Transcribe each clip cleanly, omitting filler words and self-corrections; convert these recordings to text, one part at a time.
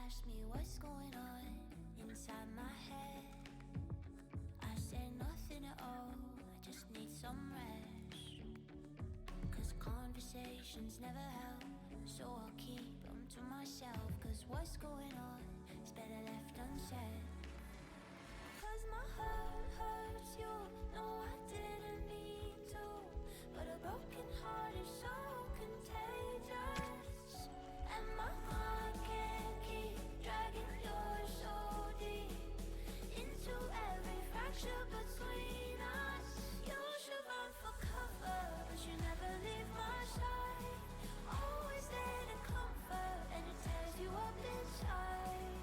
ask me what's going on inside my head, I say nothing at all, I just need some rest. Cause conversations never help, so I'll keep them to myself. Cause what's going on is better left unsaid. Cause my heart hurts, you know I didn't mean to, but a broken heart is so contagious. And my mind can't keep dragging yours so deep into every fracture between us. You should run for cover, but you never leave my side. Always there to comfort, and it tears you up inside.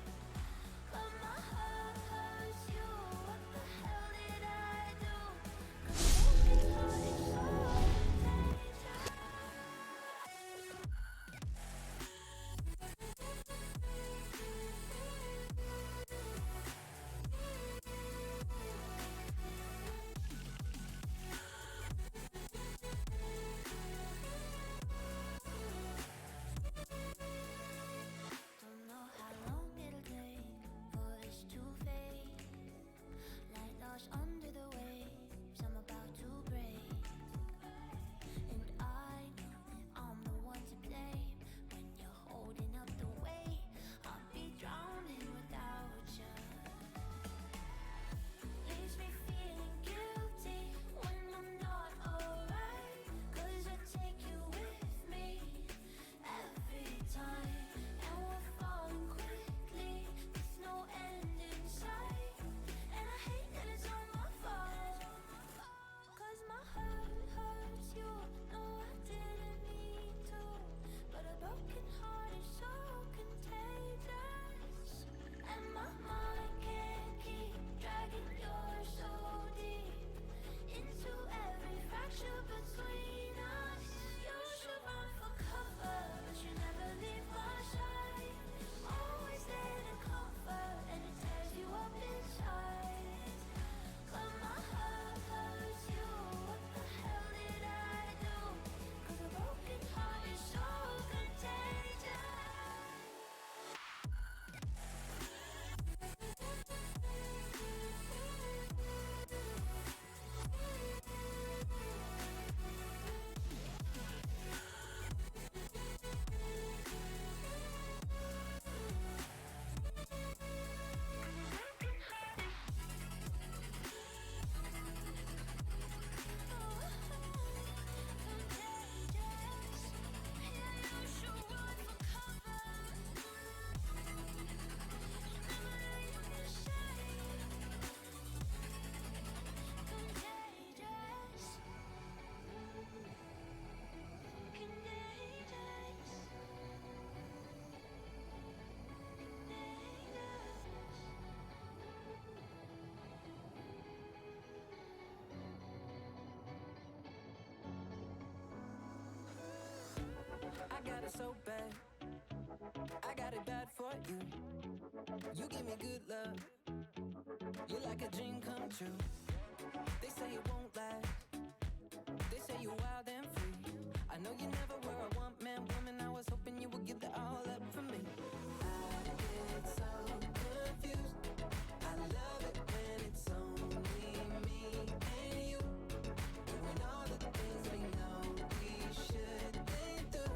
But my heart hurts you, what the hell did I do? Cause a broken heart is so contagious. Don't know how long it'll take for this to fade, like lost under the waves I'm about to break. And I know I'm the one to blame when you're holding up the weight. I'll be drowning without you. Leaves me feeling guilty when I'm not alright. Cause I take you with me every time, and we're falling quickly with no end in sight. And I hate that it's all my fault, cause my heart hurts, you know I didn't mean to, but a broken heart is so contagious. And my mind can't keep dragging yours so deep into every fracture between us. You should run for cover, but you never leave my side. Always there to comfort, and it tears you up inside. But my heart hurts you, what the hell did I do? Cause a broken heart is so contagious. I got it so bad, I got it bad for you. You give me good love, you're like a dream come true. They say it won't last, they say you're wild and free. I know you never were a one-man woman, I was hoping you would give that all up for me. I get so confused, I love it when it's only me and you, doing all the things we know we shouldn't do.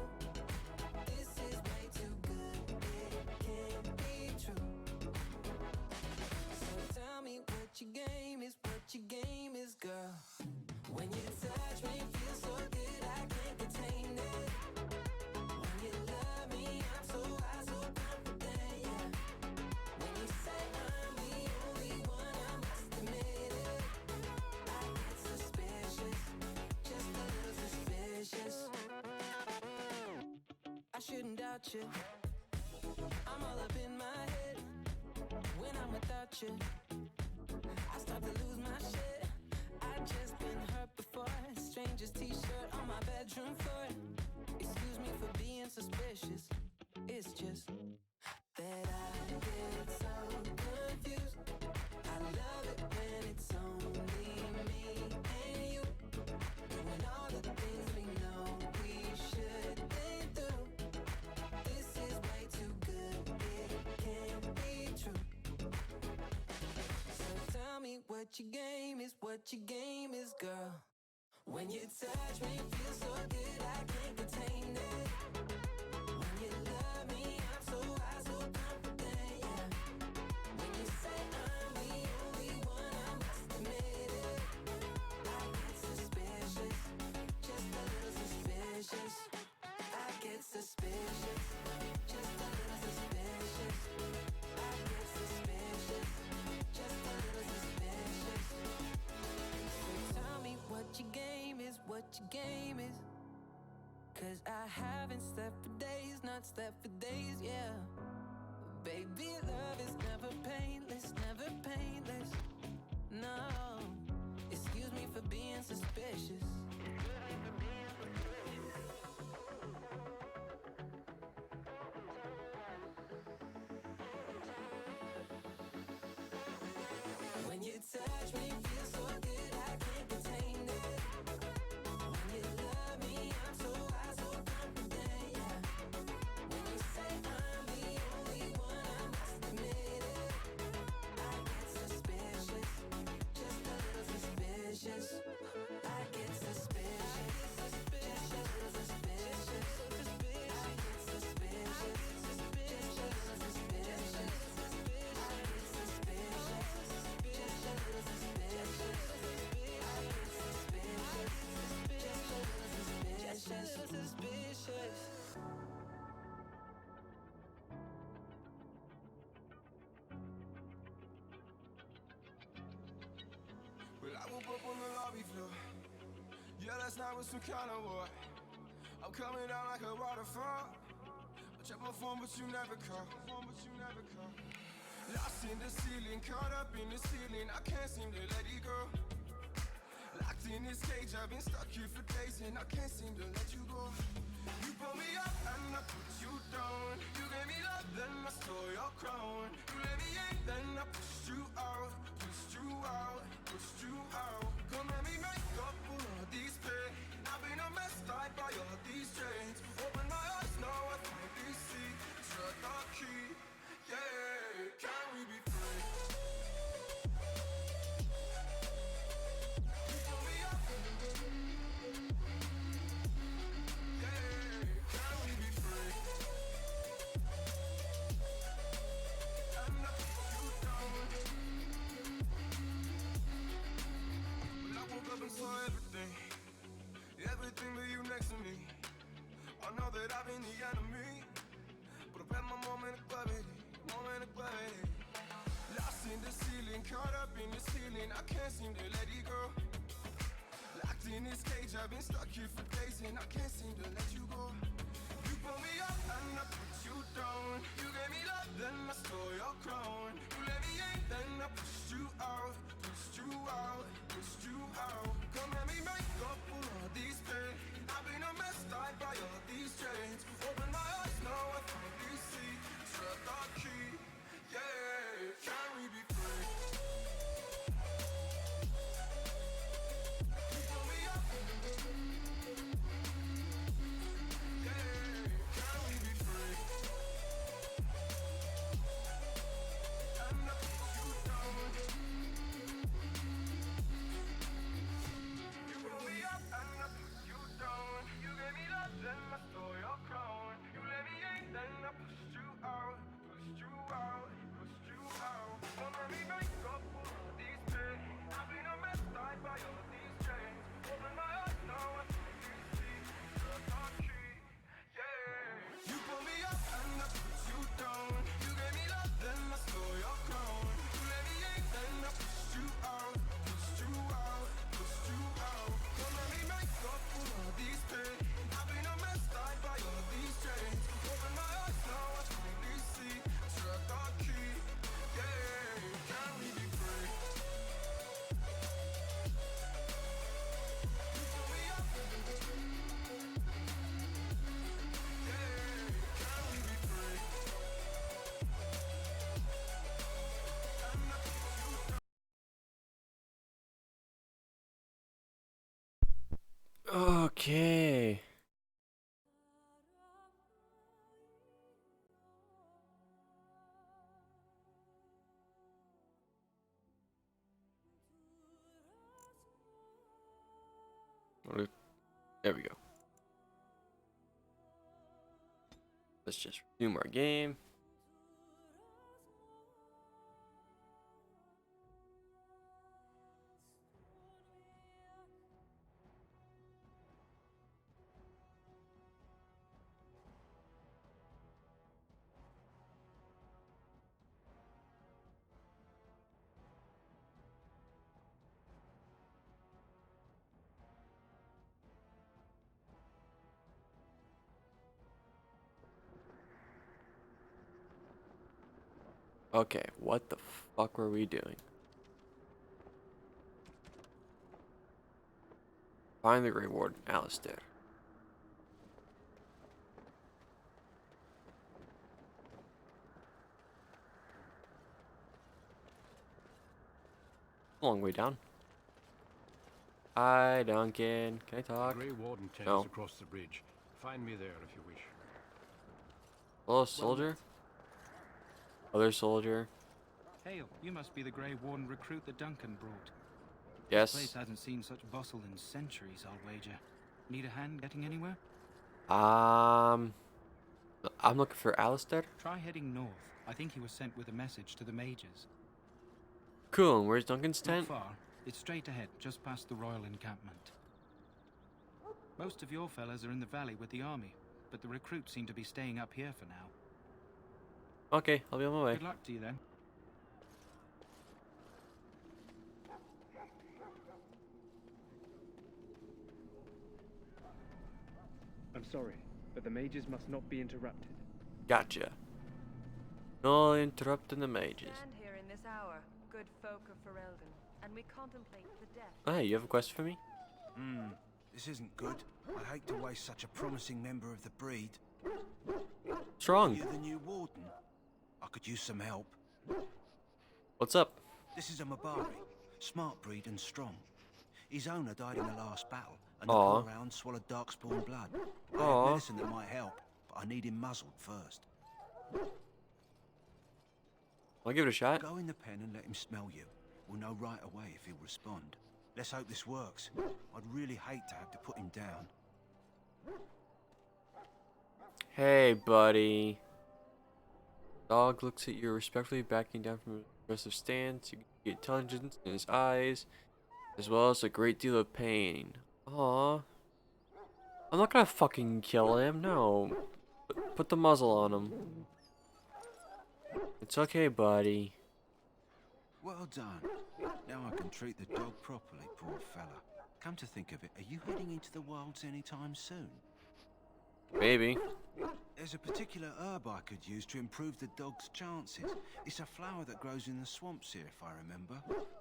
This is way too good, it can't be true. So tell me what your game is, girl. When you touch me, it feels so good, I can't contain it. When you love me, I'm so high, so confident, yeah. When you say I'm the only one, I must admit it. I get suspicious, just a little suspicious. I shouldn't doubt you, I'm all up in my head. When I'm without you, I start to lose my shit. I just been hurt before, stranger's t-shirt on my bedroom floor. Excuse me for being suspicious, it's just that I get so confused. I love it when it's only me and you, doing all the things we know we shouldn't do. This is way too good, it your game is, what your game is, girl. When you touch me, feel so good, I can't contain it. When you love me, I'm so high, so confident, yeah. When you say I'm the only one, I must admit it. I get suspicious, just a little suspicious. I get suspicious, just a little suspicious. I get suspicious, just a little suspicious. So tell me what your game is, what your game is. 'Cause I haven't slept for days, not slept for days, yeah. Baby, love is never painless, never painless. No, excuse me for being suspicious. When you touch me, feel so good, I can't contain it. When you love me, I'm so high, so confident, yeah. When you say I'm the only one, I must admit it. I get suspicious, just a little suspicious. I get suspicious, just a little suspicious. I get suspicious, just a little suspicious. I get suspicious, just a little suspicious. I get suspicious, just a little suspicious. Well, I woke up on the lobby floor. Yeah, last night was some kind of war. I'm coming down like a waterfall. I check my phone, but you never call. Lost in the ceiling, caught up in the ceiling. I can't seem to let it go. Locked in this cage, I've been stuck here for days, and I can't seem to let you go. You pull me up and I put you down. You gave me love, then I stole your crown. You let me in, then I pushed you out. Pushed you out. Come let me make up for all these pain. I've been a mess, tied by all these chains. Open my eyes, now I finally see. Shut the key, yeah. Can we be free? You pull me up, yeah. Can we be free? And I put you down. Well, I woke up and saw everything but you next to me. I know that I've been the enemy, but I've had my moment of clarity. Lost in the ceiling, caught up in the ceiling. I can't seem to let it go. Locked in this cage, I've been stuck here for days, and I can't seem to let you go. You pull me up and I put you down. You gave me love, then I stole your crown. You let me in, then I pushed you out. Come let me make up for all these pain. I've been a mess, tied by all these chains. Open my eyes, now I finally see. Shut the key, yeah. Can we be free? You pull me up, There we go. Let's just resume our game. Okay, what the fuck were we doing? Find the Grey Warden, Alistair. A long way down. Hi, Duncan. Can I talk? Grey Warden tends No. across the bridge. Find me there if you wish. Hello, soldier? Other soldier? Hail, you must be the Grey Warden recruit that Duncan brought. Yes. This place hasn't seen such bustle in centuries, I'll wager. Need a hand getting anywhere? I'm looking for Alistair. Try heading north. I think he was sent with a message to the mages. Cool, and where's Duncan's Not tent? far. It's straight ahead, just past the royal encampment. Most of your fellas are in the valley with the army, but the recruits seem to be staying up here for now. Okay, I'll be on my way. Good luck to you then. I'm sorry, but the mages must not be interrupted. Gotcha. No interrupting the mages. Stand here in this hour, good folk of Ferelden, and we contemplate the death. Hey, you have a quest for me? This isn't good. I hate to waste such a promising member of the breed. What's wrong? You're the new warden. I could use some help. What's up? This is a Mabari, smart breed and strong. His owner died in the last battle, and the Aw. poor hound swallowed darkspawn blood. I Aw. have medicine that might help, but I need him muzzled first. I'll give it a shot. Go in the pen and let him smell you. We'll know right away if he'll respond. Let's hope this works. I'd really hate to have to put him down. Hey, buddy. Dog looks at you respectfully, backing down from a aggressive stance. You can see intelligence in his eyes, as well as a great deal of pain. Aww. I'm not gonna fucking kill him, no. Put the muzzle on him. It's okay, buddy. Well done. Now I can treat the dog properly, poor fella. Come to think of it, are you heading into the wilds anytime soon? Maybe. There's a particular herb I could use to improve the dog's chances. It's a flower that grows in the swamps here, if I remember.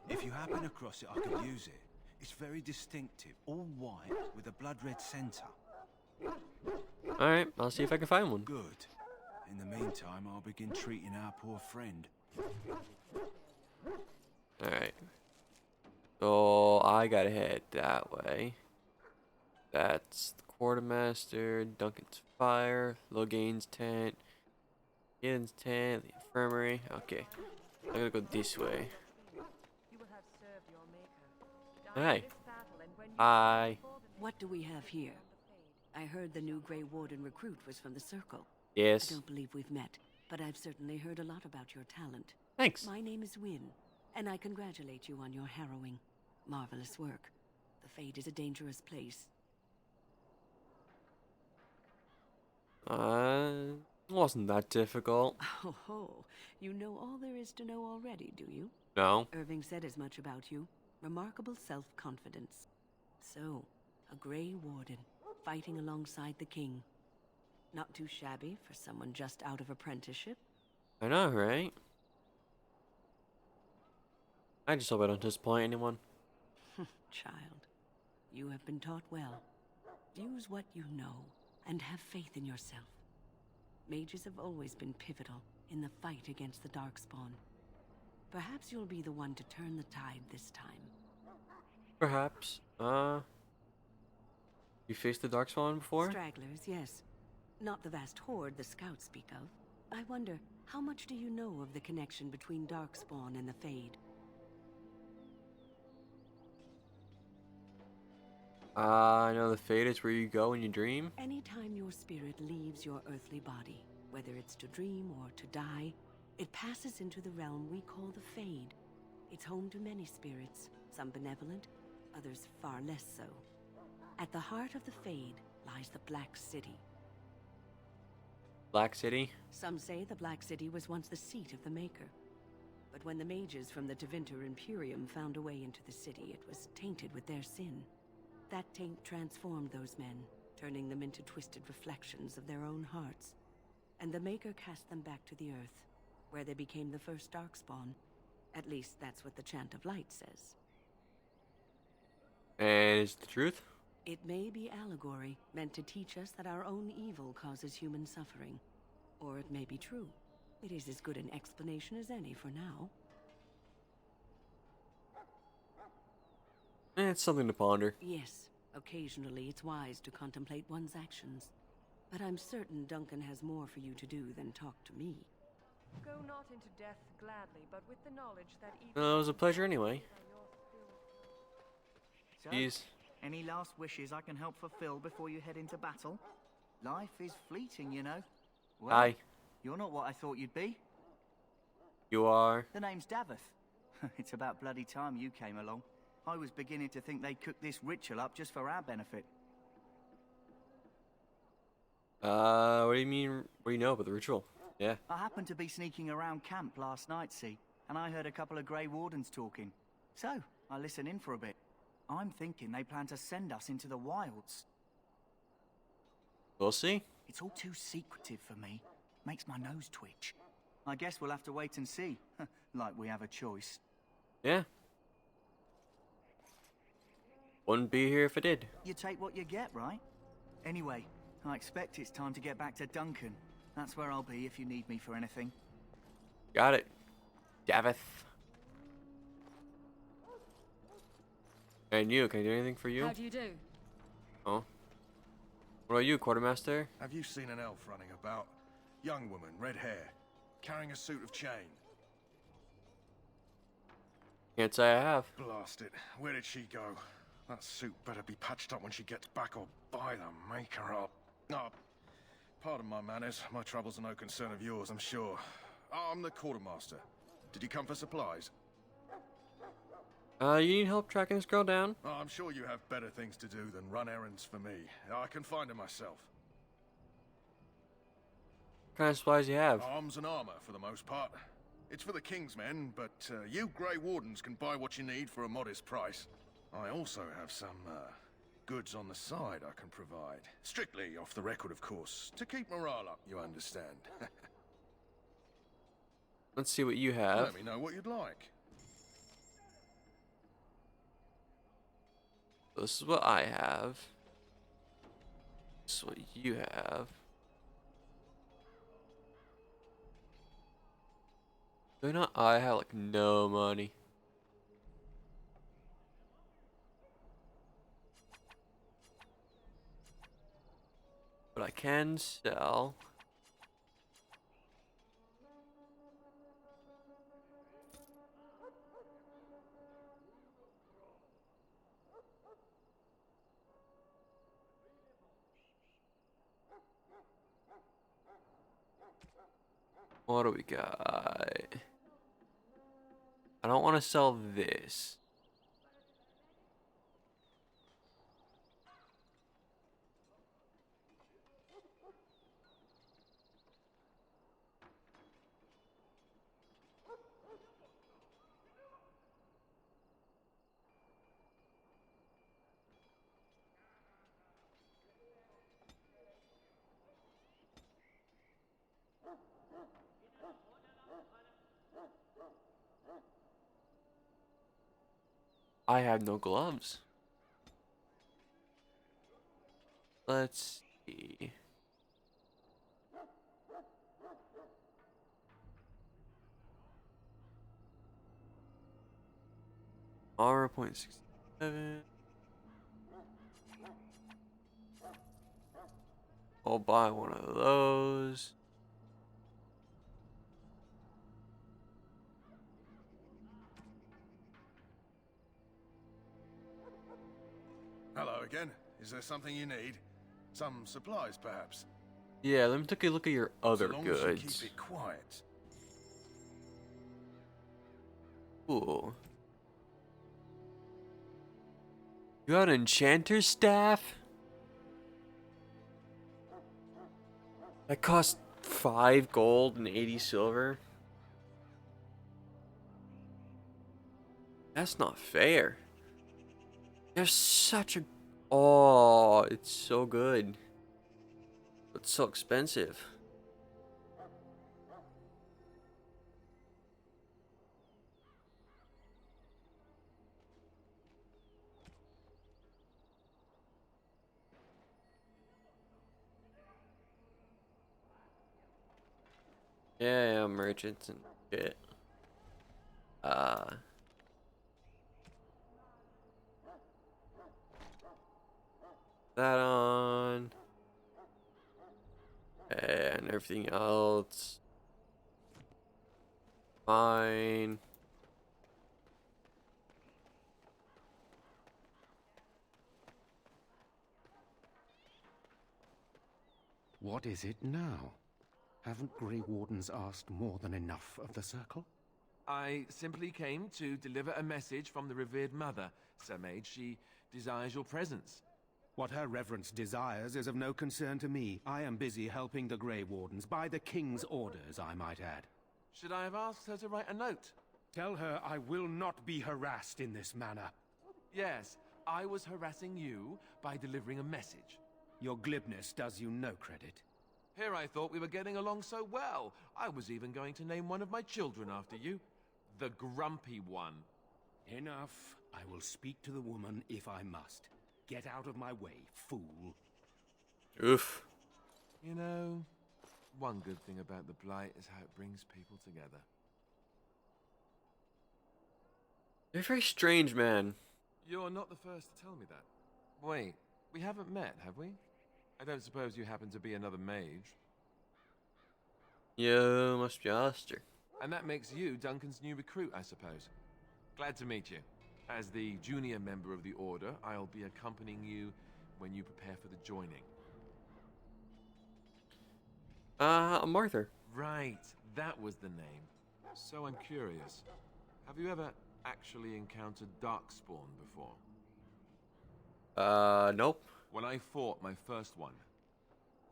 If you happen across it, I could use it. It's very distinctive, all white with a blood-red centre. Alright, I'll see if I can find one. Good. In the meantime, I'll begin treating our poor friend. Alright. So, I gotta head that way. That's the quartermaster, Duncan's fire, Logain's tent, Gideon's tent, the infirmary. Okay. I'm gonna go this way. You will have served your maker. Die in Hey. this battle, and when you Hi. What do we have here? I heard the new Grey Warden recruit was from the Circle. I Yes. don't believe we've met, but I've certainly heard a lot about your talent. Thanks. My name is Wynne, and I congratulate you on your harrowing, marvelous work. The Fade is a dangerous place. Wasn't that difficult. Oh ho, you know all there is to know already, do you? No. Irving said as much about you. Remarkable self-confidence. So, a Grey Warden, fighting alongside the King. Not too shabby for someone just out of apprenticeship. I know, right? I just hope I don't disappoint anyone. Child, you have been taught well. Use what you know, and have faith in yourself. Mages have always been pivotal in the fight against the Darkspawn. Perhaps you'll be the one to turn the tide this time. Perhaps. You faced the Darkspawn before? Stragglers, yes. Not the vast horde the scouts speak of. I wonder, how much do you know of the connection between Darkspawn and the Fade? I know the fate is where you go when you dream. Anytime your spirit leaves your earthly body, whether it's to dream or to die, it passes into the realm we call the Fade. It's home to many spirits, some benevolent, others far less so. At the heart of the Fade lies the Black City. Black City? Some say the Black City was once the seat of the Maker. But when the mages from the Tevinter Imperium found a way into the city, it was tainted with their sin. That taint transformed those men, turning them into twisted reflections of their own hearts. And the Maker cast them back to the Earth, where they became the first Darkspawn. At least that's what the Chant of Light says. And is it the truth? It may be allegory, meant to teach us that our own evil causes human suffering. Or it may be true. It is as good an explanation as any for now. It's something to ponder. Yes, occasionally it's wise to contemplate one's actions. But I'm certain Duncan has more for you to do than talk to me. Go not into death gladly, but with the knowledge that It was a pleasure anyway. So, Jeez. any last wishes I can help fulfill before you head into battle? Life is fleeting, you know. Well, Hi. you're not what I thought you'd be. You are. The name's Davith. It's about bloody time you came along. I was beginning to think they cooked this ritual up just for our benefit. What do you mean? What do you know about the ritual? Yeah. I happened to be sneaking around camp last night, see, and I heard a couple of Grey Wardens talking. So, I listened in for a bit. I'm thinking they plan to send us into the wilds. We'll see. It's all too secretive for me. Makes my nose twitch. I guess we'll have to wait and see. Like we have a choice. Yeah. Wouldn't be here if it did. You take what you get, right? Anyway, I expect it's time to get back to Duncan. That's where I'll be if you need me for anything. Got it. Davith. And you, can I do anything for you? How do you do? Oh. What about you, Quartermaster? Have you seen an elf running about? Young woman, red hair, carrying a suit of chain. Can't say I have. Blast it. Where did she go? That suit better be patched up when she gets back, or by the Maker up. Oh, pardon my manners. My troubles are no concern of yours, I'm sure. I'm the quartermaster. Did you come for supplies? You need help tracking this girl down? Oh, I'm sure you have better things to do than run errands for me. I can find her myself. What kind of supplies you have? Arms and armor, for the most part. It's for the King's men, but you Grey Wardens can buy what you need for a modest price. I also have some goods on the side I can provide. Strictly off the record, of course. To keep morale up, you understand. Let's see what you have. Let me know what you'd like. This is what I have. This is what you have. Do not I have like no money? But I can sell. What do we got? I don't want to sell this. I have no gloves. Let's see. Armor .67. I'll buy one of those. Hello again. Is there something you need? Some supplies, perhaps? Yeah, let me take a look at your other So long as you goods. keep it quiet. Cool. You got an enchanter's staff? That costs 5 gold and 80 silver. That's not fair. There's such a... Oh, it's so good. It's so expensive. Yeah, merchants and shit. That on. And everything else. Fine. What is it now? Haven't Grey Wardens asked more than enough of the Circle? I simply came to deliver a message from the revered mother, Sir Mage. She desires your presence. What her reverence desires is of no concern to me. I am busy helping the Grey Wardens, by the King's orders, I might add. Should I have asked her to write a note? Tell her I will not be harassed in this manner. Yes, I was harassing you by delivering a message. Your glibness does you no credit. Here I thought we were getting along so well. I was even going to name one of my children after you. The Grumpy One. Enough. I will speak to the woman if I must. Get out of my way, fool. Oof. You know, one good thing about the Blight is how it brings people together. You're a very strange man. You're not the first to tell me that. Wait, we haven't met, have we? I don't suppose you happen to be another mage. You must be Alistair. And that makes you Duncan's new recruit, I suppose. Glad to meet you. As the junior member of the Order, I'll be accompanying you when you prepare for the joining. I'm Arthur. Right, that was the name. So I'm curious. Have you ever actually encountered Darkspawn before? Nope. When I fought my first one,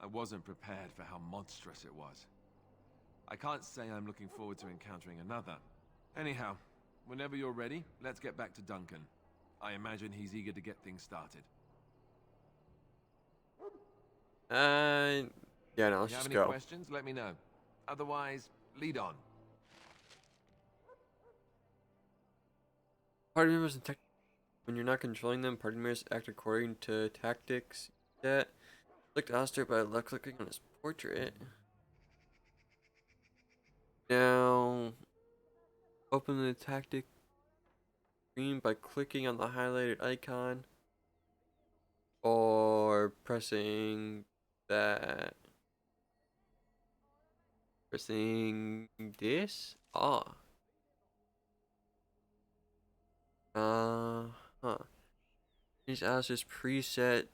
I wasn't prepared for how monstrous it was. I can't say I'm looking forward to encountering another. Anyhow, whenever you're ready, let's get back to Duncan. I imagine he's eager to get things started. Yeah, no, let's If you have just any go. questions, let me know. Otherwise, lead on. Party members and when you're not controlling them, party members act according to tactics. That select Alistair by left clicking on his portrait. Now, open the tactic screen by clicking on the highlighted icon or pressing that. Pressing this? Ah. Huh. Change Alistair's preset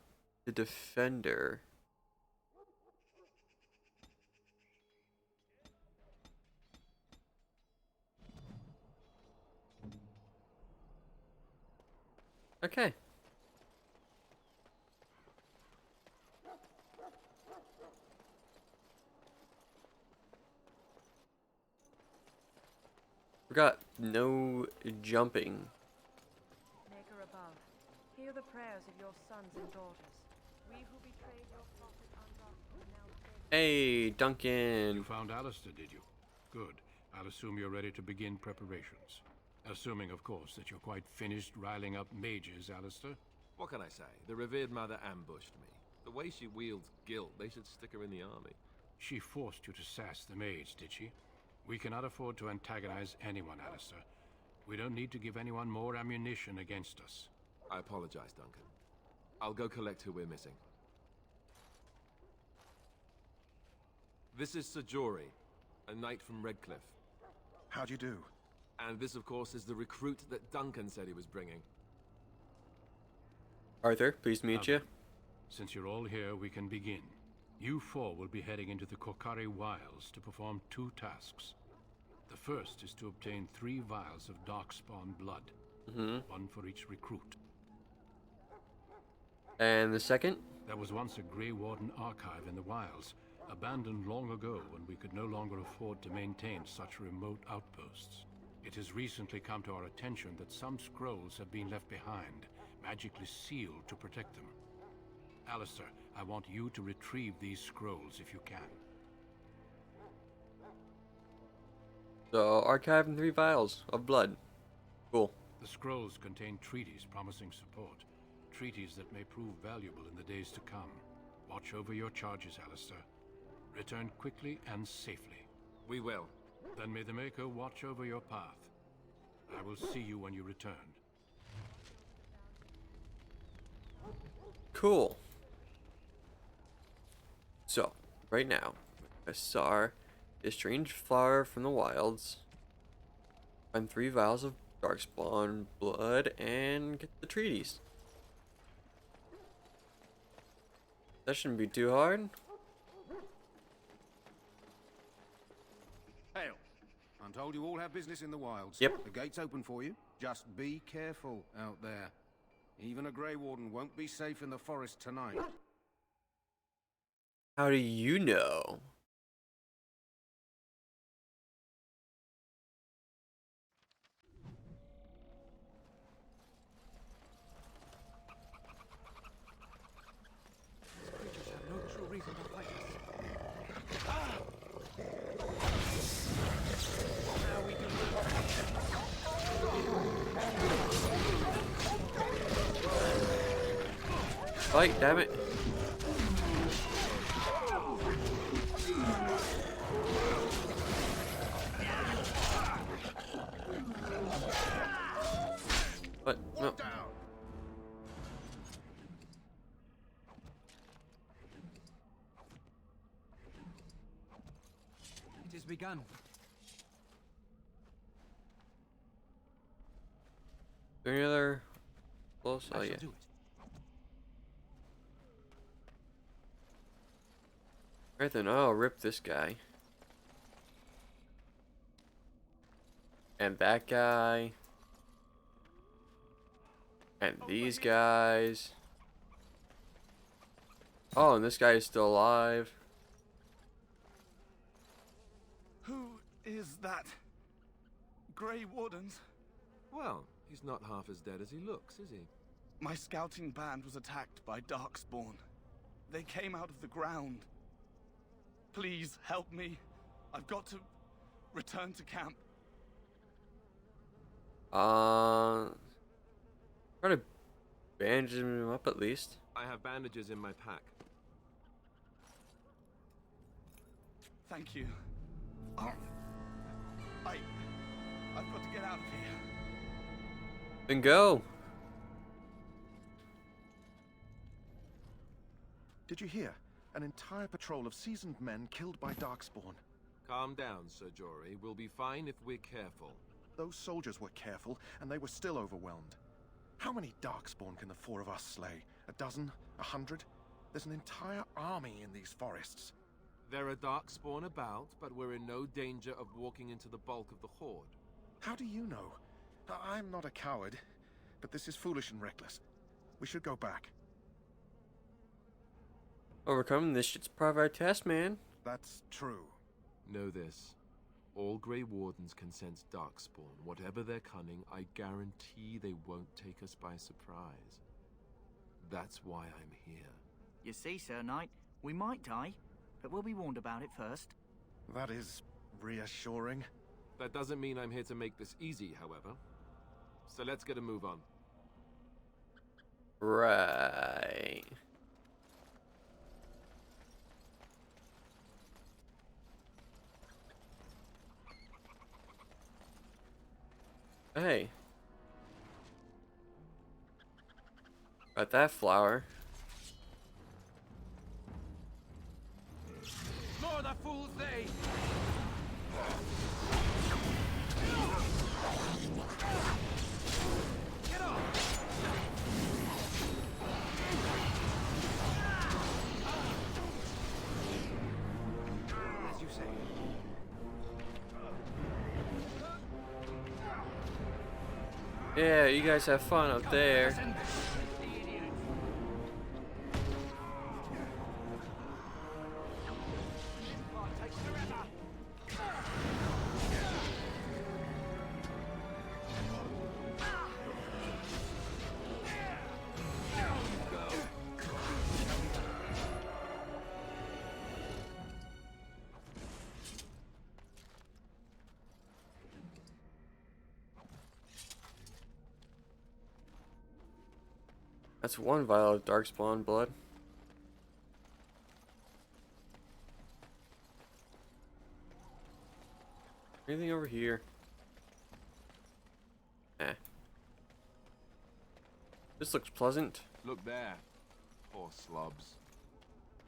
to Defender. Okay. Forgot no jumping. Maker above, hear the prayers of your sons and daughters. We who betrayed your prophet Andraste now pray. Hey, Duncan. You found Alistair, did you? Good. I'll assume you're ready to begin preparations. Assuming, of course, that you're quite finished riling up mages, Alistair. What can I say? The revered mother ambushed me. The way she wields guilt, they should stick her in the army. She forced you to sass the mage, did she? We cannot afford to antagonize anyone, Alistair. We don't need to give anyone more ammunition against us. I apologize, Duncan. I'll go collect who we're missing. This is Sir Jory, a knight from Redcliffe. How'd you do? And this, of course, is the recruit that Duncan said he was bringing. Arthur, pleased to meet you. Since you're all here, we can begin. You four will be heading into the Kokari Wilds to perform 2 tasks. The first is to obtain 3 vials of Darkspawn blood, one for each recruit. And the second? There was once a Grey Warden archive in the wilds, abandoned long ago when we could no longer afford to maintain such remote outposts. It has recently come to our attention that some scrolls have been left behind, magically sealed to protect them. Alistair, I want you to retrieve these scrolls if you can. So, archive and 3 vials of blood. Cool. The scrolls contain treaties promising support. Treaties that may prove valuable in the days to come. Watch over your charges, Alistair. Return quickly and safely. We will. Then may the Maker watch over your path. I will see you when you return. Cool. So, right now, I saw a strange flower from the wilds. Find 3 vials of Darkspawn blood and get the treaties. That shouldn't be too hard. Hail. I'm told you all have business in the wilds. Yep. The gate's open for you. Just be careful out there. Even a Grey Warden won't be safe in the forest tonight. How do you know? Creatures have no true reason to fight us. Now we can Fight, damn it. What? No. It has begun. Any other close? Oh I yeah. shall do it. Right then, I'll rip this guy. And that guy. And these guys. Oh, and this guy is still alive. Who is that? Grey Wardens? Well, he's not half as dead as he looks, is he? My scouting band was attacked by Darkspawn. They came out of the ground. Please help me. I've got to return to camp. Try to bandage him up at least. I have bandages in my pack. Thank you. I've got to get out of here. Then go. Did you hear? An entire patrol of seasoned men killed by Darkspawn. Calm down, Sir Jory. We'll be fine if we're careful. Those soldiers were careful, and they were still overwhelmed. How many Darkspawn can the 4 of us slay? A dozen? 100? There's an entire army in these forests. There are Darkspawn about, but we're in no danger of walking into the bulk of the Horde. How do you know? I'm not a coward, but this is foolish and reckless. We should go back. Overcoming this shit's part of our test, man. That's true. Know this. All Grey Wardens can sense Darkspawn. Whatever their cunning, I guarantee they won't take us by surprise. That's why I'm here. You see, Sir Knight, we might die, but we'll be warned about it first. That is reassuring. That doesn't mean I'm here to make this easy, however. So let's get a move on. Right. Hey. Got that flower. More the fools they! Get off! Yeah, you guys have fun up there. That's one vial of darkspawn blood. Anything over here? Eh. This looks pleasant. Look there. Poor slobs.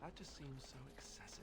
That just seems so excessive.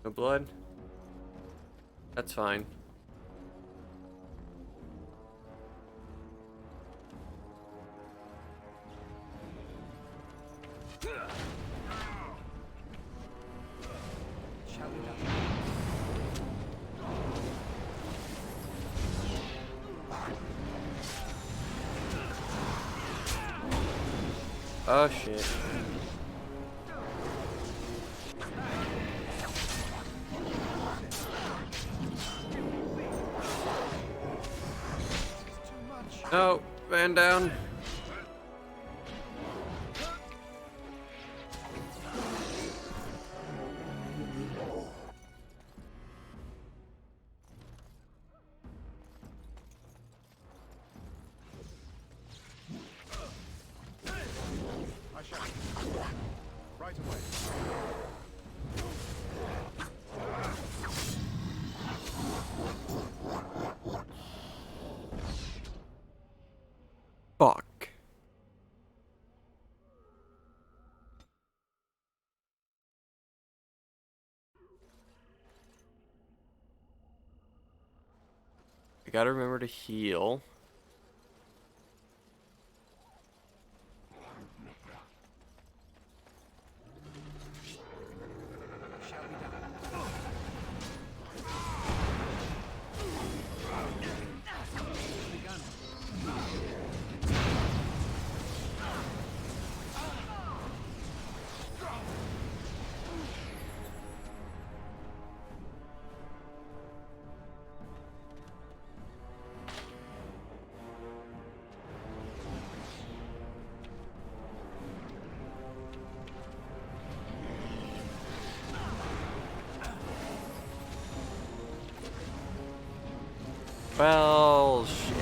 No blood? That's fine. Oh shit. No, man down. I shall. Right away. Fuck. I gotta remember to heal. Well, shit.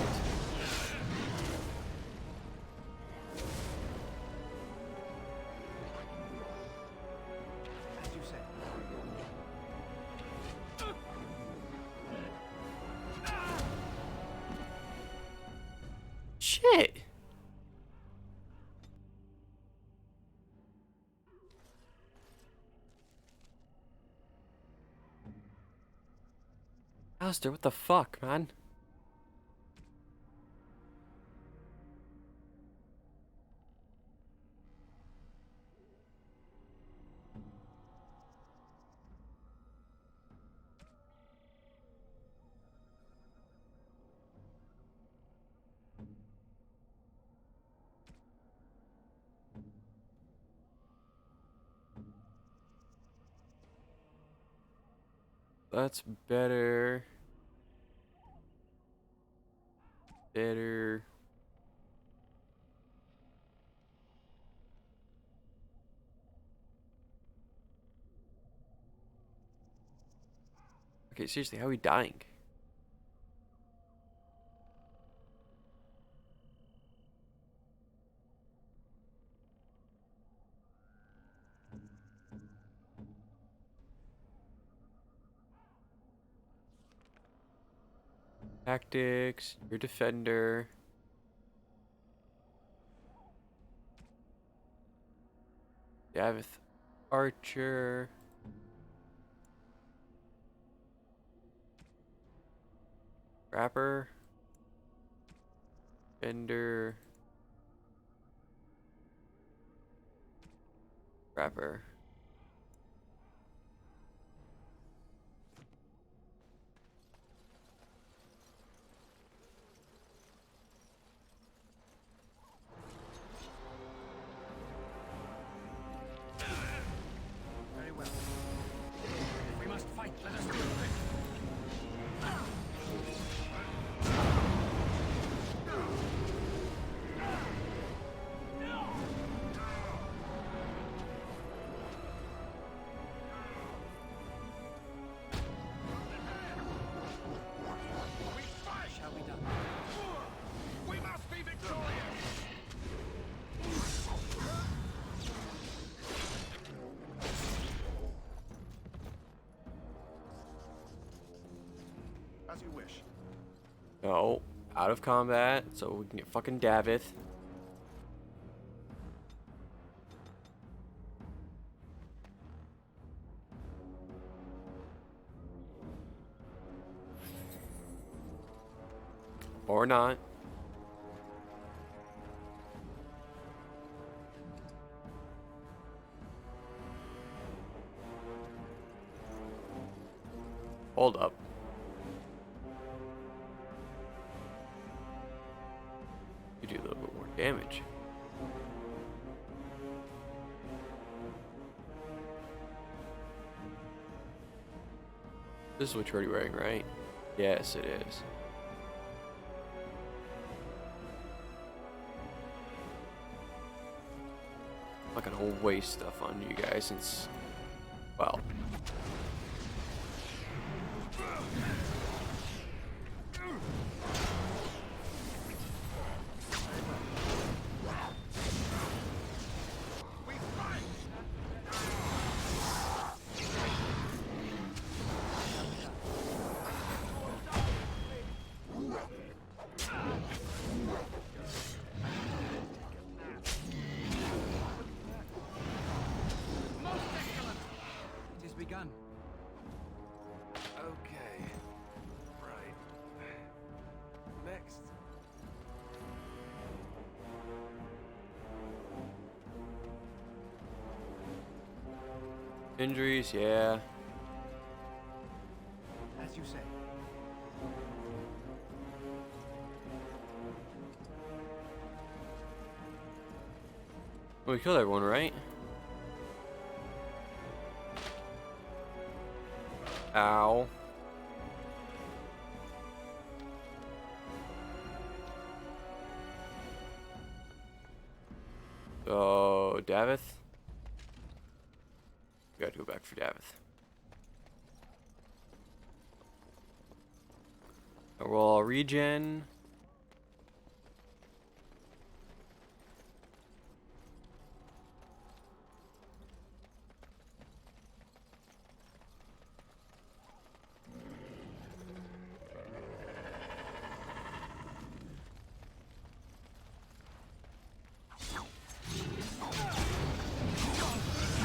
As you said. Shit. Alistair, what the fuck, man? That's better. Better. Okay, seriously, how are we dying? Tactics, your defender. Davith, archer. Rapper. Defender. Rapper. Very well. If we must fight, let us do it quick. Shall be done. We must be victorious! As you wish. No, out of combat, so we can get fucking Davith. Or not. Hold up. You do a little bit more damage. This is what you're already wearing, right? Yes, it is. I'm not gonna waste stuff on you guys since, well. It is begun. Okay. Right. Next. Injuries, yeah. As you say. We killed everyone, right? Ow. So, Davith? We gotta go back for Davith. We'll regen.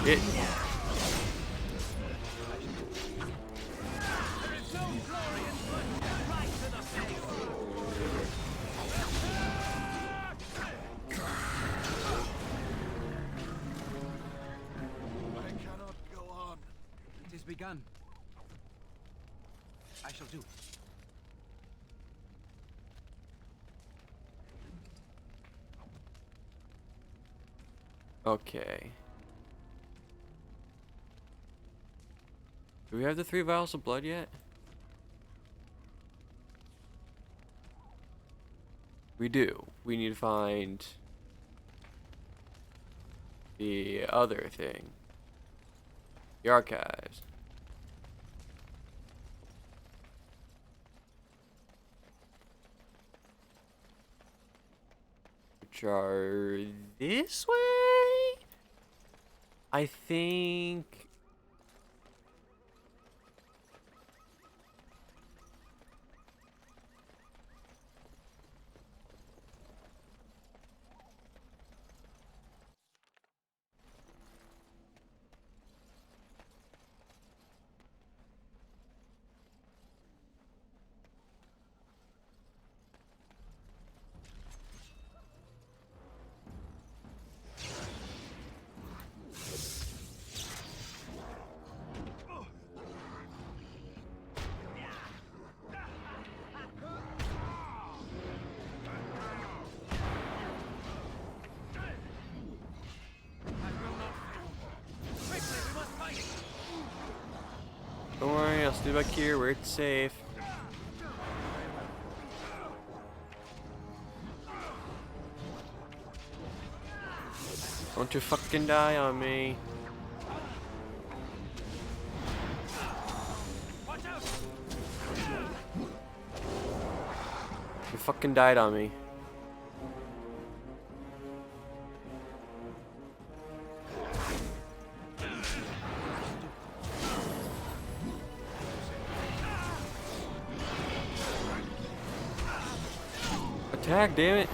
It. I cannot go on. It is begun. I shall do. Okay. Do we have the 3 vials of blood yet? We do. We need to find the other thing. The archives. Which are this way? I think. Don't worry, I'll stay back here where it's safe. Don't you fucking die on me. You fucking died on me. Attack, damn it.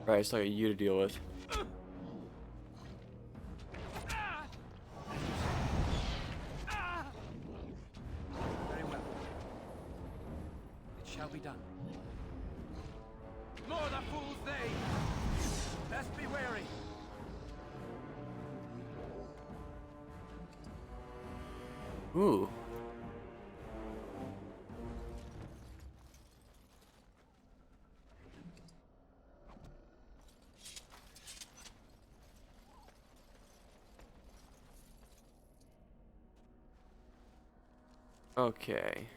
Right, it's like you to deal with. Very well. It shall be done. More the fools they! Best be wary. Ooh. Okay.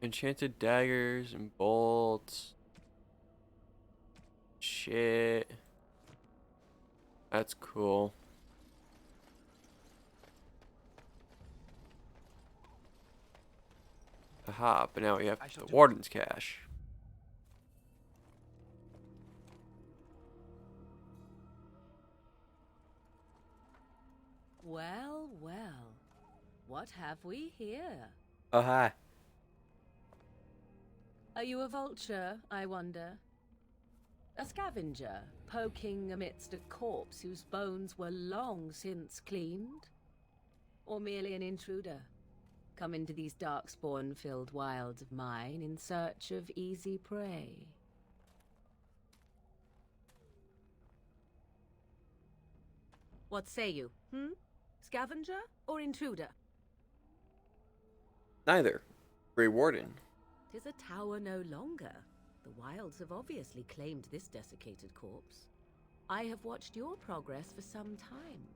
Enchanted daggers and bolts. Shit. That's cool. Aha, but now we have the Warden's Cache. Well, well. What have we here? Oh, hi. Are you a vulture, I wonder? A scavenger, poking amidst a corpse whose bones were long since cleaned? Or merely an intruder, come into these darkspawn-filled wilds of mine in search of easy prey? What say you, Scavenger or intruder? Neither. Grey Warden. 'Tis a tower no longer. The wilds have obviously claimed this desiccated corpse. I have watched your progress for some time.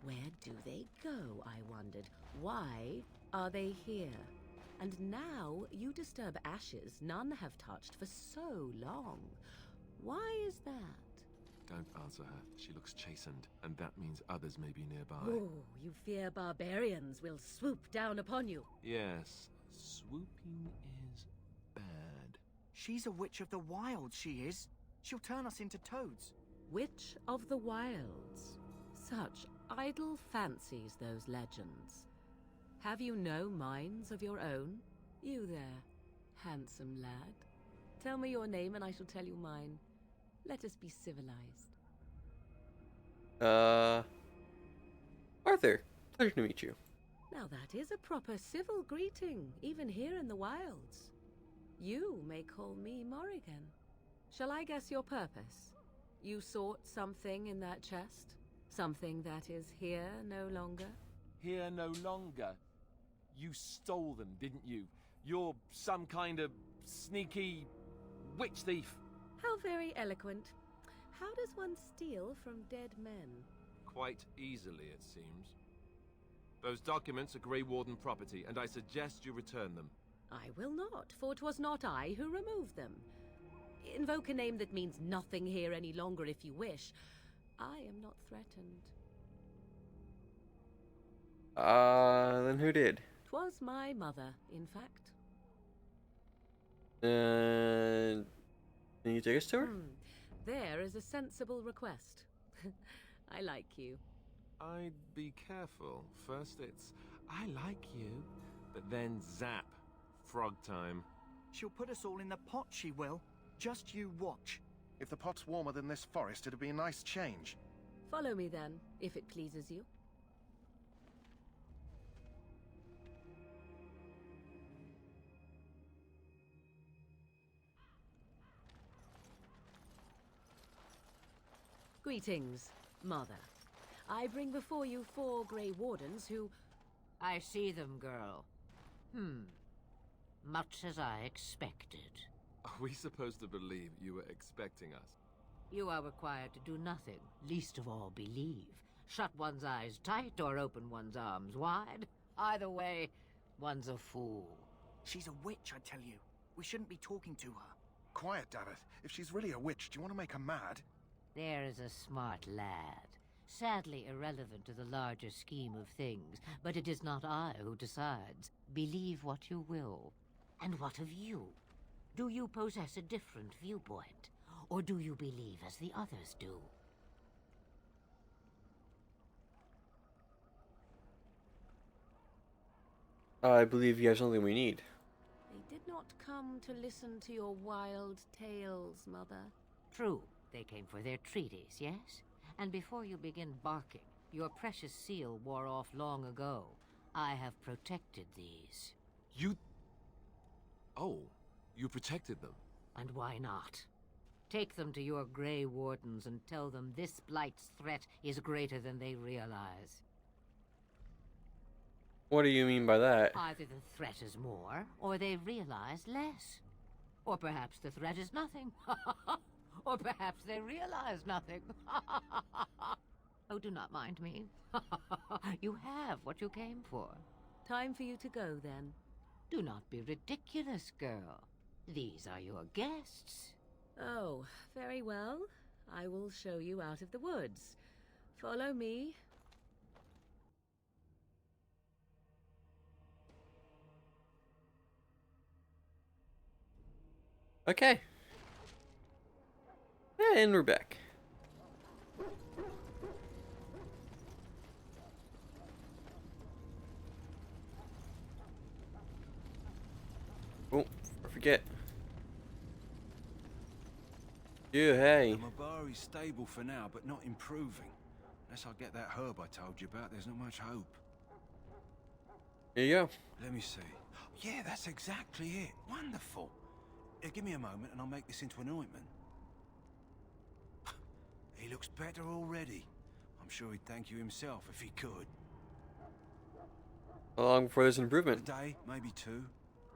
Where do they go, I wondered? Why are they here? And now you disturb ashes none have touched for so long. Why is that? Don't answer her. She looks chastened, and that means others may be nearby. Oh, you fear barbarians will swoop down upon you. Yes, swooping is bad. She's a witch of the wilds, she is. She'll turn us into toads. Witch of the Wilds. Such idle fancies, those legends. Have you no minds of your own? You there, handsome lad. Tell me your name and I shall tell you mine. Let us be civilized. Arthur. Pleasure to meet you. Now that is a proper civil greeting, even here in the wilds. You may call me Morrigan. Shall I guess your purpose? You sought something in that chest? Something that is here no longer? Here no longer. You stole them, didn't you? You're some kind of sneaky witch thief. How very eloquent. How does one steal from dead men? Quite easily, it seems. Those documents are Grey Warden property, and I suggest you return them. I will not, for 'twas not I who removed them. Invoke a name that means nothing here any longer if you wish. I am not threatened. Then who did? 'Twas my mother, in fact. Can you take us to her? There is a sensible request. I like you. I'd be careful. First it's, I like you, but then zap. Frog time. She'll put us all in the pot, she will. Just you watch. If the pot's warmer than this forest, it'd be a nice change. Follow me then, if it pleases you. Greetings, Mother. I bring before you 4 Grey Wardens who... I see them, girl. Much as I expected. Are we supposed to believe you were expecting us? You are required to do nothing, least of all believe. Shut one's eyes tight or open one's arms wide. Either way, one's a fool. She's a witch, I tell you. We shouldn't be talking to her. Quiet, Davith. If she's really a witch, do you want to make her mad? There is a smart lad. Sadly irrelevant to the larger scheme of things, but it is not I who decides. Believe what you will. And what of you? Do you possess a different viewpoint? Or do you believe as the others do? I believe you have something we need. They did not come to listen to your wild tales, Mother. True. They came for their treaties, yes? And before you begin barking, your precious seal wore off long ago. I have protected these. You... Oh, you protected them? And why not? Take them to your Grey Wardens and tell them this Blight's threat is greater than they realize. What do you mean by that? Either the threat is more, or they realize less. Or perhaps the threat is nothing. Or perhaps they realize nothing. Oh, do not mind me. You have what you came for. Time for you to go, then. Do not be ridiculous, girl. These are your guests. Oh, very well. I will show you out of the woods. Follow me. Okay. And we're back. Oh, I forget. You, hey. Mabari's stable for now, but not improving. Unless I get that herb I told you about, there's not much hope. Here you go. Let me see. Yeah, that's exactly it. Wonderful. Give me a moment and I'll make this into an ointment. He looks better already. I'm sure he'd thank you himself if he could. How long before there's an improvement? A day, maybe 2.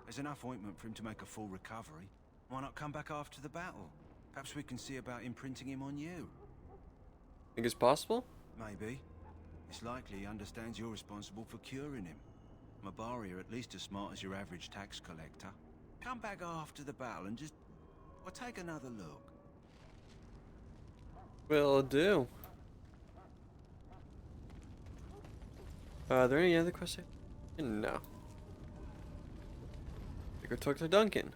There's enough ointment for him to make a full recovery. Why not come back after the battle? Perhaps we can see about imprinting him on you. Think it's possible? Maybe. It's likely he understands you're responsible for curing him. Mabari are at least as smart as your average tax collector. Come back after the battle and just... well, take another look. Will do. Are there any other questions? No. I go talk to Duncan.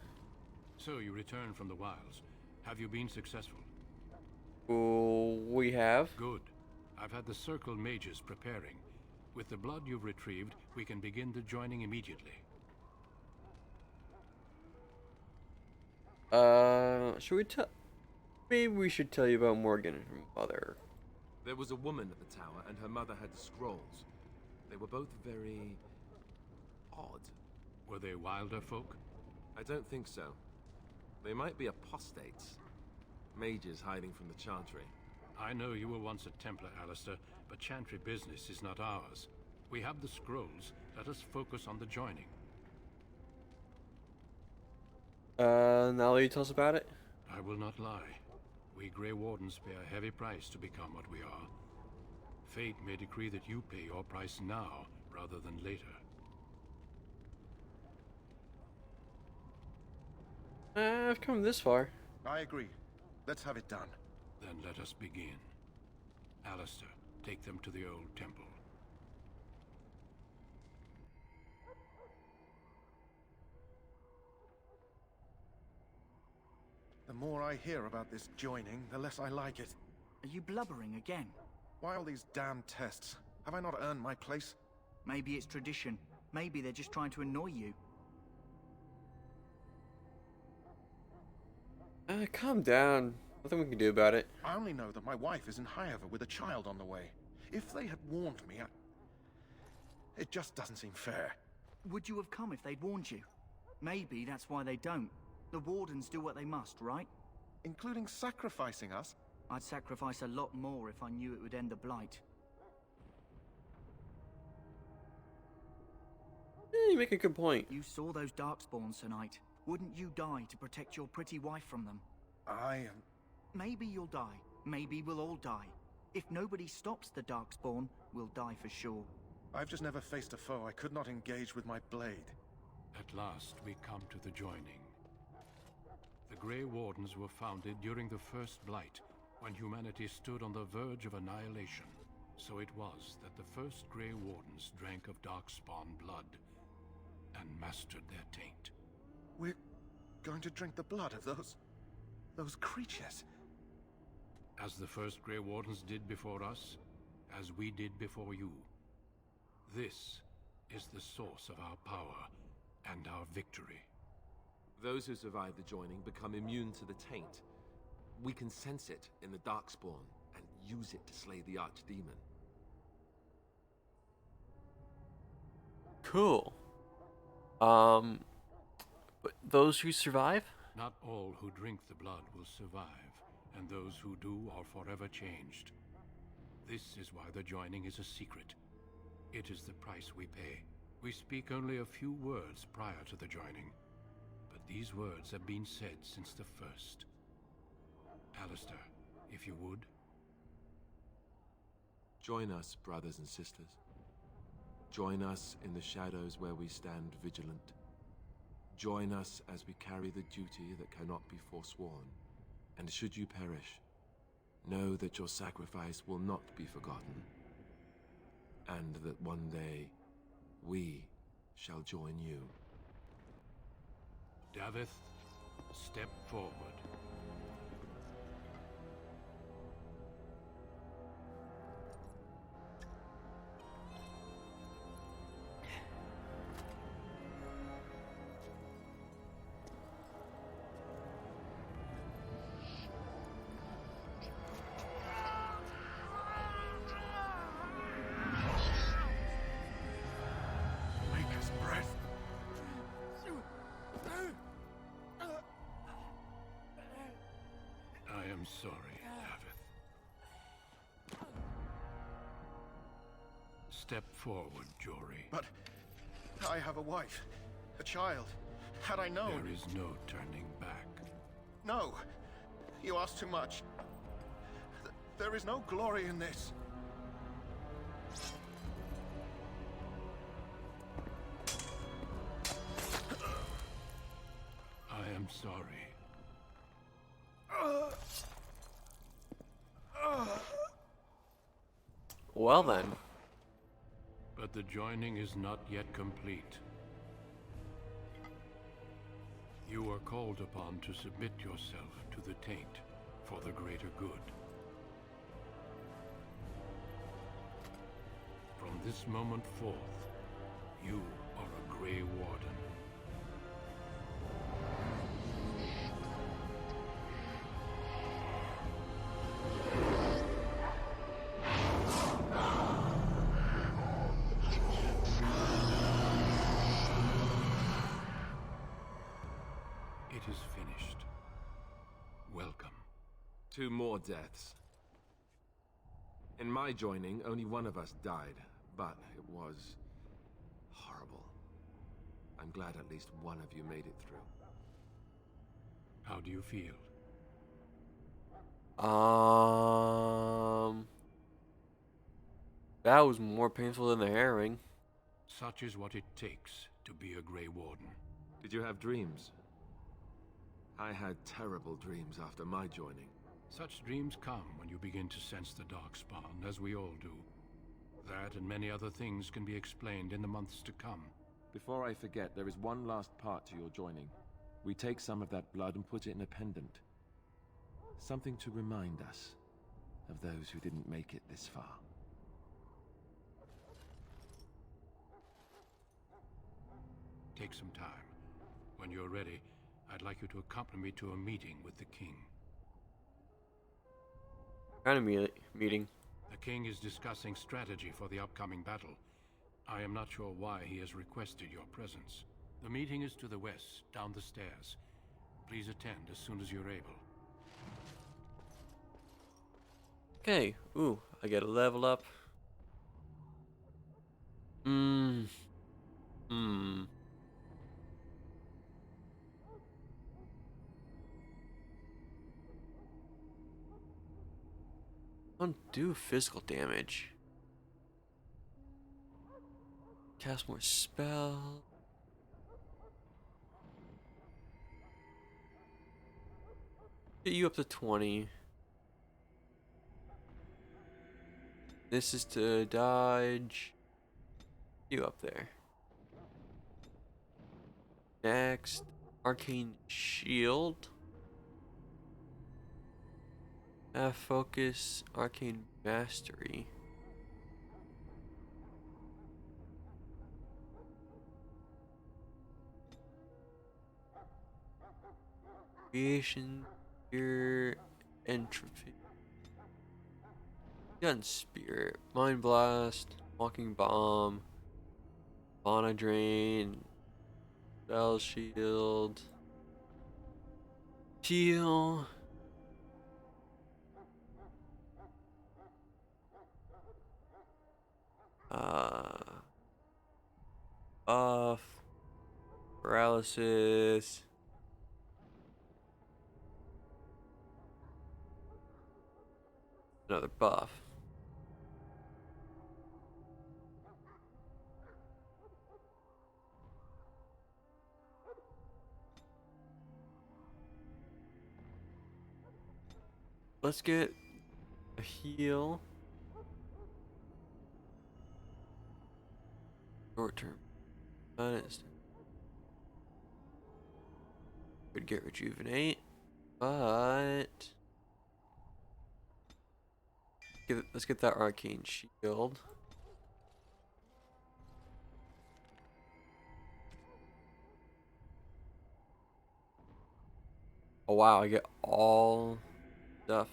So you returned from the wilds. Have you been successful? We have. Good. I've had the Circle mages preparing. With the blood you've retrieved, we can begin the joining immediately. Should we tell... Maybe we should tell you about Morgan and her mother. There was a woman at the tower, and her mother had the scrolls. They were both very... odd. Were they wilder folk? I don't think so. They might be apostates. Mages hiding from the Chantry. I know you were once a Templar, Alistair, but Chantry business is not ours. We have the scrolls. Let us focus on the joining. Now will you tell us about it? I will not lie. We Grey Wardens pay a heavy price to become what we are. Fate may decree that you pay your price now, rather than later. I've come this far. I agree. Let's have it done. Then let us begin. Alistair, take them to the old temple. The more I hear about this joining, the less I like it. Are you blubbering again? Why all these damn tests? Have I not earned my place? Maybe it's tradition. Maybe they're just trying to annoy you. Calm down. Nothing we can do about it. I only know that my wife is in Highover with a child on the way. If they had warned me, it just doesn't seem fair. Would you have come if they'd warned you? Maybe that's why they don't. The Wardens do what they must, right? Including sacrificing us? I'd sacrifice a lot more if I knew it would end the Blight. You make a good point. You saw those Darkspawns tonight. Wouldn't you die to protect your pretty wife from them? Maybe you'll die. Maybe we'll all die. If nobody stops the Darkspawn, we'll die for sure. I've just never faced a foe I could not engage with my blade. At last, we come to the joining. The Grey Wardens were founded during the First Blight, when humanity stood on the verge of annihilation. So it was that the first Grey Wardens drank of Darkspawn blood and mastered their taint. We're going to drink the blood of those creatures. As the first Grey Wardens did before us, as we did before you. This is the source of our power and our victory. Those who survive the joining become immune to the taint. We can sense it in the Darkspawn and use it to slay the Archdemon. Cool. But those who survive? Not all who drink the blood will survive, and those who do are forever changed. This is why the joining is a secret. It is the price we pay. We speak only a few words prior to the joining, but these words have been said since the first. Alistair, if you would. Join us, brothers and sisters. Join us in the shadows where we stand vigilant. Join us as we carry the duty that cannot be forsworn. And should you perish, know that your sacrifice will not be forgotten. And that one day, we shall join you. Davith, step forward. Maker's breath. I am sorry, Davith. Step forward, Jory. But I have a wife, a child. Had I known... There is no turning back. No. You ask too much. There is no glory in this. I am sorry. Well then. But the joining is not yet complete. You are called upon to submit yourself to the taint for the greater good. From this moment forth, you are a Grey Warden. It is finished. Welcome. 2 more deaths. In my joining, only one of us died, but it was horrible. I'm glad at least one of you made it through. How do you feel? That was more painful than the herring. Such is what it takes to be a Grey Warden. Did you have dreams? I had terrible dreams after my joining. Such dreams come when you begin to sense the Darkspawn, as we all do. That and many other things can be explained in the months to come. Before I forget, there is one last part to your joining. We take some of that blood and put it in a pendant. Something to remind us of those who didn't make it this far. Take some time. When you're ready, I'd like you to accompany me to a meeting with the King. Kind of meeting. The King is discussing strategy for the upcoming battle. I am not sure why he has requested your presence. The meeting is to the west, down the stairs. Please attend as soon as you're able. Okay. Ooh, I get a level up. Hmm. Hmm. Don't do physical damage. Cast more spell. Get you up to 20. This is to dodge. You up there. Next, arcane shield. Focus, arcane mastery. Creation, fear, entropy. Gun spirit, mind blast, walking bomb, mana drain, spell shield, heal. Buff, paralysis. Another buff. Let's get a heal. Short term. Could get rejuvenate, but let's get that arcane shield. Oh wow, I get all stuff.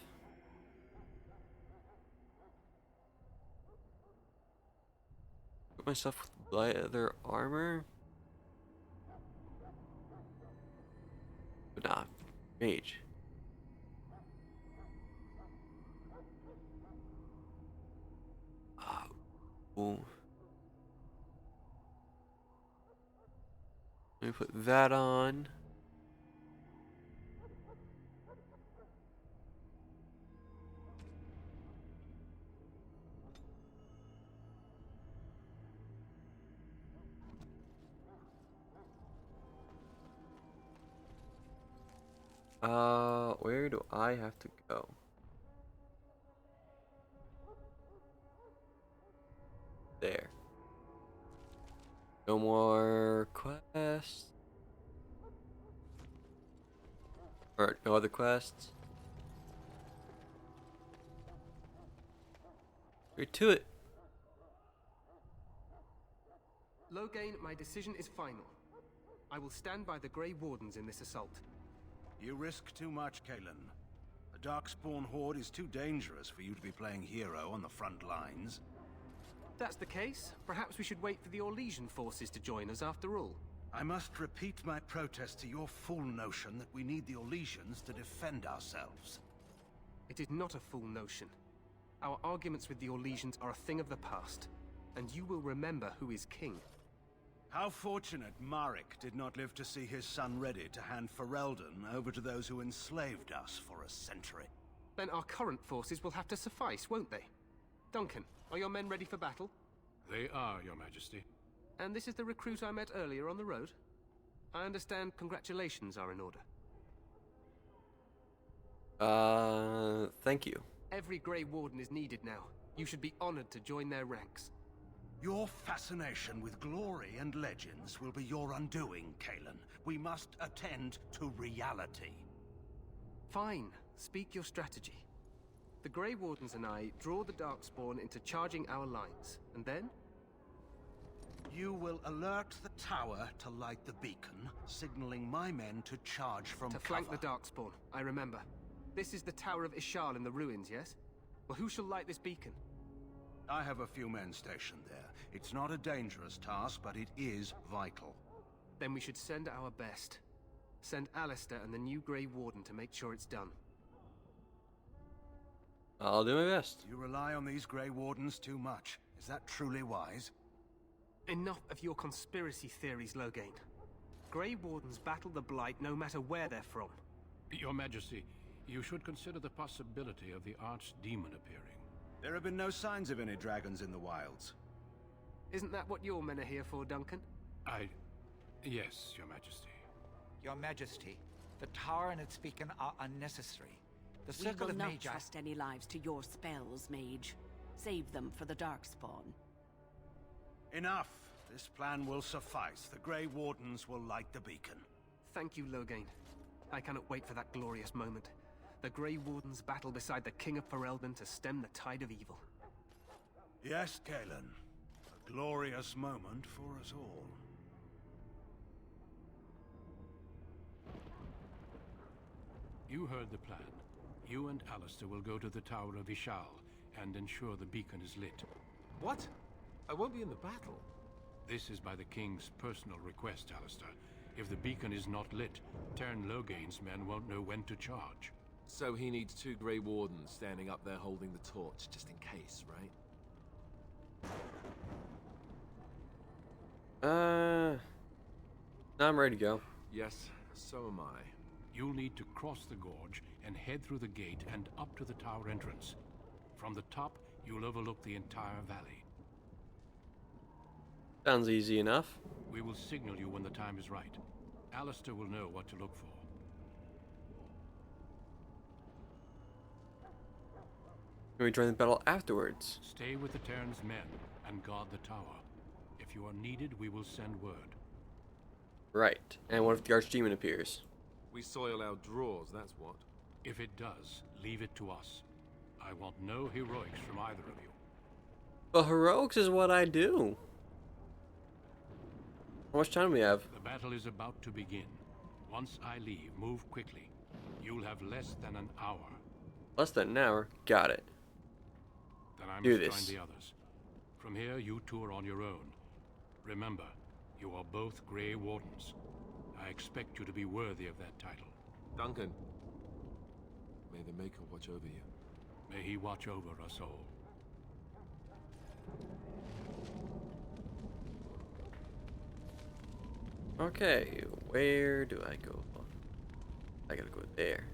Put myself with leather armor. But nah, mage. Ooh. Let me put that on. Where do I have to go? There. No more quests. Or no other quests. We're to it. Loghain, my decision is final. I will stand by the Grey Wardens in this assault. You risk too much, Callan. The Darkspawn Horde is too dangerous for you to be playing hero on the front lines. If that's the case, perhaps we should wait for the Orlesian forces to join us after all. I must repeat my protest to your fool notion that we need the Orlesians to defend ourselves. It is not a fool notion. Our arguments with the Orlesians are a thing of the past, and you will remember who is king. How fortunate Marek did not live to see his son ready to hand Ferelden over to those who enslaved us for a century. Then our current forces will have to suffice, won't they? Duncan, are your men ready for battle? They are, Your Majesty. And this is the recruit I met earlier on the road? I understand congratulations are in order. Thank you. Every Grey Warden is needed now. You should be honored to join their ranks. Your fascination with glory and legends will be your undoing, Callan. We must attend to reality. Fine. Speak your strategy. The Grey Wardens and I draw the Darkspawn into charging our lines, and then? You will alert the tower to light the beacon, signaling my men to charge from cover. To flank the Darkspawn, I remember. This is the Tower of Ishal in the ruins, yes? Well, who shall light this beacon? I have a few men stationed there. It's not a dangerous task, but it is vital. Then we should send our best. Send Alistair and the new Grey Warden to make sure it's done. I'll do my best. You rely on these Grey Wardens too much. Is that truly wise? Enough of your conspiracy theories, Loghain. Grey Wardens battle the Blight no matter where they're from. Your Majesty, you should consider the possibility of the Archdemon appearing. There have been no signs of any dragons in the wilds. Isn't that what your men are here for, Duncan? Yes, Your Majesty. Your Majesty, the tower and its beacon are unnecessary. The We circle will of not Magi... trust any lives to your spells, Mage. Save them for the Darkspawn. Enough. This plan will suffice. The Grey Wardens will light the beacon. Thank you, Loghain. I cannot wait for that glorious moment. The Grey Wardens battle beside the King of Ferelden to stem the tide of evil. Yes, Callan. A glorious moment for us all. You heard the plan. You and Alistair will go to the Tower of Ishal and ensure the beacon is lit. What? I won't be in the battle. This is by the King's personal request, Alistair. If the beacon is not lit, Tern Loghain's men won't know when to charge. So he needs 2 Grey Wardens standing up there holding the torch, just in case, right? Now I'm ready to go. Yes, so am I. You'll need to cross the gorge and head through the gate and up to the tower entrance. From the top, you'll overlook the entire valley. Sounds easy enough. We will signal you when the time is right. Alistair will know what to look for. Can we join the battle afterwards? Stay with the Terran's men and guard the tower. If you are needed, we will send word. Right. And what if the Archdemon appears? We soil our drawers, that's what. If it does, leave it to us. I want no heroics from either of you. But heroics is what I do. How much time do we have? The battle is about to begin. Once I leave, move quickly. You'll have less than an hour. Less than an hour? Got it. Then I Do must this. join the others. From here, you two are on your own. Remember, you are both Grey Wardens. I expect you to be worthy of that title. Duncan, may the Maker watch over you. May he watch over us all. Okay, where do I go? I gotta go there.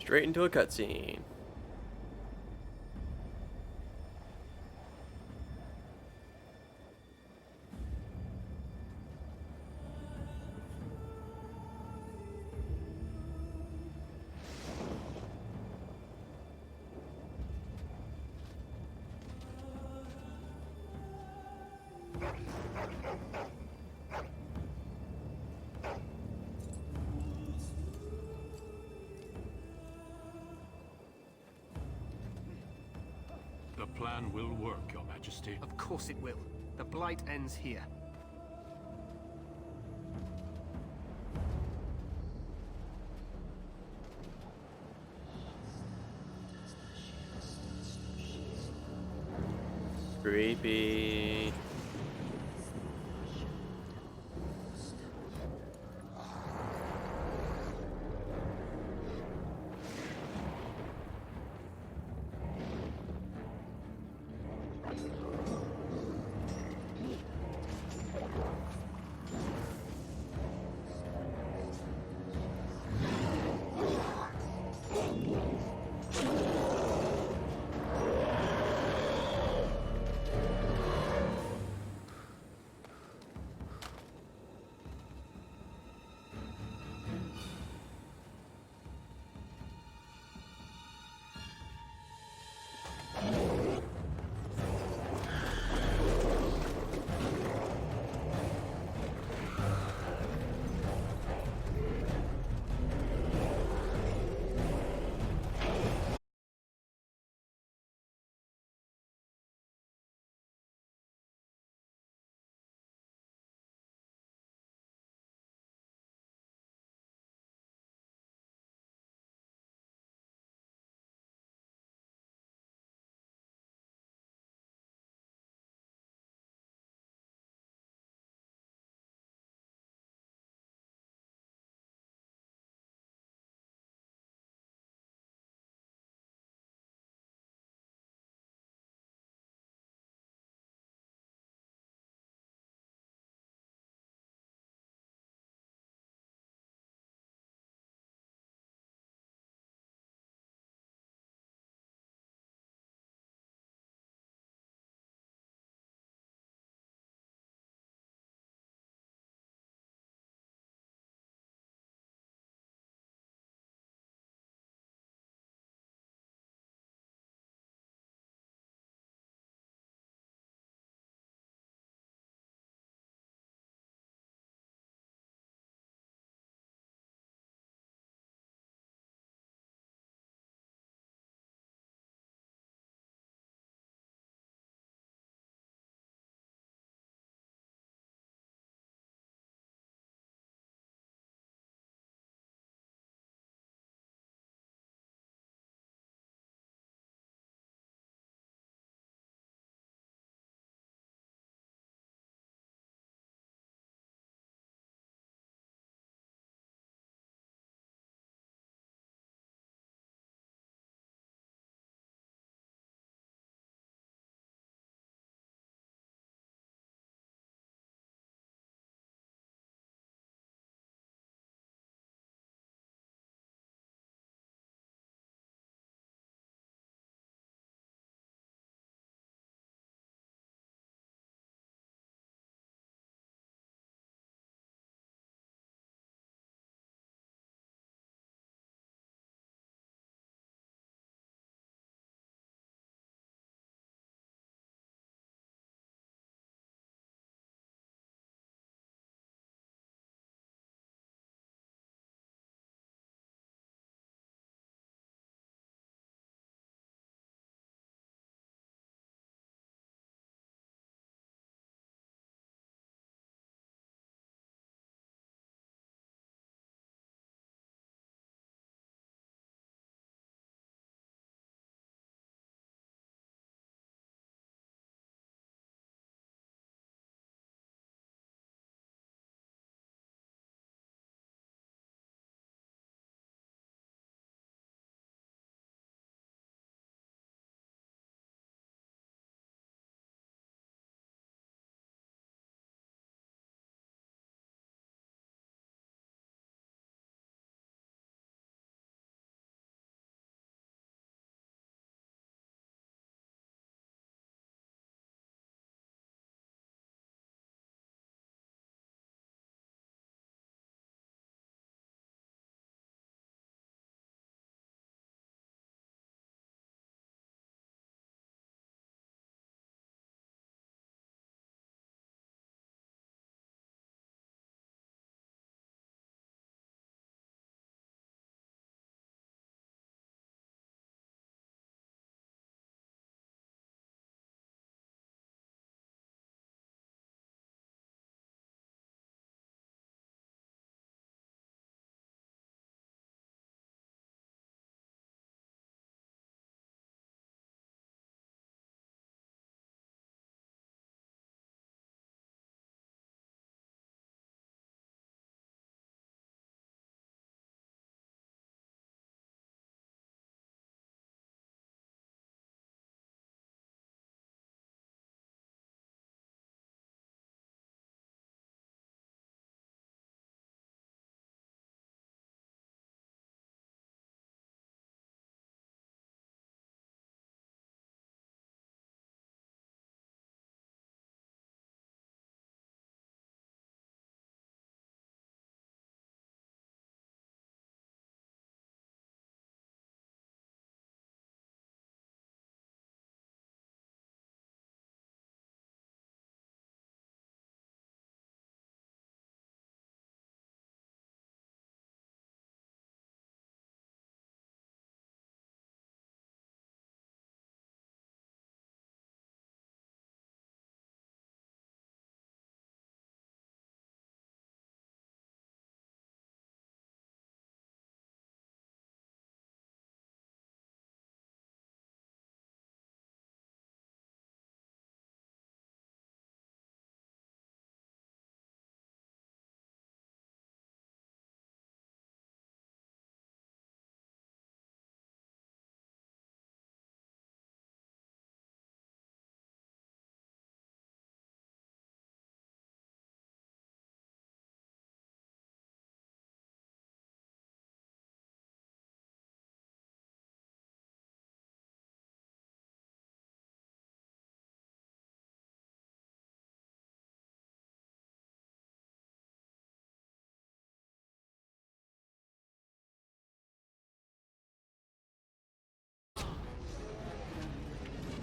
Straight into a cutscene. The plan will work, Your Majesty. Of course it will. The Blight ends here. Creepy.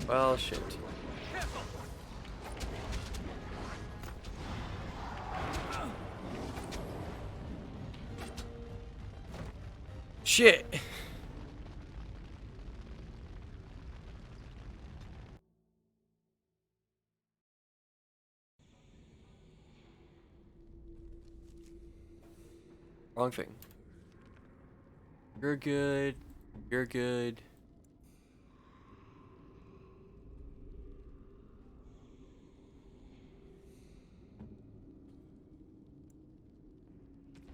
Well, shit. Shit! Wrong thing. You're good. You're good.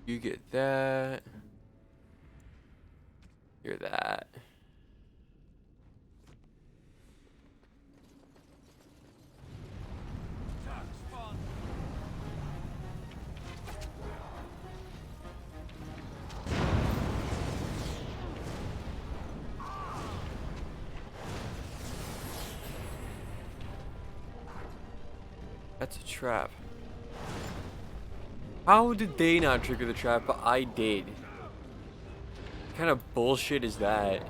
You get that. You're that. That's a trap. How did they not trigger the trap, but I did? What kind of bullshit is that?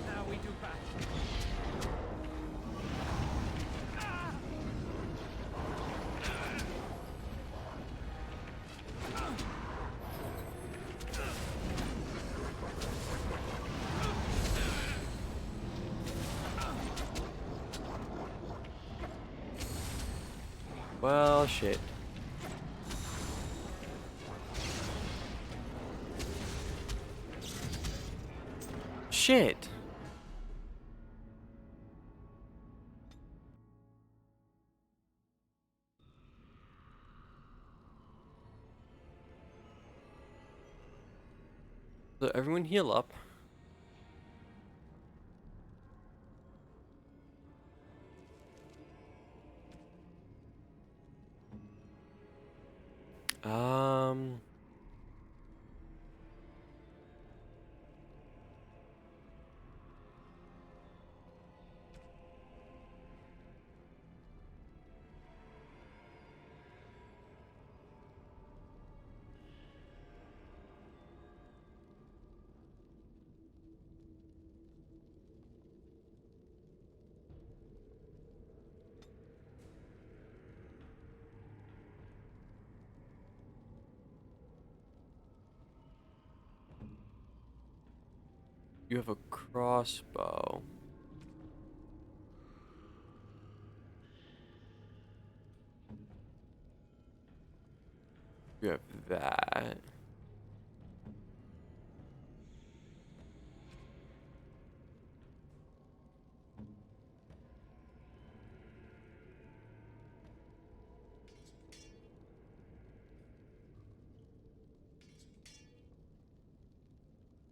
Now we do back. Well, shit. Shit. So everyone heal up. You have a crossbow. You have that.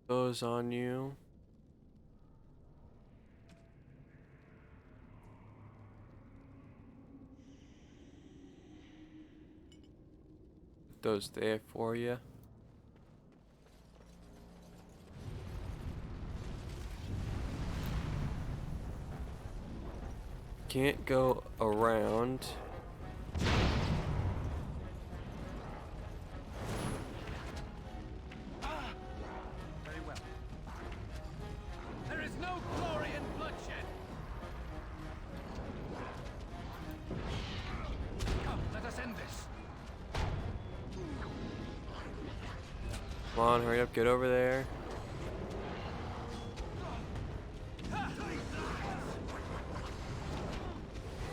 Those on you. Put those there for you. Can't go around. Very well. There is no glory in bloodshed. Come, let us end this. Come on, hurry up, get over there.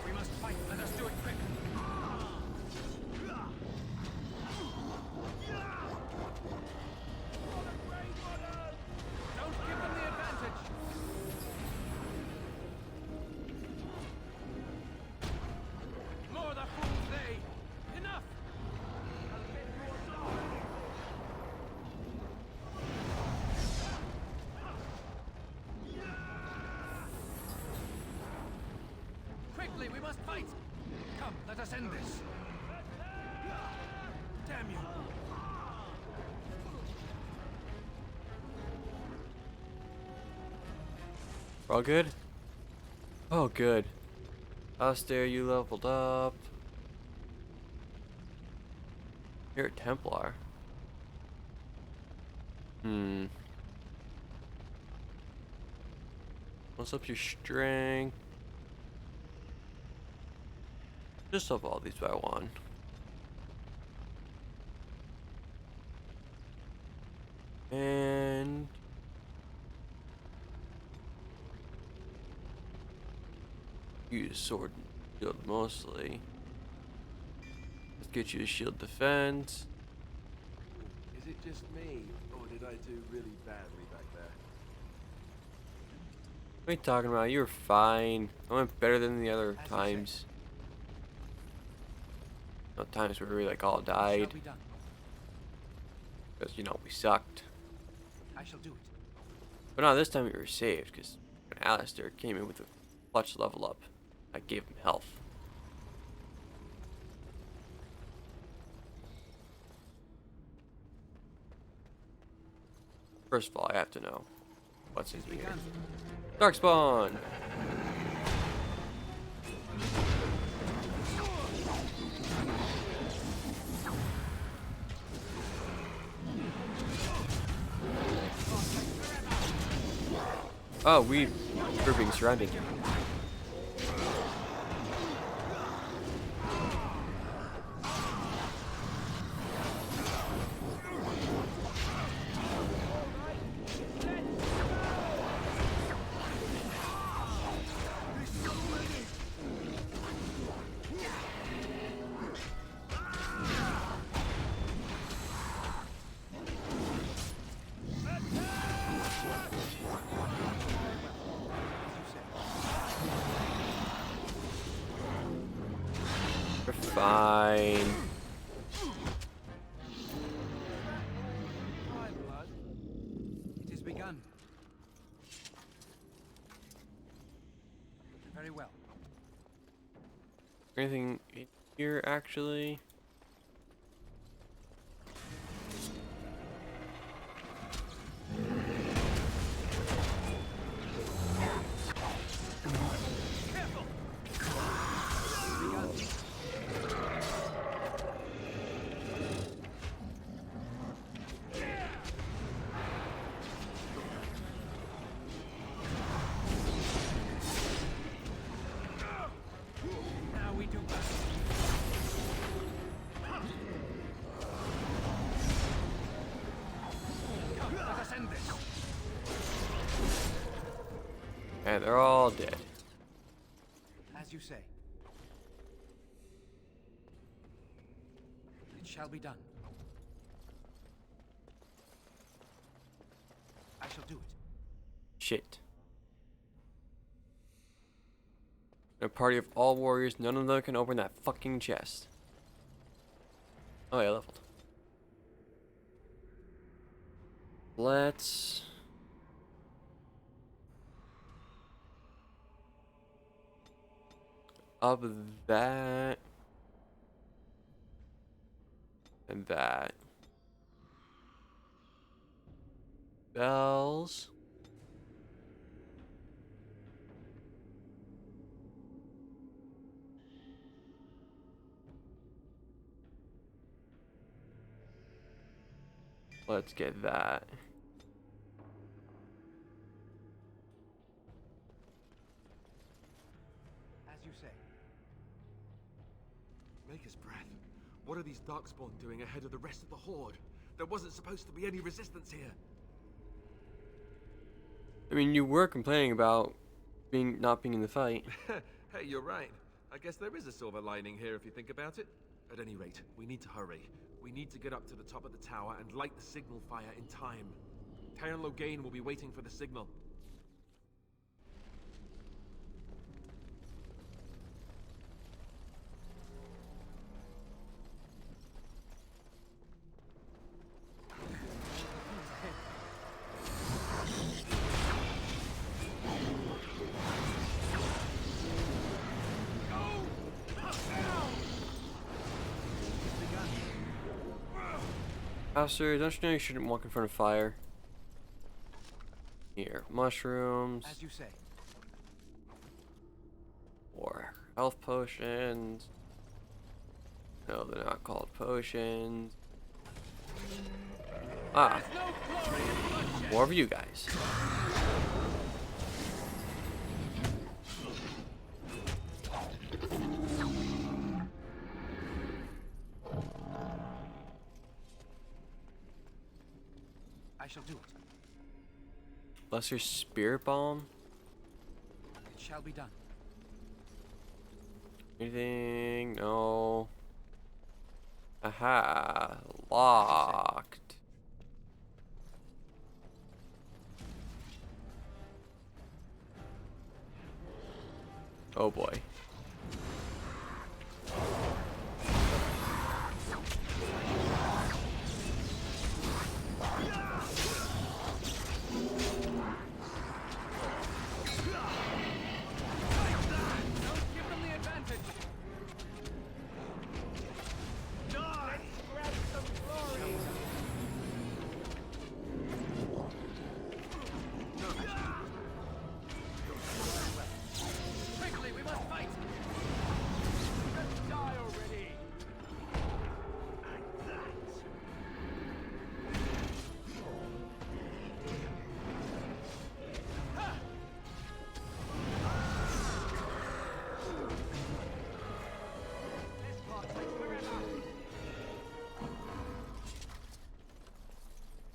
We must fight. Let us do it quick. Don't give them the advantage. More the fools they. Enough. Quickly, we must fight. Come, let us end this. Damn you. We're all good? Oh, good. Alistair, you leveled up. You're a Templar. What's up your strength? Just up all these by one. And use sword and shield mostly. Let's get you a shield defense. Is it just me, or did I do really badly back there? What are you talking about? You were fine. I went better than the other times. No times where we like all died. Because, you know, we sucked. I shall do it. But no, this time we were saved because when Alistair came in with a clutch level up, I gave him health. First of all, I have to know what's in here. Darkspawn! Oh, we're being surrounded. We're fine. It is begun. Very well. Anything in here actually? Now we do battle. Come, let us end this. And they're all dead. As you say. It shall be done. I shall do it. Shit. In a party of all warriors, none of them can open that fucking chest. Oh, yeah, leveled. Let's... up that. And that. Bells. Let's get that. As you say. Maker's breath. What are these Darkspawn doing ahead of the rest of the Horde? There wasn't supposed to be any resistance here. I mean, you were complaining about not being in the fight. Hey, you're right. I guess there is a silver lining here if you think about it. At any rate, we need to hurry. We need to get up to the top of the tower and light the signal fire in time. Tyron Loghain will be waiting for the signal. Alistair, don't you know you shouldn't walk in front of fire? Here, mushrooms. As you say. Or health potions. No, they're not called potions. Ah. There's no glory in more of you guys. I shall do it. Lesser Spirit Bomb? It shall be done. Anything? No. Aha. Locked. Oh boy.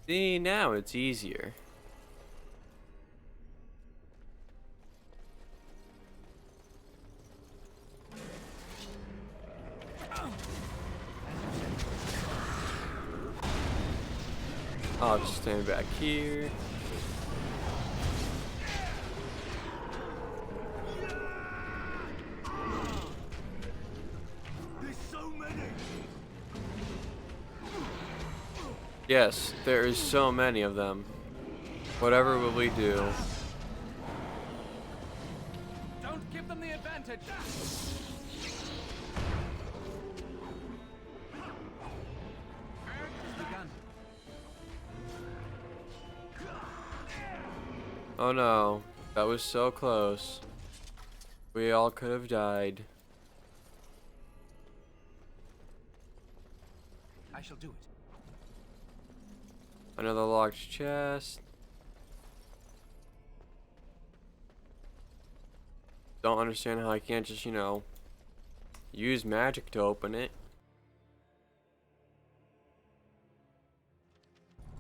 See, now it's easier. I'll just stand back here. There's so many. Yes, there is so many of them. Whatever will we do? Don't give them the advantage. Begun. Oh no, that was so close. We all could have died. I shall do it. Another locked chest. Don't understand how I can't just, you know, use magic to open it.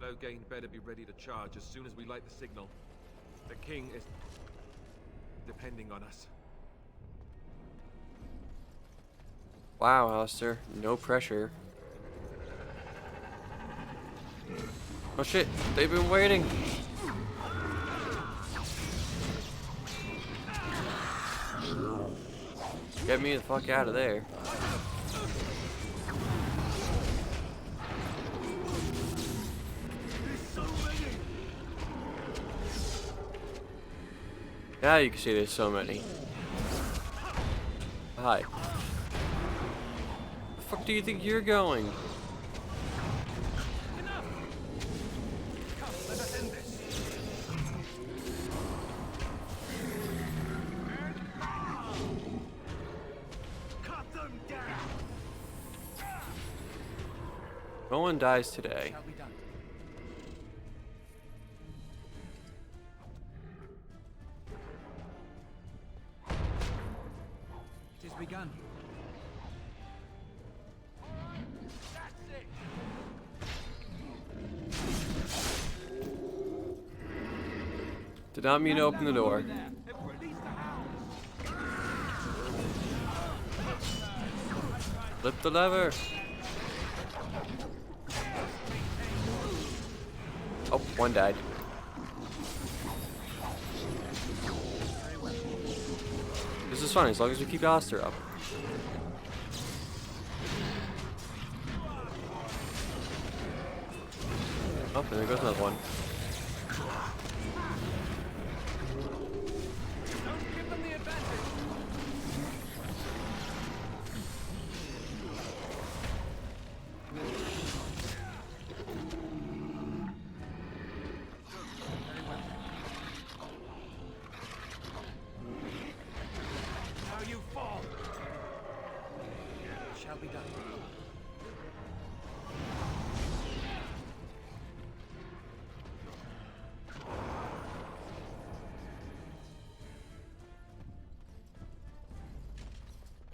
Loghain better be ready to charge as soon as we light the signal. The king is depending on us. Wow, Alistair, no pressure. Oh shit, they've been waiting. Get me the fuck out of there. Now you can see there's so many. Hi. Where the fuck do you think you're going? No one dies today. It is begun. Did not mean to open the door. Flip the lever. Oh, one died. This is fine as long as we keep Alistair up. Oh, and there goes another one.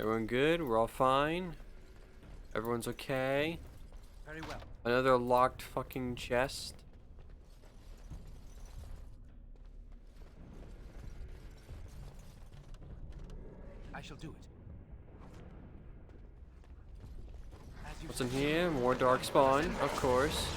Everyone good? We're all fine? Everyone's okay? Very well. Another locked fucking chest. I shall do it. As you What's in here? More dark spawn, of course.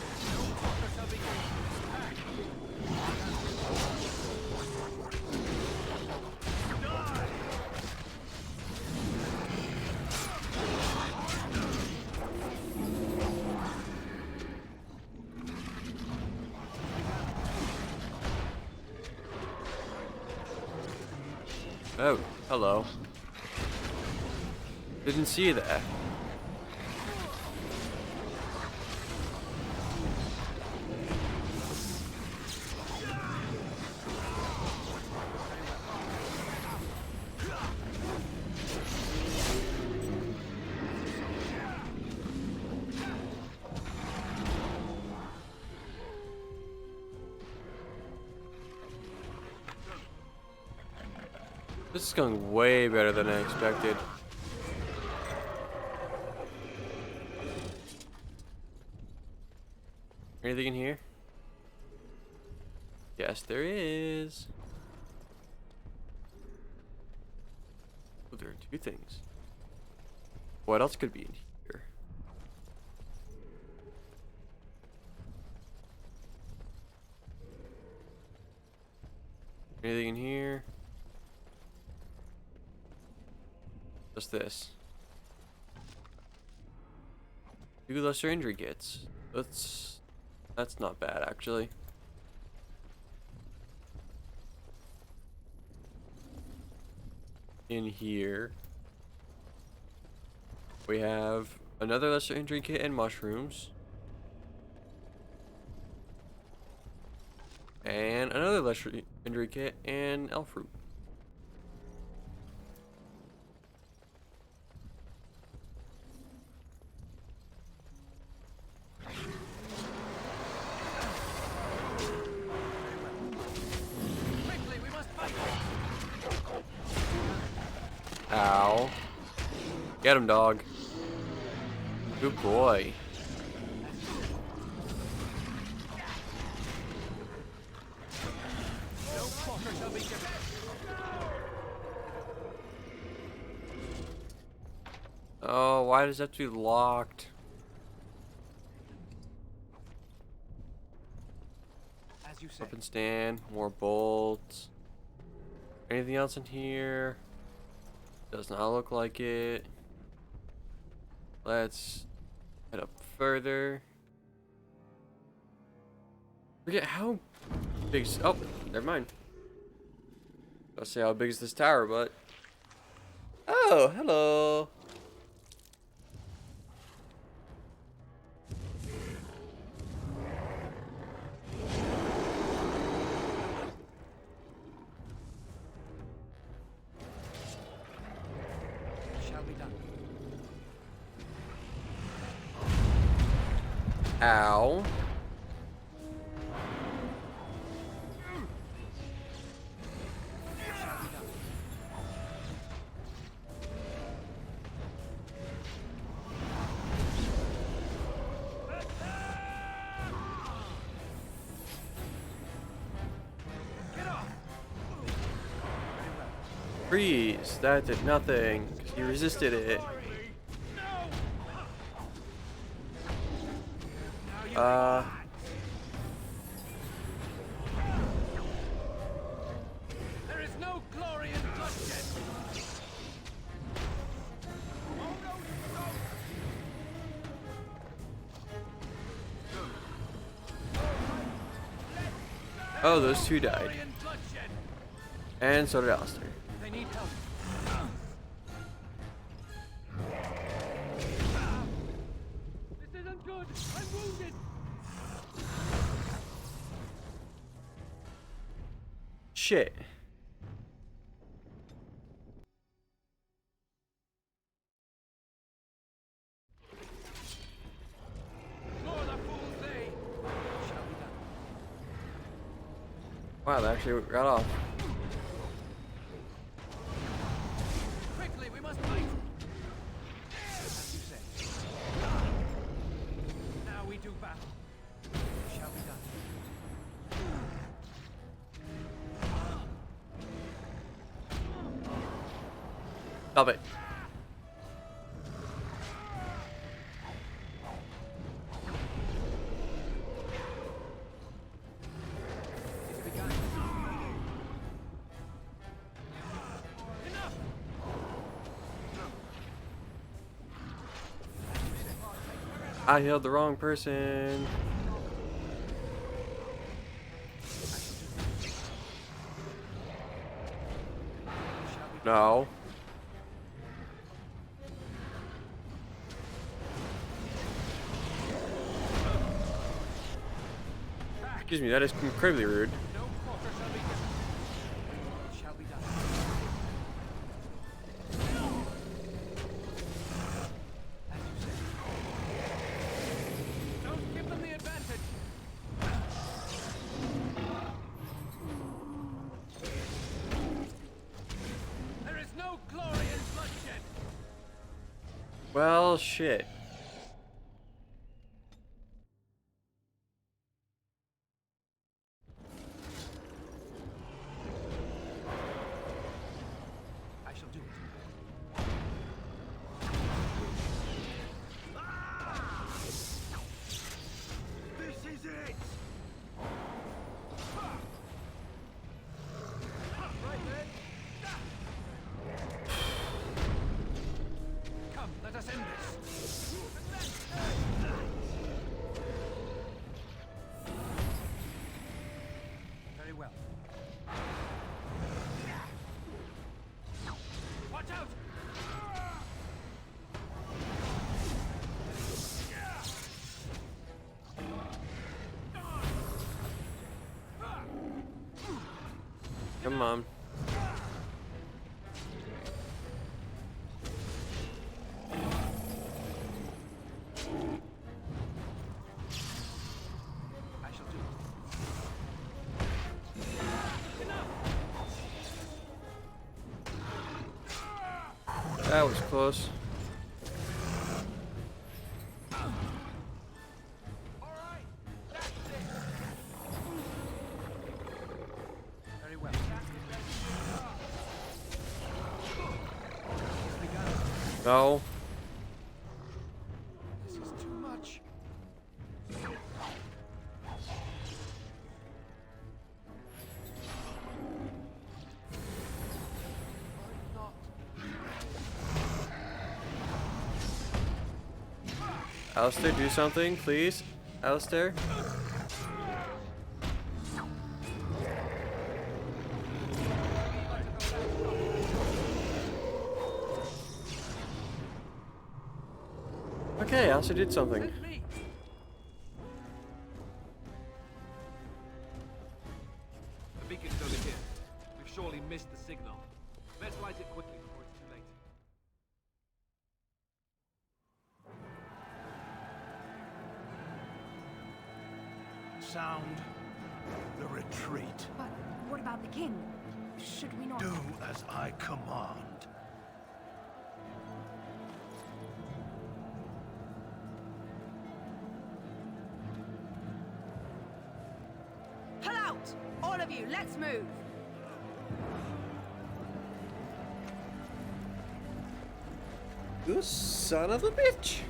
Oh, hello. Didn't see that. This is going way better than I expected. Anything in here? Yes, there is. Oh, there are two things. What else could be in here? Anything in here? Just this. 2 lesser injury kits. That's not bad, actually. In here, we have another lesser injury kit and mushrooms. And another lesser injury kit and elf fruit. Ow. Get him, dog. Good boy. Oh, why does that have to be locked? As you say. Weapon stand, more bolts. Anything else in here? Does not look like it. Let's head up further. Forget how big. Oh, never mind. I'll say how big is this tower, but. Oh, hello. Ow. Freeze. That did nothing. 'Cause he resisted it. There is no glory in bloodshed. Oh, those two died. And so did Alistair. They need help. This isn't good. I'm wounded. Shit. Wow, that actually got off. Quickly, we must fight. Shall be done. Stop it. I healed the wrong person. No. Excuse me, that is incredibly rude. Shall be done. Don't give them the advantage. There is no glory in bloodshed. Well, shit. I shall do it. This is it! Come, let us end this. Very well. Watch out! Come on. I shall do it. That was close. Very well. No. This is too much. Alistair, do something, please. Alistair. Okay, Alistair did something. The beacon's over here. We've surely missed the signal. Let's light it quickly before it's too late. Sound the retreat. But what about the king? Should we not... Do as I command. Pull out! All of you, let's move! You son of a bitch!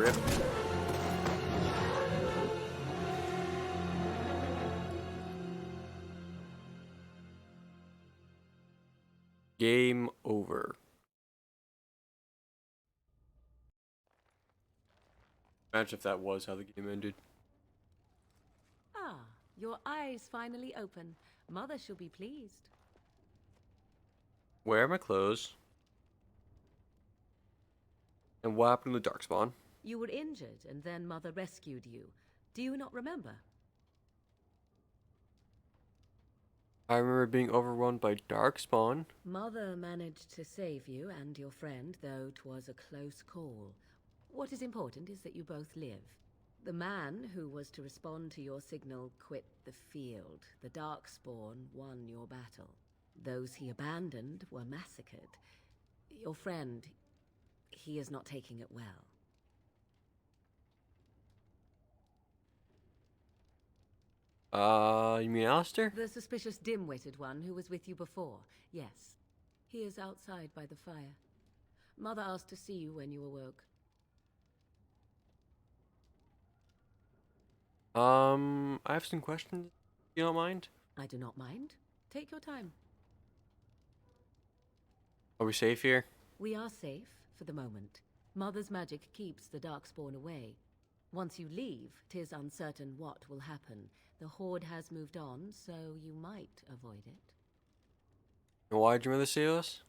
rip. Game over. Imagine if that was how the game ended. Ah, your eyes finally open. Mother shall be pleased. Where are my clothes? And what happened to the Darkspawn? You were injured, and then Mother rescued you. Do you not remember? I remember being overrun by Darkspawn. Mother managed to save you and your friend, though 'twas a close call. What is important is that you both live. The man who was to respond to your signal quit the field. The Darkspawn won your battle. Those he abandoned were massacred. Your friend, he is not taking it well. You mean Alistair? The suspicious dim-witted one who was with you before, yes. He is outside by the fire. Mother asked to see you when you awoke. I have some questions, if you don't mind. I do not mind. Take your time. Are we safe here? We are safe, for the moment. Mother's magic keeps the Darkspawn away. Once you leave, 'tis uncertain what will happen. The Horde has moved on, so you might avoid it. And why'd your mother save us?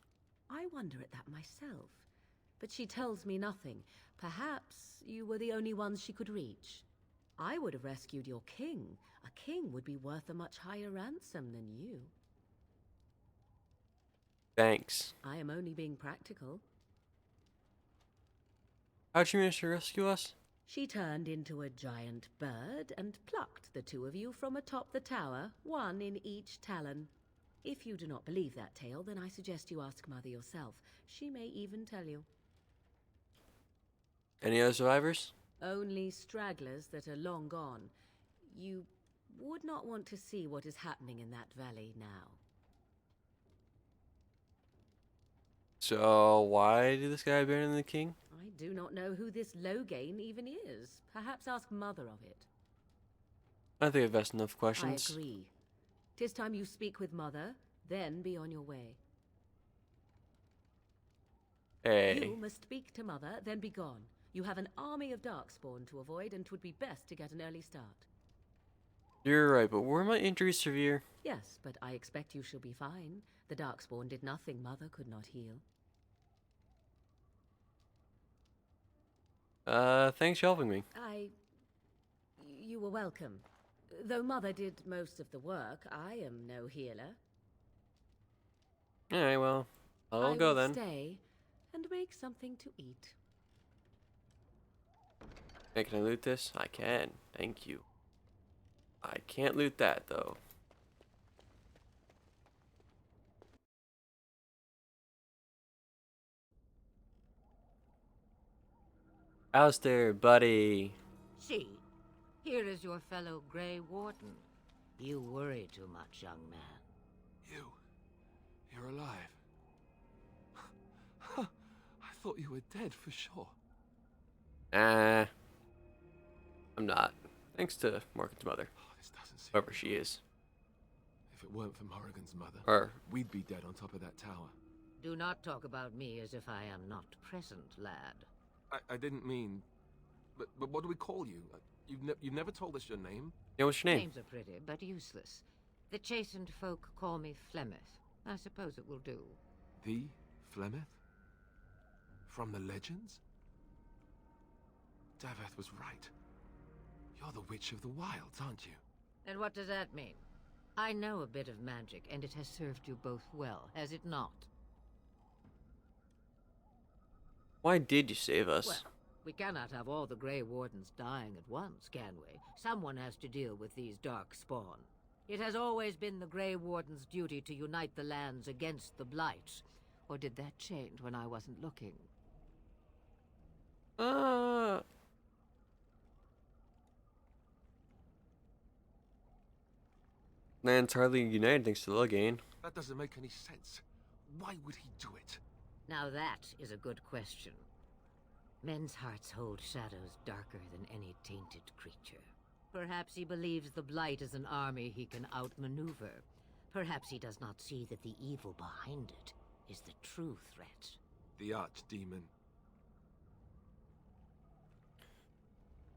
I wonder at that myself. But she tells me nothing. Perhaps you were the only ones she could reach. I would have rescued your king. A king would be worth a much higher ransom than you. Thanks. I am only being practical. How'd she manage to rescue us? She turned into a giant bird and plucked the two of you from atop the tower, one in each talon. If you do not believe that tale, then I suggest you ask Mother yourself. She may even tell you. Any other survivors? Only stragglers that are long gone. You would not want to see what is happening in that valley now. So, why did this guy abandon the king? I do not know who this Loghain even is. Perhaps ask Mother of it. I think I've asked enough questions. I agree. 'Tis time you speak with Mother, then be on your way. Hey. You must speak to Mother, then be gone. You have an army of Darkspawn to avoid, and 'twould be best to get an early start. You're right, but were my injuries severe? Yes, but I expect you shall be fine. The Darkspawn did nothing Mother could not heal. Thanks for helping me. You were welcome. Though Mother did most of the work, I am no healer. Alright, well, I'll go then. Stay and make something to eat. Hey, can I loot this? I can. Thank you. I can't loot that, though. Alistair, buddy. See, here is your fellow Grey Warden. You worry too much, young man. You're alive. I thought you were dead for sure. I'm not. Thanks to Morgan's mother. This doesn't seem Whoever she is. If it weren't for Morrigan's mother, Her. we'd be dead on top of that tower. Do not talk about me as if I am not present, lad. I didn't mean... But what do we call you? You've never told us your name? Yeah, what's your name? Names are pretty, but useless. The chastened folk call me Flemeth. I suppose it will do. The Flemeth? From the legends? Daveth was right. You're the Witch of the Wilds, aren't you? And what does that mean? I know a bit of magic, and it has served you both well, has it not? Why did you save us? Well, we cannot have all the Grey Wardens dying at once, can we? Someone has to deal with these dark spawn. It has always been the Grey Warden's duty to unite the lands against the Blights. Or did that change when I wasn't looking? Land's hardly united thanks to Loghain. That doesn't make any sense. Why would he do it? Now that is a good question. Men's hearts hold shadows darker than any tainted creature. Perhaps he believes the Blight is an army he can outmaneuver. Perhaps he does not see that the evil behind it is the true threat. The Archdemon.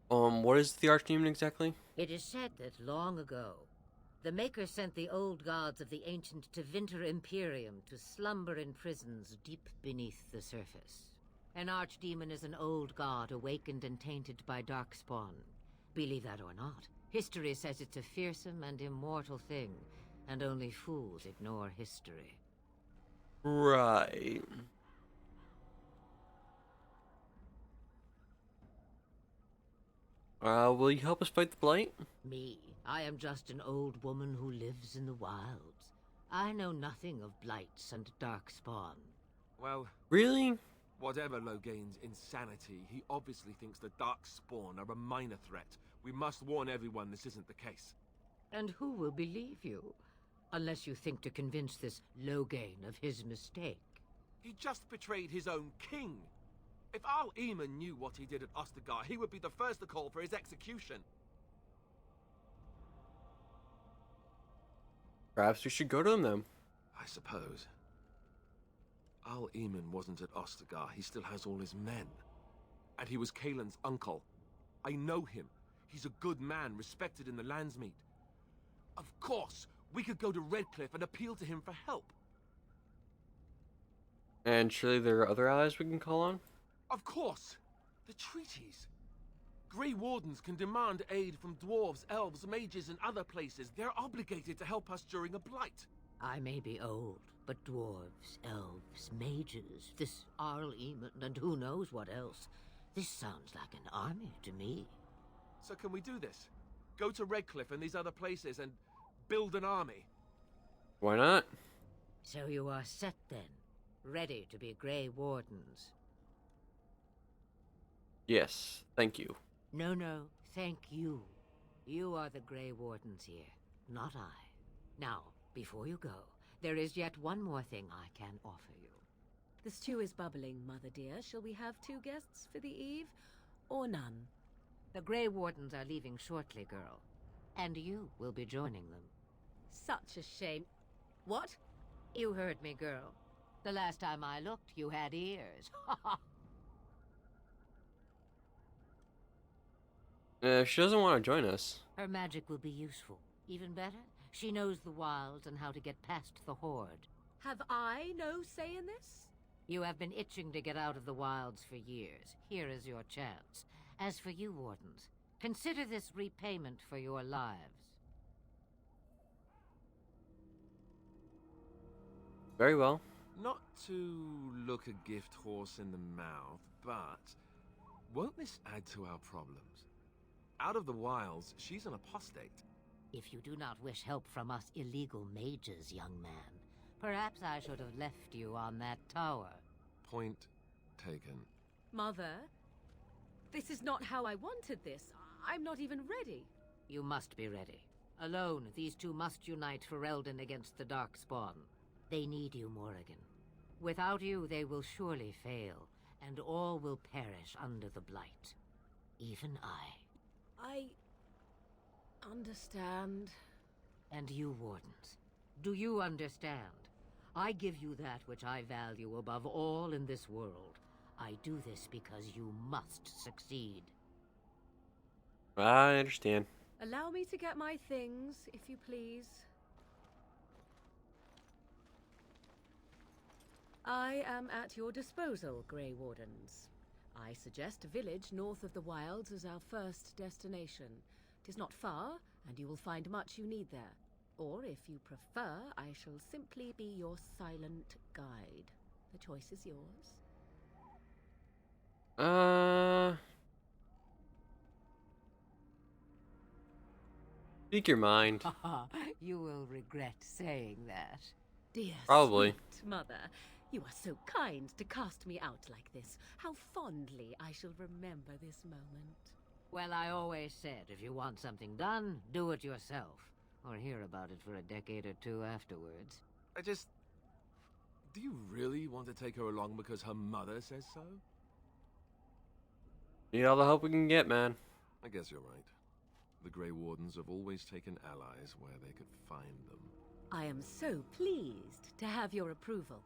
What is the Archdemon exactly? It is said that long ago, the Maker sent the old gods of the ancient Tevinter Imperium to slumber in prisons deep beneath the surface. An Archdemon is an old god awakened and tainted by Darkspawn. Believe that or not, history says it's a fearsome and immortal thing, and only fools ignore history. Right. Will you help us fight the Blight? Me? I am just an old woman who lives in the wilds. I know nothing of blights and darkspawn. Well... Really? Whatever Loghain's insanity, he obviously thinks the Darkspawn are a minor threat. We must warn everyone this isn't the case. And who will believe you? Unless you think to convince this Loghain of his mistake. He just betrayed his own king. If Al Eamon knew what he did at Ostagar, he would be the first to call for his execution. Perhaps we should go to him then. I suppose. Al Eamon wasn't at Ostagar. He still has all his men. And he was Cailan's uncle. I know him. He's a good man, respected in the Landsmeet. Of course, we could go to Redcliffe and appeal to him for help. And surely there are other allies we can call on? Of course! The treaties. Grey Wardens can demand aid from dwarves, elves, mages, and other places. They're obligated to help us during a blight. I may be old, but dwarves, elves, mages, this Arl Eamon, and who knows what else. This sounds like an army to me. So can we do this? Go to Redcliffe and these other places and build an army? Why not? So you are set then, ready to be Grey Wardens. Yes, thank you. No, thank you. You are the Grey Wardens here, not I. Now, before you go, there is yet one more thing I can offer you. The stew is bubbling, Mother dear. Shall we have 2 guests for the eve, or none? The Grey Wardens are leaving shortly, girl. And you will be joining them. Such a shame. What? You heard me, girl. The last time I looked, you had ears. She doesn't want to join us. Her magic will be useful. Even better, she knows the wilds and how to get past the Horde. Have I no say in this? You have been itching to get out of the wilds for years. Here is your chance. As for you, Wardens, consider this repayment for your lives. Very well. Not to look a gift horse in the mouth, but won't this add to our problems? Out of the wilds, she's an apostate. If you do not wish help from us illegal mages, young man, perhaps I should have left you on that tower. Point taken. Mother, this is not how I wanted this. I'm not even ready. You must be ready. Alone, these two must unite for Eldon against the Darkspawn. They need you, Morrigan. Without you, they will surely fail, and all will perish under the Blight. Even I. I understand. And you, Wardens, do you understand? I give you that which I value above all in this world. I do this because you must succeed. I understand. Allow me to get my things, if you please. I am at your disposal, Grey Wardens. I suggest a village north of the wilds as our first destination. 'Tis not far, and you will find much you need there. Or, if you prefer, I shall simply be your silent guide. The choice is yours. Speak your mind. You will regret saying that. Dear Probably. sweet mother, you are so kind to cast me out like this. How fondly I shall remember this moment. Well, I always said, if you want something done, do it yourself. Or hear about it for a decade or two afterwards. Do you really want to take her along because her mother says so? Need all the help we can get, man. I guess you're right. The Grey Wardens have always taken allies where they could find them. I am so pleased to have your approval.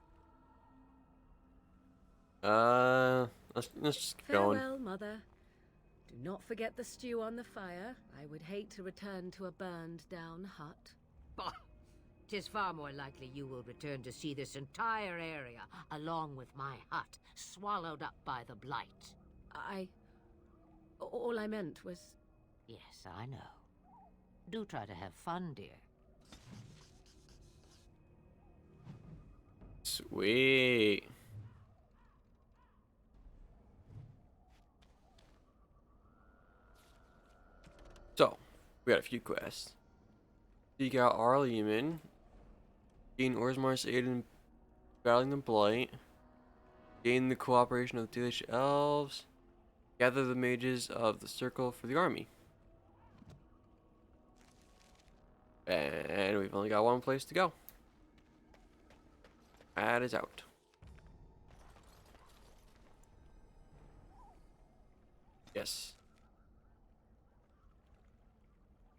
Let's just keep going. Farewell, Mother. Do not forget the stew on the fire. I would hate to return to a burned-down hut. Bah! 'Tis far more likely you will return to see this entire area, along with my hut, swallowed up by the blight. All I meant was... Yes, I know. Do try to have fun, dear. Sweet. So, we got a few quests. Seek out Arleman. Gain Orsmar's aid in battling the Blight. Gain the cooperation of the Dalish Elves. Gather the mages of the Circle for the army. And we've only got one place to go. That is out. Yes.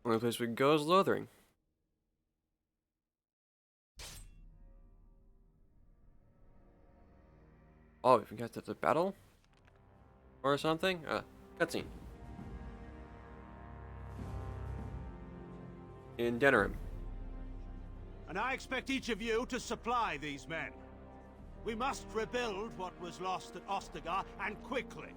Only place we can go is Lothering. Oh, we got to the battle? Or something? Cutscene. In Denerim. And I expect each of you to supply these men. We must rebuild what was lost at Ostagar, and quickly.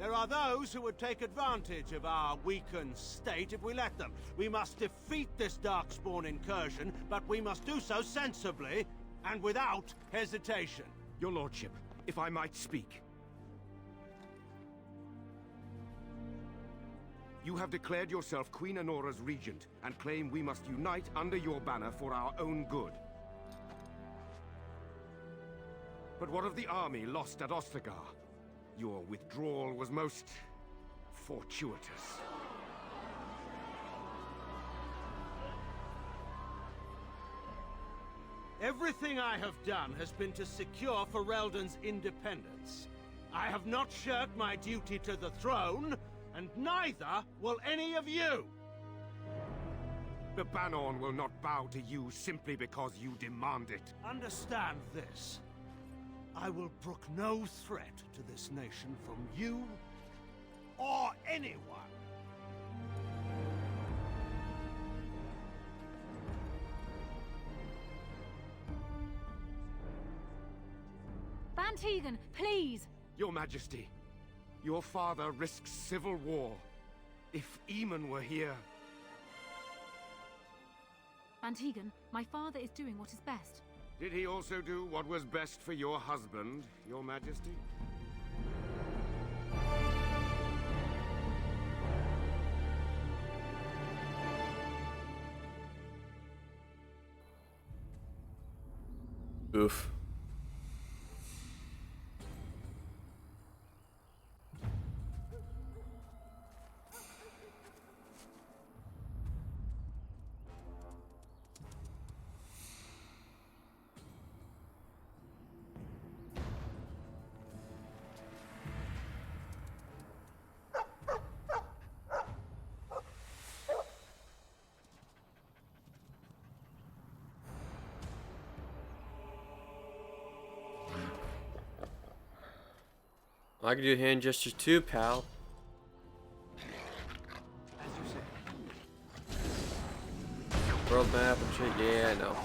There are those who would take advantage of our weakened state if we let them. We must defeat this Darkspawn incursion, but we must do so sensibly and without hesitation. Your Lordship, if I might speak. You have declared yourself Queen Anora's regent, and claim we must unite under your banner for our own good. But what of the army lost at Ostagar? Your withdrawal was most fortuitous. Everything I have done has been to secure Ferelden's independence. I have not shirked my duty to the throne, and neither will any of you! The Banorn will not bow to you simply because you demand it. Understand this. I will brook no threat to this nation from you or anyone. Tegan, please! Your Majesty, your father risks civil war. If Eamon were here... Tegan, my father is doing what is best. Did he also do what was best for your husband, Your Majesty? Oof. I can do hand gestures too, pal. World map and shit, yeah, I know.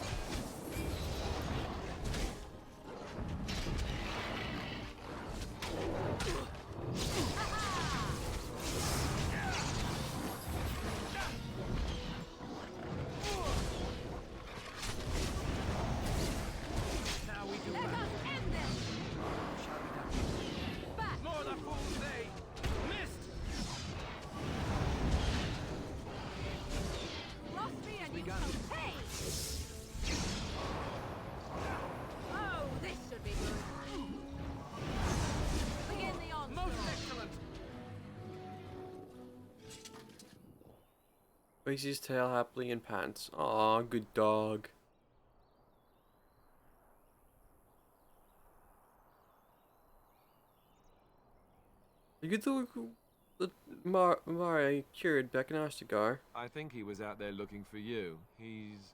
Wags his tail happily and pants. Aw, good dog. You the Mari cured back in Ostagar. I think he was out there looking for you. He's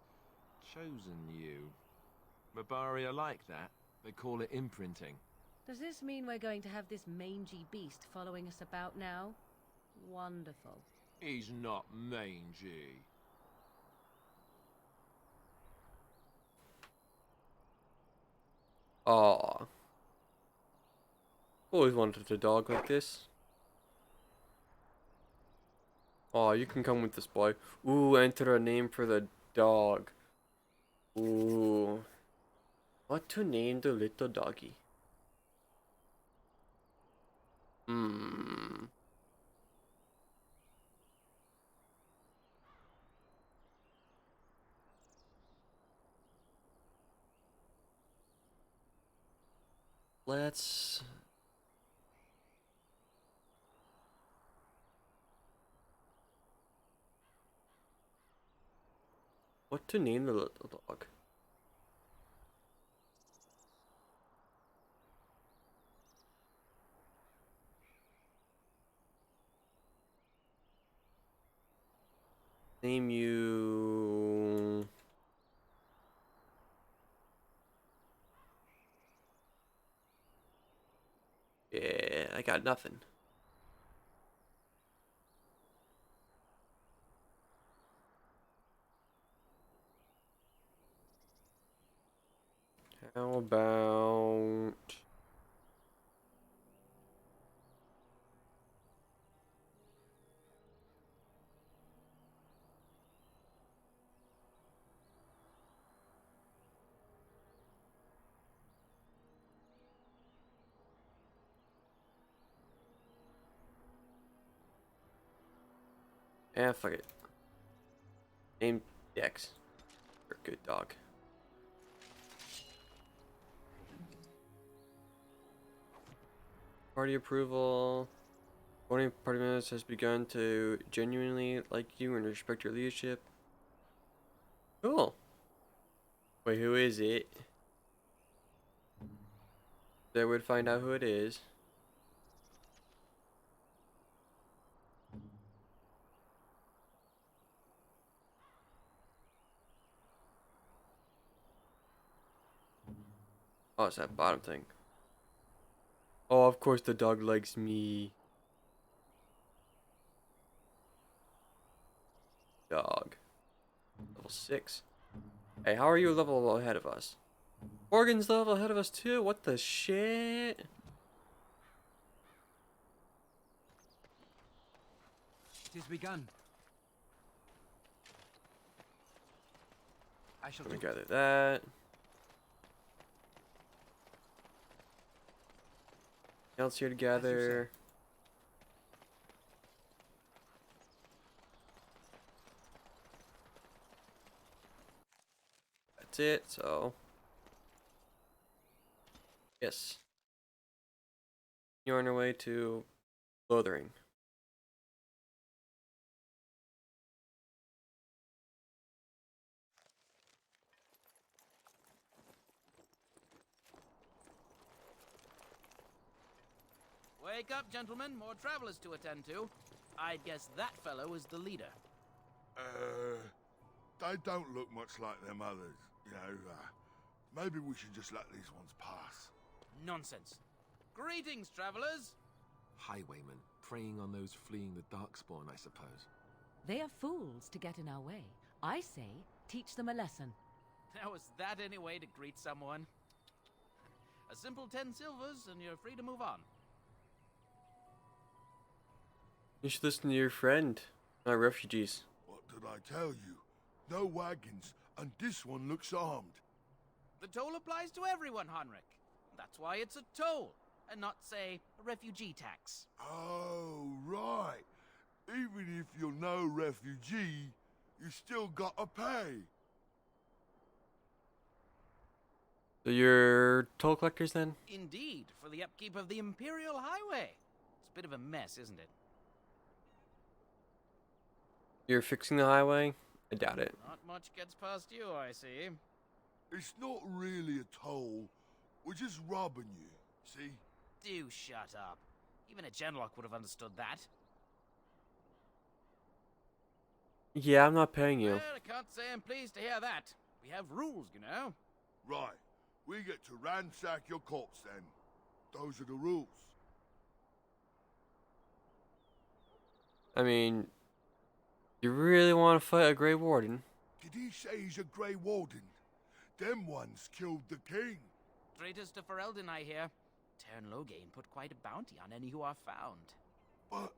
chosen you. Mabari are like that. They call it imprinting. Does this mean we're going to have this mangy beast following us about now? Wonderful. He's not mangy. Aw. Always wanted a dog like this. Aw, you can come with this boy. Ooh, enter a name for the dog. Ooh. What to name the little doggy? Hmm. Let's... What to name the little dog? Name you... Yeah, I got nothing. How about... fuck it. Name Dex. You're a good dog. Party approval. Voting party members has begun to genuinely like you and respect your leadership. Cool. Wait, who is it? They would find out who it is. Oh, it's that bottom thing. Oh, of course the dog likes me. Dog. Level 6. Hey, how are you a level ahead of us? Morgan's level ahead of us too? What the shit? It is begun. I shall Let me gather that. Else here to gather. That's it, so. Yes. You're on your way to Lothering. Wake up, gentlemen. More travelers to attend to. I'd guess that fellow is the leader. They don't look much like them others. You know, maybe we should just let these ones pass. Nonsense. Greetings, travelers. Highwaymen, preying on those fleeing the Darkspawn, I suppose. They are fools to get in our way. I say, teach them a lesson. Now, is that any way to greet someone? A simple 10 silvers, and you're free to move on. You should listen to your friend, not refugees. What did I tell you? No wagons, and this one looks armed. The toll applies to everyone, Heinrich. That's why it's a toll, and not, say, a refugee tax. Oh, right. Even if you're no refugee, you still gotta pay. So you're toll collectors then? Indeed, for the upkeep of the Imperial Highway. It's a bit of a mess, isn't it? You're fixing the highway? I doubt it. Not much gets past you, I see. It's not really a toll. We're just robbing you, see? Do shut up. Even a Genlock would have understood that. Yeah, I'm not paying you. Well, I can't say I'm pleased to hear that. We have rules, you know. Right. We get to ransack your corpse then. Those are the rules. I mean, you really want to fight a Grey Warden? Did he say he's a Grey Warden? Them ones killed the king. Traitors to Ferelden, I hear. Tern Loghain put quite a bounty on any who are found. But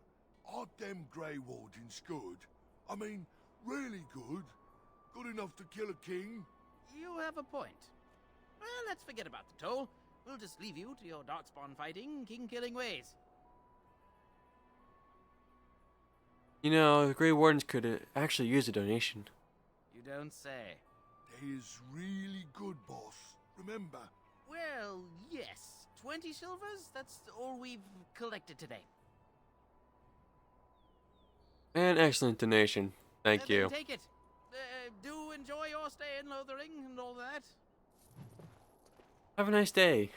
aren't them Grey Wardens good? I mean, really good? Good enough to kill a king? You have a point. Well, let's forget about the toll. We'll just leave you to your darkspawn fighting, king-killing ways. You know, the Grey Wardens could actually use a donation. You don't say. They is really good, boss. Remember? Well, yes. 20 silvers? That's all we've collected today. An excellent donation. Thank you. Then take it. Do enjoy your stay in Lothering and all that. Have a nice day.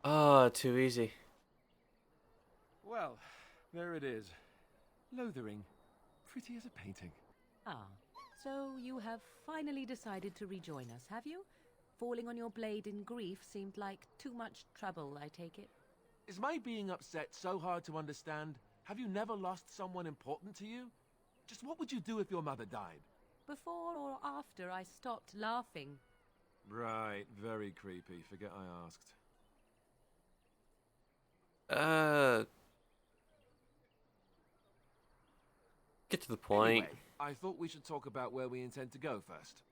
Ah, too easy. Well, there it is. Lothering. Pretty as a painting. Ah, so you have finally decided to rejoin us, have you? Falling on your blade in grief seemed like too much trouble, I take it. Is my being upset so hard to understand? Have you never lost someone important to you? Just what would you do if your mother died? Before or after I stopped laughing. Right, very creepy. Forget I asked. Get to the point. Anyway, I thought we should talk about where we intend to go first.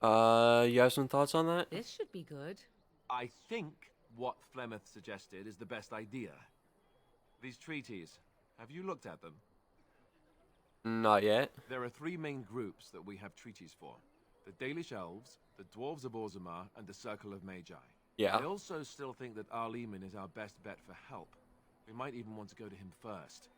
You have some thoughts on that? This should be good. I think what Flemeth suggested is the best idea. These treaties, have you looked at them? Not yet. There are three main groups that we have treaties for. The Dalish Elves, the Dwarves of Orzammar, and the Circle of Magi. Yeah. I also still think that Arleman is our best bet for help. We might even want to go to him first.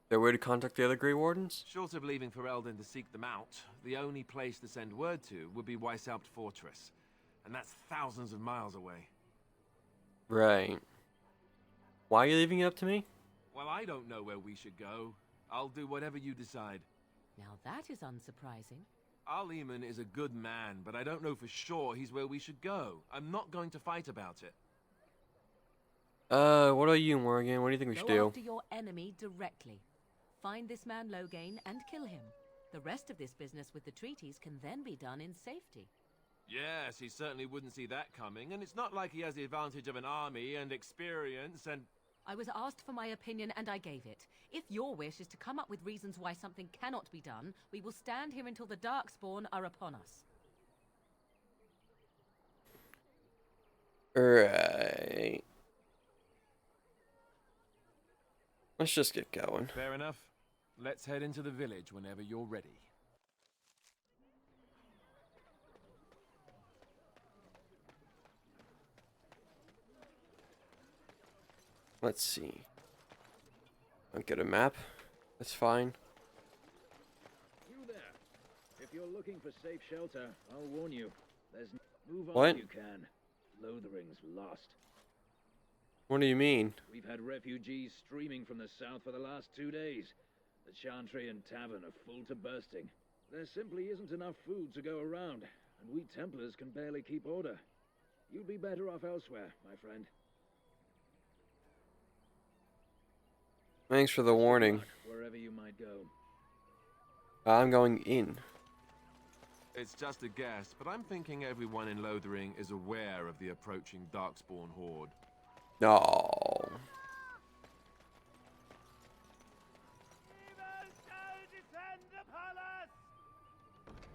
There a way to contact the other Grey Wardens? Short of leaving Ferelden to seek them out, the only place to send word to would be Weishaupt Fortress. And that's thousands of miles away. Right. Why are you leaving it up to me? Well, I don't know where we should go. I'll do whatever you decide. Now that is unsurprising. Arleman is a good man, but I don't know for sure he's where we should go. I'm not going to fight about it. What about you, Morgan? What do you think we should do? Go after your enemy directly. Find this man Loghain and kill him. The rest of this business with the treaties can then be done in safety. Yes, he certainly wouldn't see that coming, and it's not like he has the advantage of an army and experience and... I was asked for my opinion and I gave it. If your wish is to come up with reasons why something cannot be done, we will stand here until the Darkspawn are upon us. Right. Let's just get going. Fair enough. Let's head into the village whenever you're ready. Let's see. I'll get a map. That's fine. You there. If you're looking for safe shelter, I'll warn you. Move on What? if you can. Lothering's lost. What do you mean? We've had refugees streaming from the south for the last 2 days. The Chantry and Tavern are full to bursting. There simply isn't enough food to go around, and we Templars can barely keep order. You'd be better off elsewhere, my friend. Thanks for the warning. Wherever you might go. I'm going in. It's just a guess, but I'm thinking everyone in Lothering is aware of the approaching Darkspawn horde. No.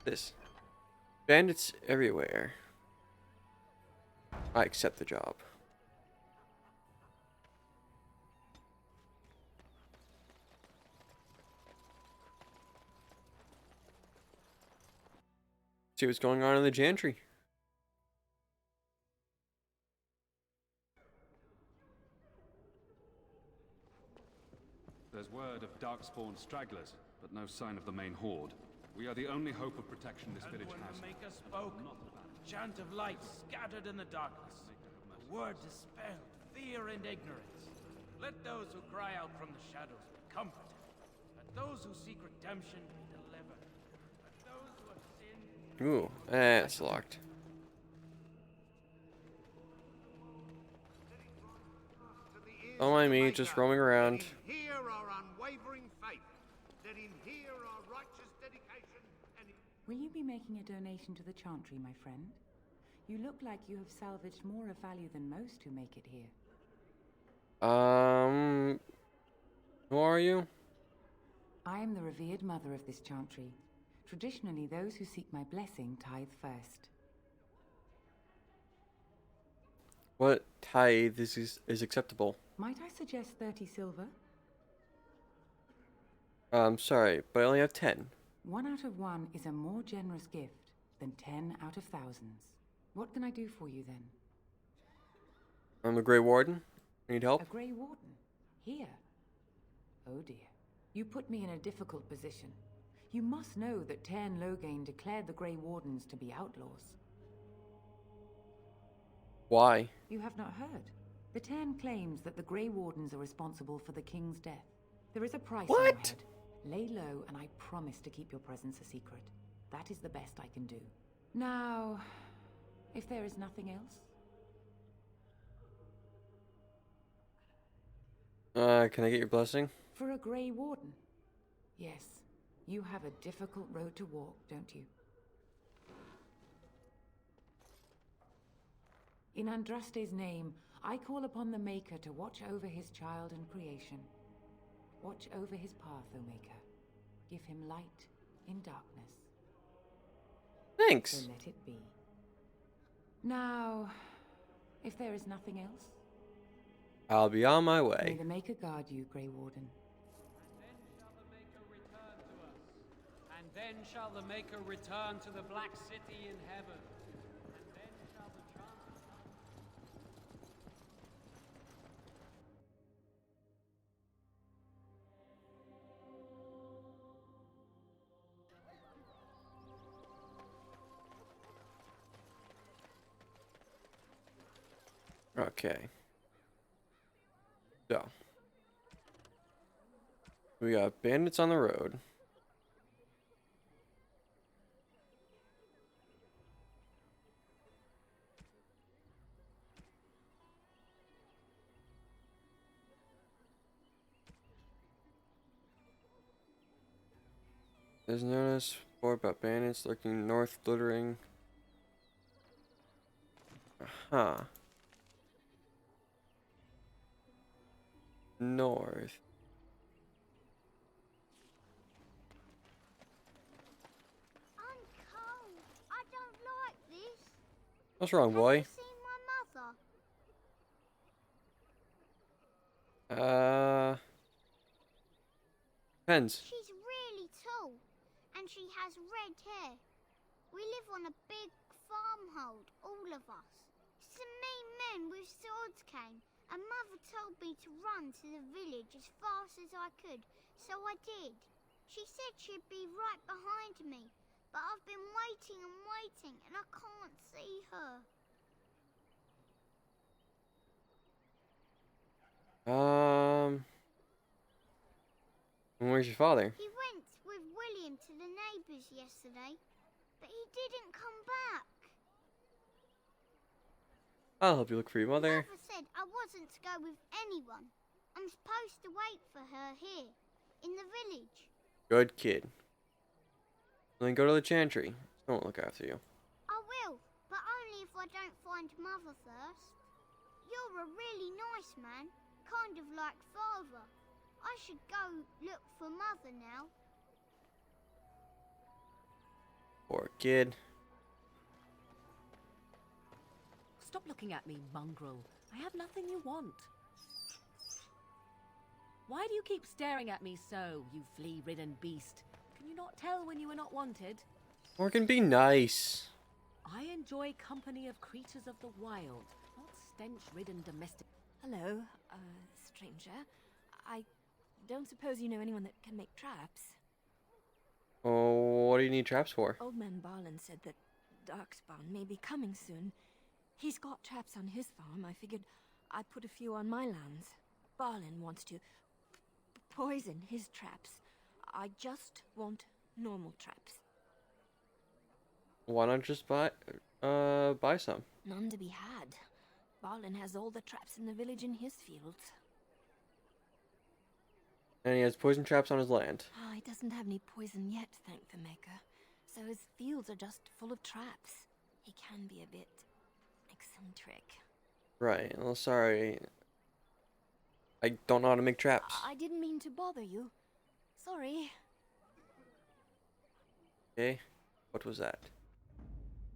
This. Bandits everywhere. I accept the job. See what's going on in the Chantry. There's word of Darkspawn stragglers. but no sign of the main horde. We are the only hope of protection this village And when has. the Maker spoke, a chant of light scattered in the darkness. A word dispelled fear and ignorance. Let those who cry out from the shadows be comforted. Let those who seek redemption be delivered. Let those who have sinned... Ooh, it's locked. Don't mind me, just roaming around. Hear our unwavering faith. Let him hear our righteous dedication and... Will you be making a donation to the Chantry, my friend? You look like you have salvaged more of value than most who make it here. Who are you? I am the revered mother of this Chantry. Traditionally, those who seek my blessing tithe first. What tithe is acceptable? Might I suggest 30 silver? Sorry, but I only have 10. 1 out of 1 is a more generous gift than 10 out of thousands. What can I do for you then? I'm the Grey Warden. Need help? A Grey Warden? Here? Oh dear. You put me in a difficult position. You must know that Tairn Loghain declared the Grey Wardens to be outlaws. Why? You have not heard. The Tairn claims that the Grey Wardens are responsible for the king's death. There is a price on your head. Lay low, and I promise to keep your presence a secret. That is the best I can do. Now, if there is nothing else... Can I get your blessing? For a Grey Warden? Yes. You have a difficult road to walk, don't you? In Andraste's name, I call upon the Maker to watch over his child and creation. Watch over his path, O Maker. Give him light in darkness. Thanks. So let it be. Now, if there is nothing else... I'll be on my May way. the Maker guard you, Grey Warden. And then shall the Maker return to the Black City in heaven. And then shall the Okay. So. We got bandits on the road. There's notice report about bandits lurking north, glittering. Aha. North. I'm cold. I don't like this. What's wrong, boy? Have you seen my mother? Depends. She's really tall, and she has red hair. We live on a big farmhold, all of us. Some mean men with swords came, and Mother told me to run to the village as fast as I could, so I did. She said she'd be right behind me, but I've been waiting and waiting, and I can't see her. Where's your father? He went with William to the neighbours yesterday, but he didn't come back. I'll help you look for your mother. Mother said I wasn't to go with anyone. I'm supposed to wait for her here, in the village. Good kid. Then go to the chantry. I won't look after you. I will, but only if I don't find Mother first. You're a really nice man, kind of like Father. I should go look for Mother now. Poor kid. Stop looking at me, mongrel. I have nothing you want. Why do you keep staring at me so, you flea-ridden beast? Can you not tell when you are not wanted? Morgan, be nice. I enjoy company of creatures of the wild, not stench-ridden domestic... Hello, stranger. I don't suppose you know anyone that can make traps? Oh, what do you need traps for? Old man Barlin said that Darkspawn may be coming soon. He's got traps on his farm. I figured I'd put a few on my lands. Barlin wants to poison his traps. I just want normal traps. Why not just buy some? None to be had. Barlin has all the traps in the village in his fields. And he has poison traps on his land. Ah, he doesn't have any poison yet, thank the Maker. So his fields are just full of traps. He can be a bit eccentric. Right. Well, sorry. I don't know how to make traps. I didn't mean to bother you. Sorry. Okay. What was that?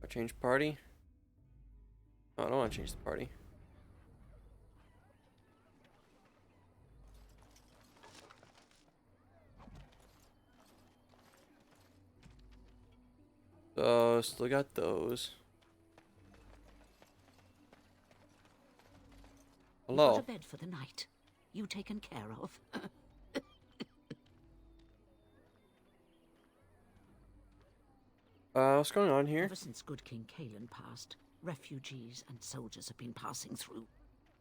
I change party? No, I don't want to change the party. So, still got those. Hello. Got a bed for the night. You taken care of. What's going on here? Ever since good King Caelan passed, refugees and soldiers have been passing through.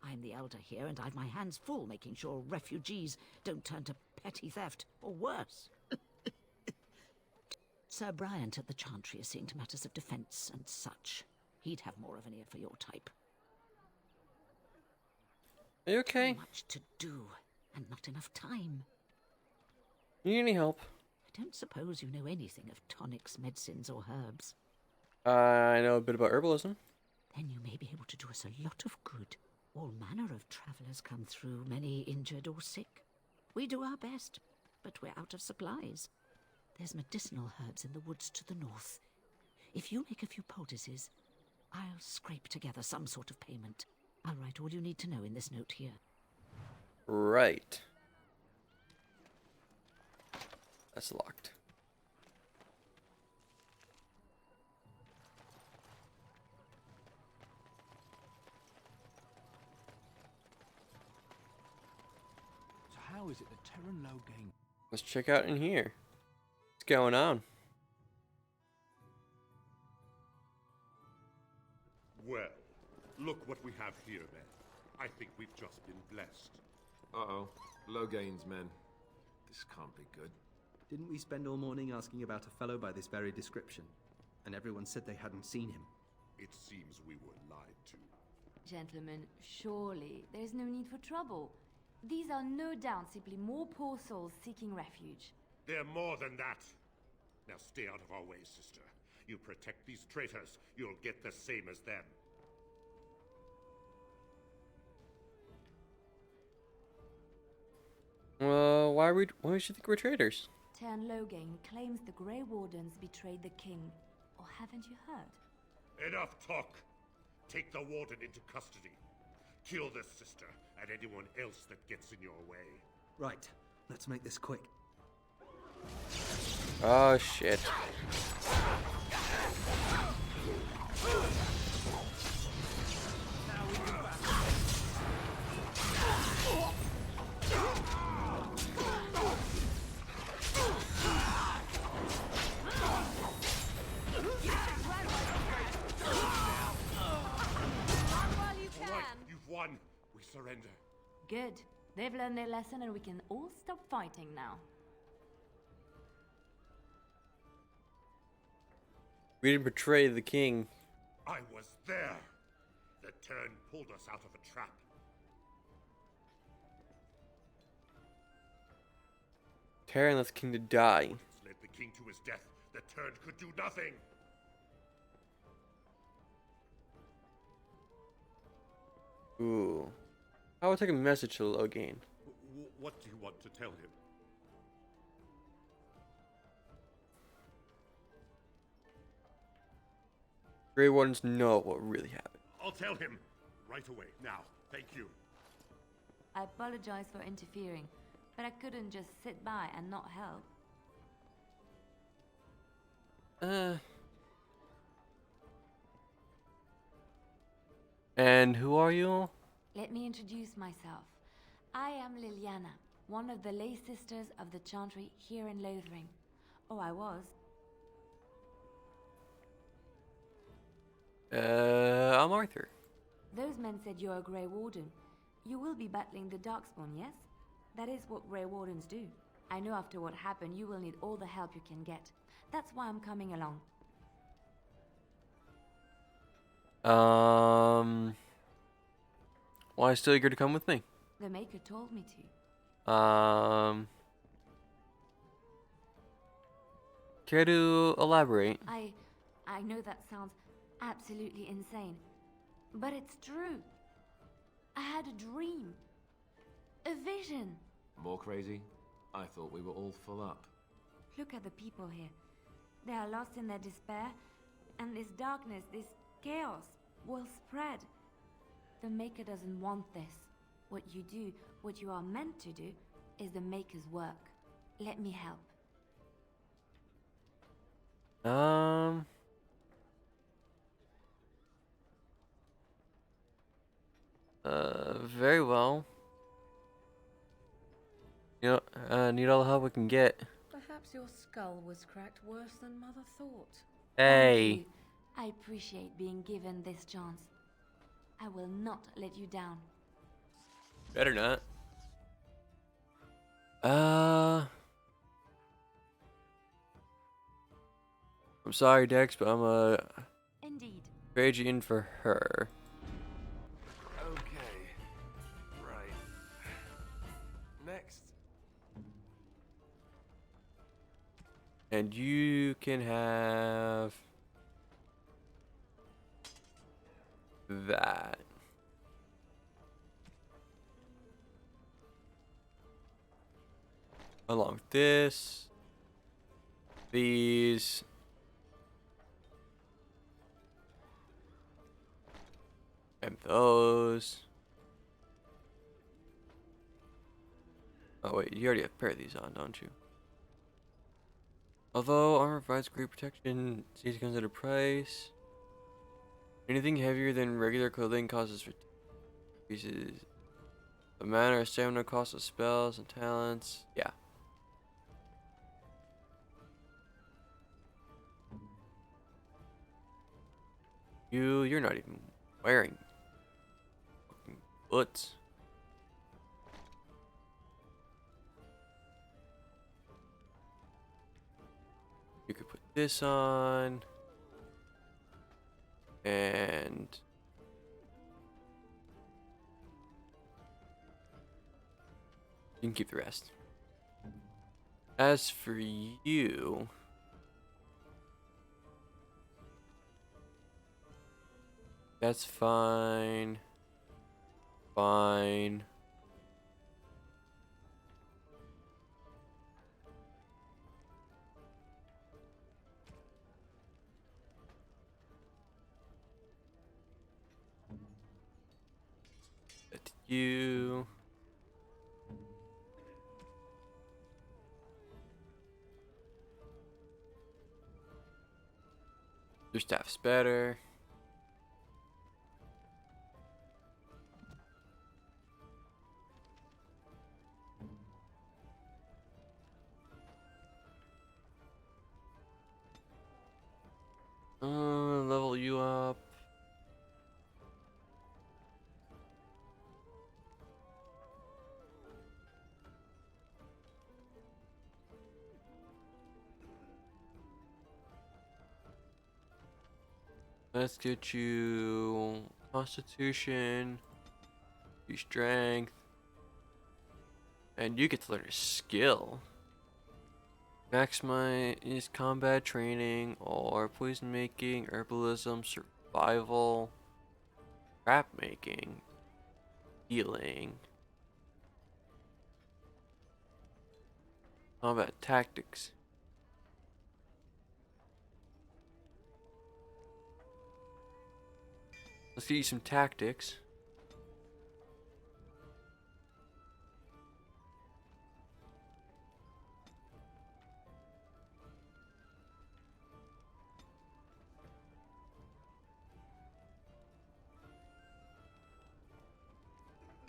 I'm the elder here, and I've my hands full making sure refugees don't turn to petty theft, or worse. Sir Bryant at the Chantry is seeing to matters of defence and such. He'd have more of an ear for your type. Are you okay? So much to do, and not enough time. You need any help? I don't suppose you know anything of tonics, medicines, or herbs. I know a bit about herbalism. Then you may be able to do us a lot of good. All manner of travellers come through, many injured or sick. We do our best, but we're out of supplies. There's medicinal herbs in the woods to the north. If you make a few poultices, I'll scrape together some sort of payment. I'll write all you need to know in this note here. Right. That's locked. So how is it that Terran Logain... Let's check out in here. What's going on? Well, look what we have here, then. I think we've just been blessed. Uh-oh. Logain's men. This can't be good. Didn't we spend all morning asking about a fellow by this very description? And everyone said they hadn't seen him. It seems we were lied to. Gentlemen, surely there is no need for trouble. These are no doubt simply more poor souls seeking refuge. They're more than that. Now stay out of our way, sister. You protect these traitors, you'll get the same as them. Why should you think we're traitors? Tern Logain claims the Grey Wardens betrayed the king. Or haven't you heard? Enough talk! Take the warden into custody. Kill this sister and anyone else that gets in your way. Right. Let's make this quick. Oh, shit. You've won. We surrender. Good. They've learned their lesson and we can all stop fighting now. We didn't betray the king. I was there. The Tern pulled us out of a trap. Terran left the king to die. Led the king to his death. The Tern could do nothing. Ooh. I will take a message to Logain. What do you want to tell him? Grey Wardens know what really happened. I'll tell him. Right away. Now. Thank you. I apologize for interfering, but I couldn't just sit by and not help. And who are you? Let me introduce myself. I am Liliana, one of the lay sisters of the Chantry here in Lothering. Oh, I was. I'm Arthur. Those men said you're a Grey Warden. You will be battling the Darkspawn, yes? That is what Grey Wardens do. I know after what happened, you will need all the help you can get. That's why I'm coming along. Why still eager to come with me? The Maker told me to. Care to elaborate? I know that sounds absolutely insane, but it's true. I had a dream. A vision. More crazy? I thought we were all full up. Look at the people here. They are lost in their despair, and this darkness, this chaos, will spread. The Maker doesn't want this. What you do, what you are meant to do, is the Maker's work. Let me help. Very well. You know, need all the help we can get. Perhaps your skull was cracked worse than Mother thought. Hey. Thank you. I appreciate being given this chance. I will not let you down. Better not. I'm sorry, Dex, but I'm Indeed. trade you in for her. Okay. Right. Next. And you can have that. Along with this, these, and those. Oh wait, you already have a pair of these on, don't you? Although armor provides great protection, it comes at a price. Anything heavier than regular clothing causes fatigue. Increases the mana or stamina cost of spells and talents. Yeah. You're not even wearing fucking boots. You could put this on. And you can keep the rest. As for you, that's fine. Fine. That's you. Your staff's better. Level you up. Let's get you Constitution, your Strength, and you get to learn a skill. Maximize combat training or poison making, herbalism, survival, trap making, healing, combat tactics. Let's get you some tactics.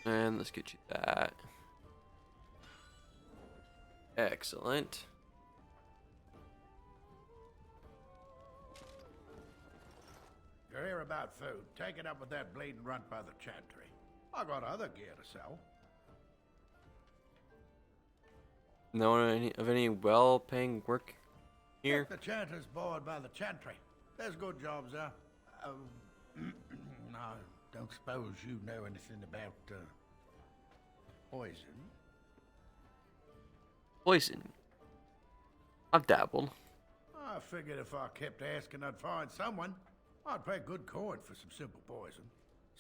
And let's get you that. Excellent. you hear about food, take it up with that bleeding runt by the chantry. I got other gear to sell. Know of any well-paying work here? The chanter's bored by the chantry. There's good jobs there. I don't suppose you know anything about poison. Poison. I've dabbled. I figured if I kept asking, I'd find someone. I'd pay good coin for some simple poison.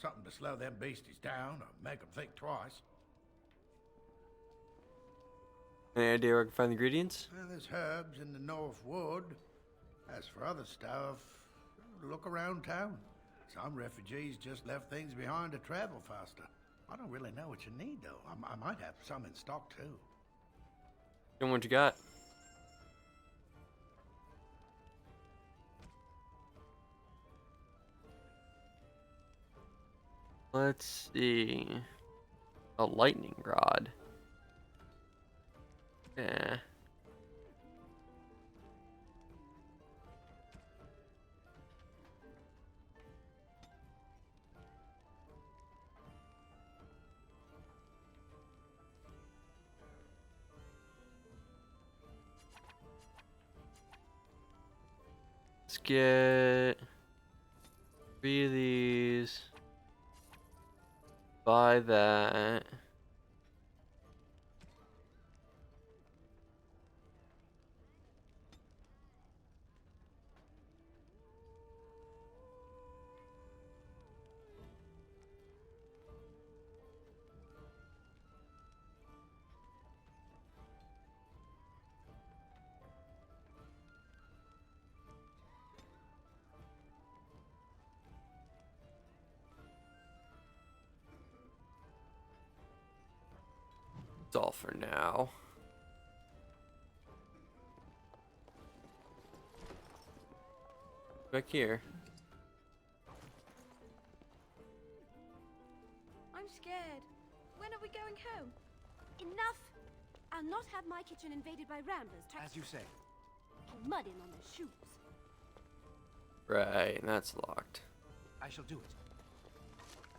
Something to slow them beasties down or make them think twice. Any idea where I can find the ingredients? Well, there's herbs in the North Wood. As for other stuff, look around town. Some refugees just left things behind to travel faster. I don't really know what you need, though. I might have some in stock, too. And what you got? Let's see. A lightning rod. Yeah. Let's get 3 of these. Buy that. That's all for now. Back here. I'm scared. When are we going home? Enough! I'll not have my kitchen invaded by ramblers. As you say. Mud in on their shoes. Right, and that's locked. I shall do it.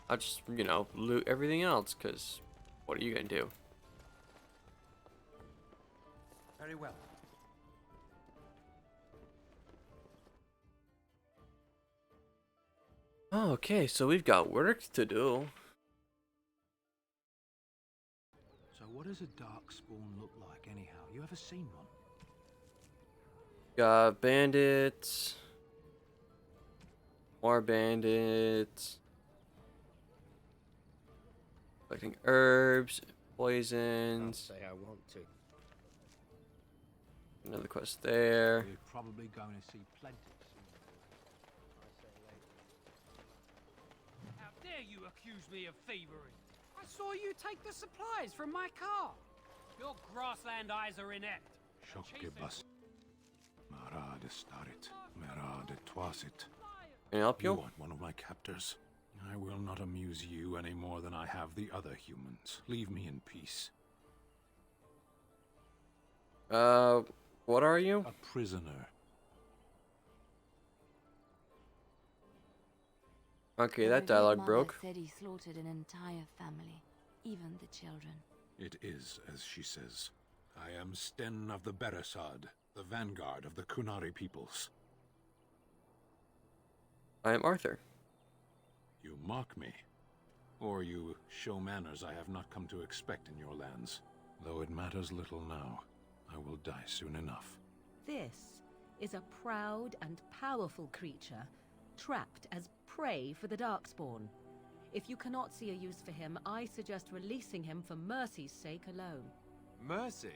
I'll just, you know, loot everything else, because what are you going to do? Very well. Okay, so we've got work to do. So what does a dark spawn look like anyhow? You ever seen one? Got bandits. More bandits. Collecting herbs, poisons. Say I want to. Another quest there. We're probably going to see plenty soon. How dare you accuse me of thievery? I saw you take the supplies from my car. Your grassland eyes are inept. Shockebus. Marade starit, merade twasit. Can I help you? You want one of my captors? I will not amuse you any more than I have the other humans. Leave me in peace. What are you? A prisoner. Okay, that dialogue Mother broke. said he slaughtered an entire family, even the children. It is as she says. I am Sten of the Beresad, the vanguard of the Kunari peoples. I am Arthur. You mock me, or you show manners I have not come to expect in your lands. Though it matters little now, I will die soon enough. This is a proud and powerful creature, trapped as prey for the Darkspawn. If you cannot see a use for him, I suggest releasing him for mercy's sake alone. Mercy?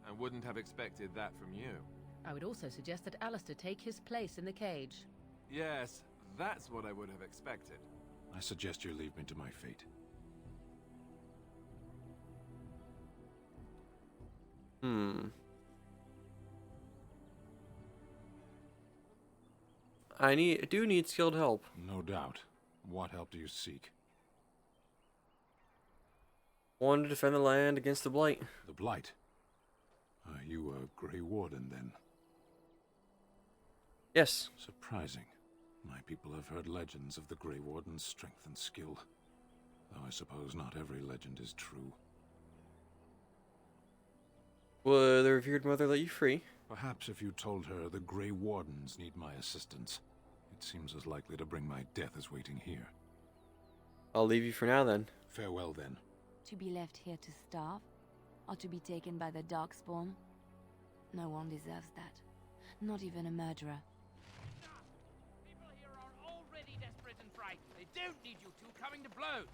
I wouldn't have expected that from you. I would also suggest that Alistair take his place in the cage. Yes, that's what I would have expected. I suggest you leave me to my fate. I do need skilled help. No doubt. What help do you seek? One to defend the land against the Blight. The Blight? Are you a Grey Warden, then? Yes. Surprising. My people have heard legends of the Grey Warden's strength and skill, though I suppose not every legend is true. Will the revered mother let you free? Perhaps if you told her the Grey Wardens need my assistance, it seems as likely to bring my death as waiting here. I'll leave you for now then. Farewell then. To be left here to starve? Or to be taken by the Darkspawn? No one deserves that. Not even a murderer. People here are already desperate and frightened. They don't need you two coming to blows.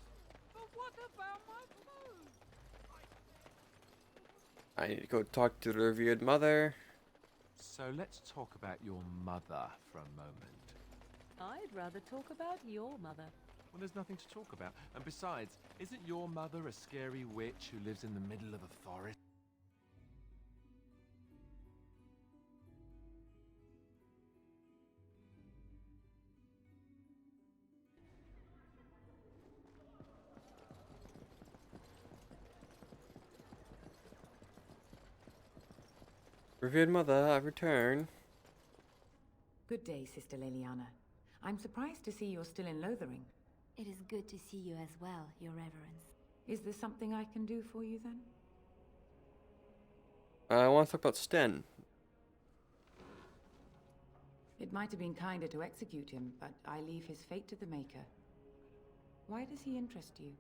But what about my food? I need to go talk to the revered mother. So let's talk about your mother for a moment. I'd rather talk about your mother. Well, there's nothing to talk about. And besides, isn't your mother a scary witch who lives in the middle of a forest? Revered mother, I return. Good day, Sister Leliana. I'm surprised to see you're still in Lothering. It is good to see you as well, Your Reverence. Is there something I can do for you then? I want to talk about Sten. It might have been kinder to execute him, but I leave his fate to the Maker. Why does he interest you?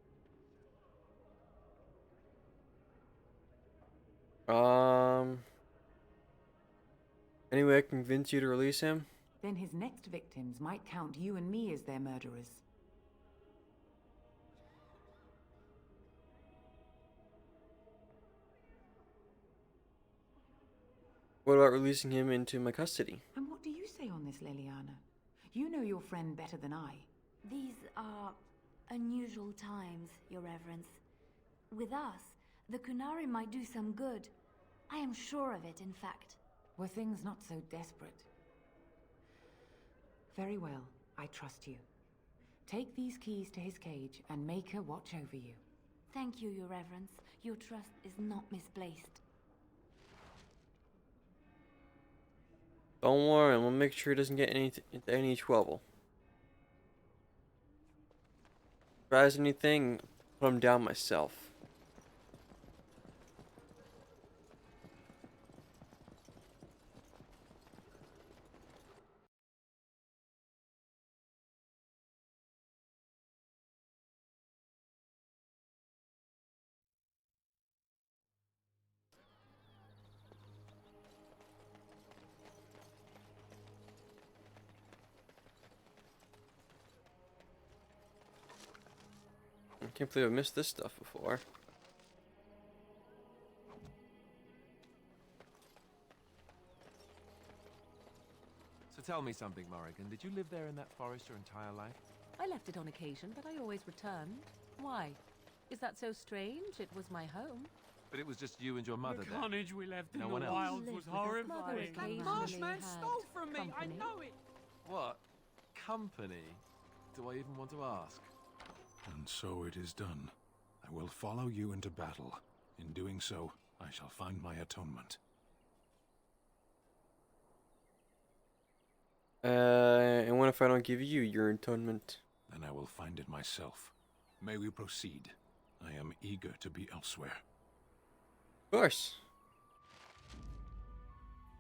Any way I can convince you to release him? Then his next victims might count you and me as their murderers. What about releasing him into my custody? And what do you say on this, Leliana? You know your friend better than I. These are unusual times, Your Reverence. With us, the Kunari might do some good. I am sure of it, in fact. Were things not so desperate? Very well, I trust you. Take these keys to his cage and make her watch over you. Thank you, Your Reverence. Your trust is not misplaced. Don't worry, we'll make sure he doesn't get into any trouble. Tries anything, put him down myself. I can't believe I missed this stuff before. So tell me something, Morrigan. Did you live there in that forest your entire life? I left it on occasion, but I always returned. Why? Is that so strange? It was my home. But it was just you and your mother The there. carnage we left in No the one else. wilds was horrifying. That occasionally marshman had stole from me. I company. know it. What? Company? Do I even want to ask? And so it is done. I will follow you into battle. In doing so, I shall find my atonement. And what if I don't give you your atonement? Then I will find it myself. May we proceed? I am eager to be elsewhere. Of course.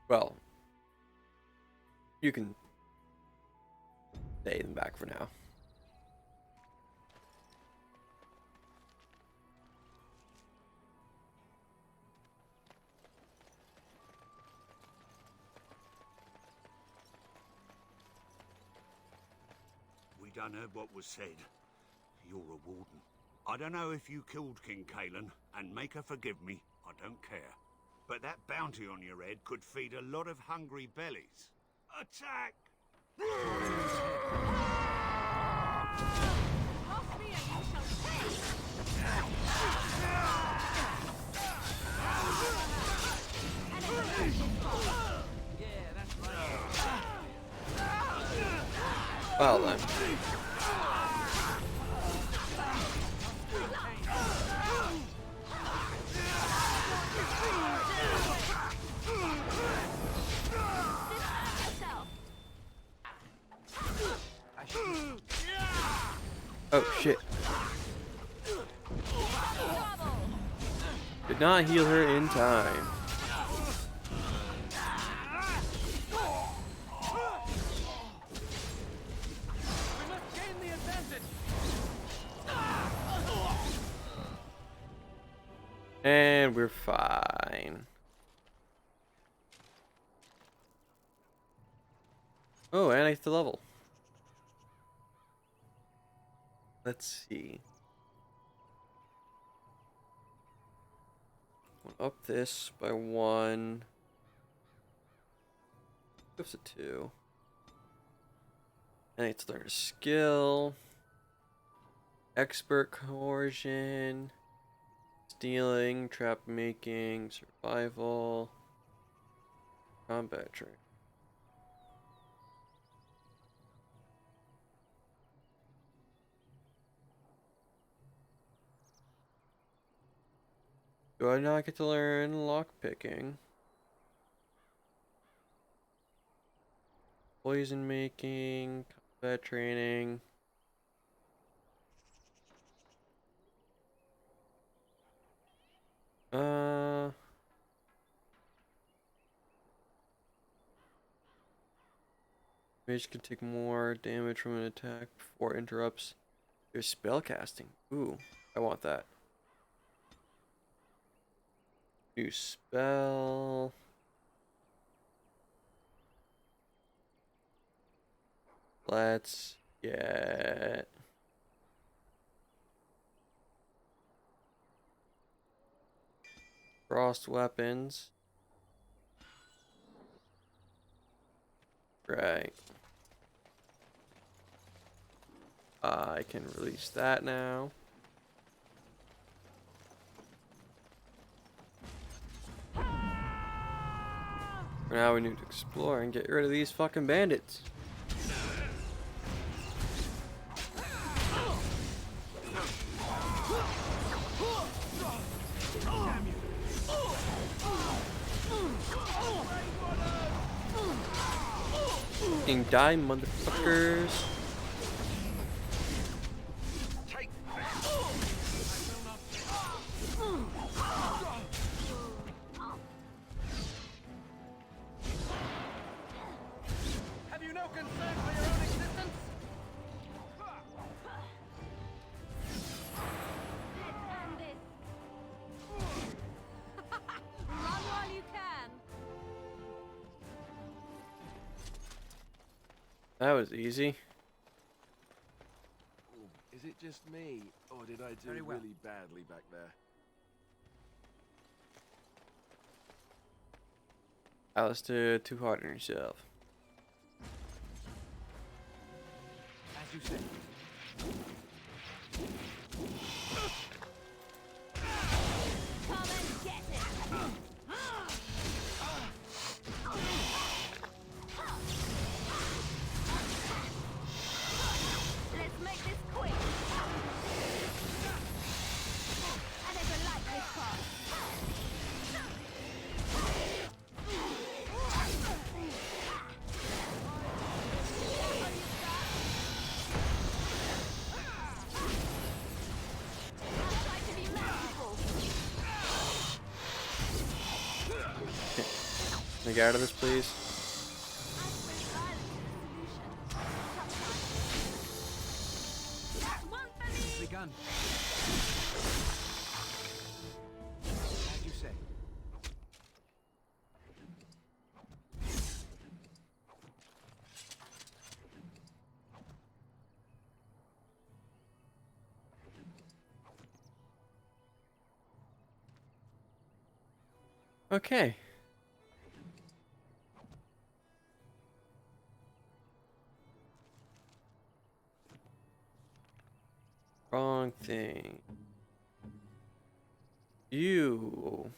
Well, you can stay in the back for now. We done heard what was said. You're a warden. I don't know if you killed King Caelan, and make her forgive me, I don't care. But that bounty on your head could feed a lot of hungry bellies. Attack! Cross me and you shall pay! Well then. Oh shit. Did not heal her in time. And we're fine. Oh, and I hit the level. Let's see. Up this by 1. Goes to 2. And I need to learn a skill. Expert coercion. Stealing, trap making, survival, combat training. Do I not get to learn lockpicking? Poison making, combat training. Mage can take more damage from an attack before interrupts. There's spellcasting. Ooh, I want that. New spell. Let's get frost weapons. Right. I can release that now. Now we need to explore and get rid of these fucking bandits. Fucking die, motherfuckers. Have you no concern for your own existence? Run while you can. That was easy. Is it just me, or did I do Very well. really badly back there? Alistair, too hard on yourself. As you say. Come and get it. Let's make this quick. I never liked this part. Can I get out of this, please? Begun. As you say. Okay. Wrong thing. You.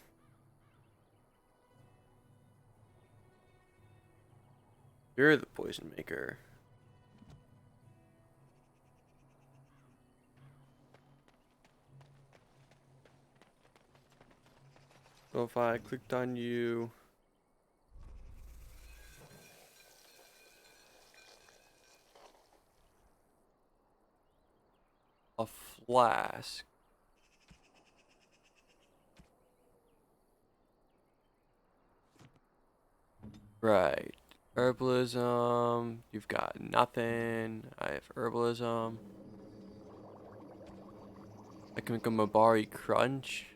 You're the poison maker. So if I clicked on you, a flask. Right. Herbalism. You've got nothing. I have herbalism. I can make a Mabari Crunch.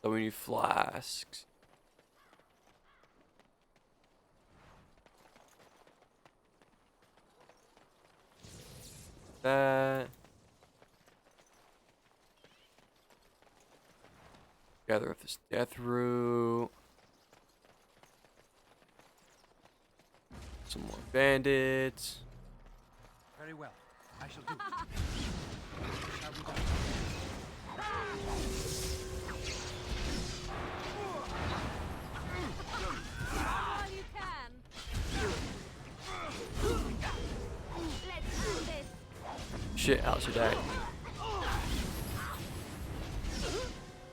So we need flasks. That. Gather up this death root. Some more bandits. Very well. I shall do it. Shall we go? All you can. Let's do this. Shit, how's your dad?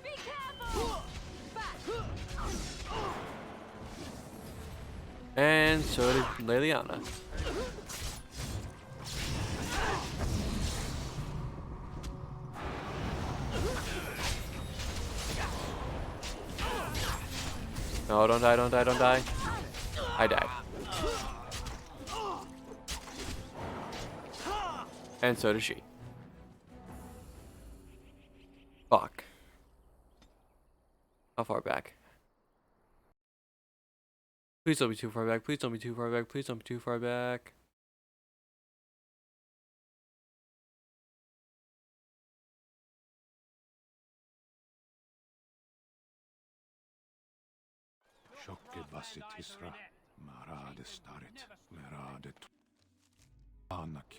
Be careful. Back. And so did Liliana. No, don't die, don't die, don't die. I died. And so does she. Fuck. How far back? Please don't be too far back. Please don't be too far back. Please don't be too far back.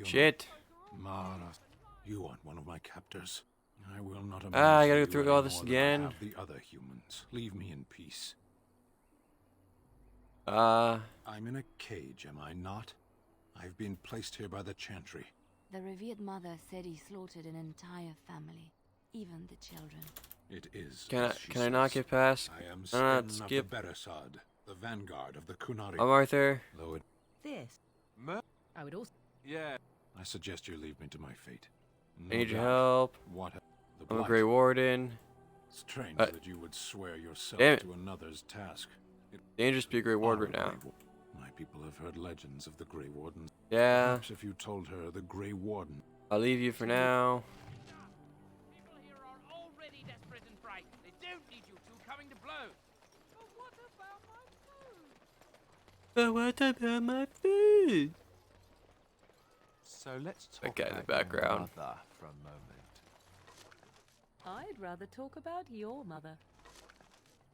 Shit. Mara, you aren't one of my captors. I will not I gotta go through all this again. Have the other humans. Leave me in peace. I'm in a cage, am I not? I've been placed here by the Chantry. The revered mother said he slaughtered an entire family, even the children. It is. Can I not get past? I am skip. of the Beresad, the vanguard of the Kunari. I'm Arthur. Though it... This. I would also. Yeah. I suggest you leave me to my fate. I need your help. I'm a Grey Warden. Strange that you would swear yourself to another's task. Dangerous to be a Grey Warden right now. My people have heard legends of the Grey Warden. Yeah. Perhaps if you told her the Grey Warden. I'll leave you for now. People here are already desperate and frightened. They don't need you two coming to blows. But what about my food? But what about my food? So let's talk that guy in the about background. your mother for a moment. I'd rather talk about your mother.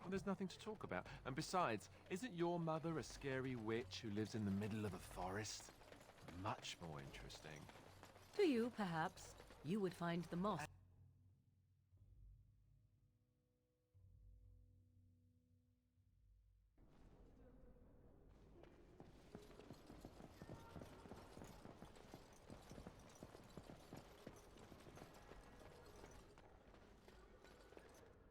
Well, there's nothing to talk about. And besides, isn't your mother a scary witch who lives in the middle of a forest? Much more interesting. To you, perhaps. You would find the moss.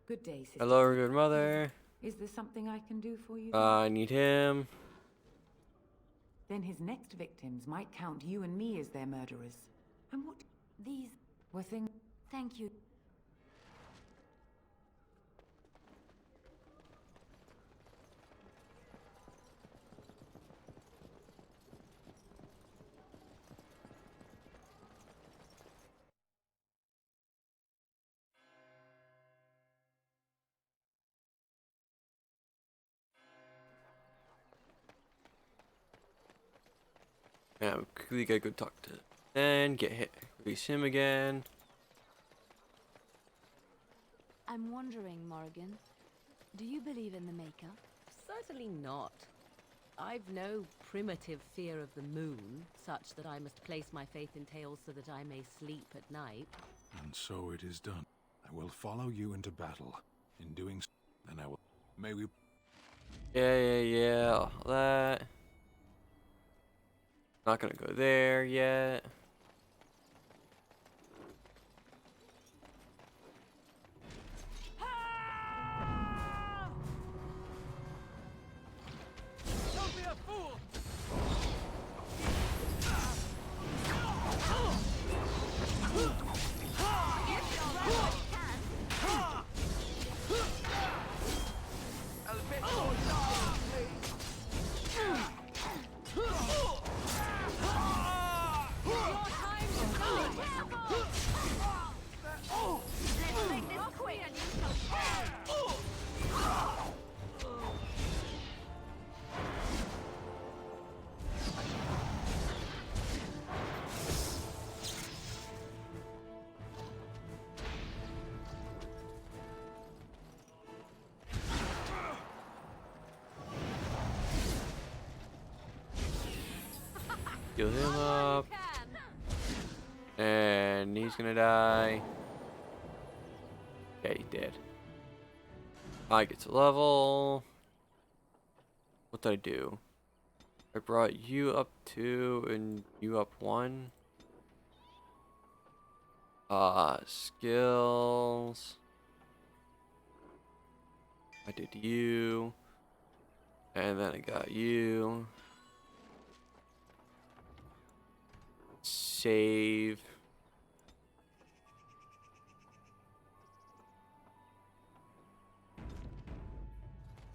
Good day, sister. Hello, good mother. Is there something I can do for you? I need him. Then his next victims might count you and me as their murderers. And what? These were things. Thank you. Yeah, we quickly gotta go talk to Ben, get hit, release him again. I'm wondering, Morrigan, do you believe in the Maker? Certainly not. I've no primitive fear of the moon, such that I must place my faith in tales so that I may sleep at night. And so it is done. I will follow you into battle. In doing so, then I will... May we... Yeah, all that. Not gonna go there yet. Don't be a fool! me and you shall fall! Heal him up. And he's gonna die. Yeah, he did. I get to level. What did I do? I brought you up 2 and you up 1. Skills. I did you. And then I got you. Save.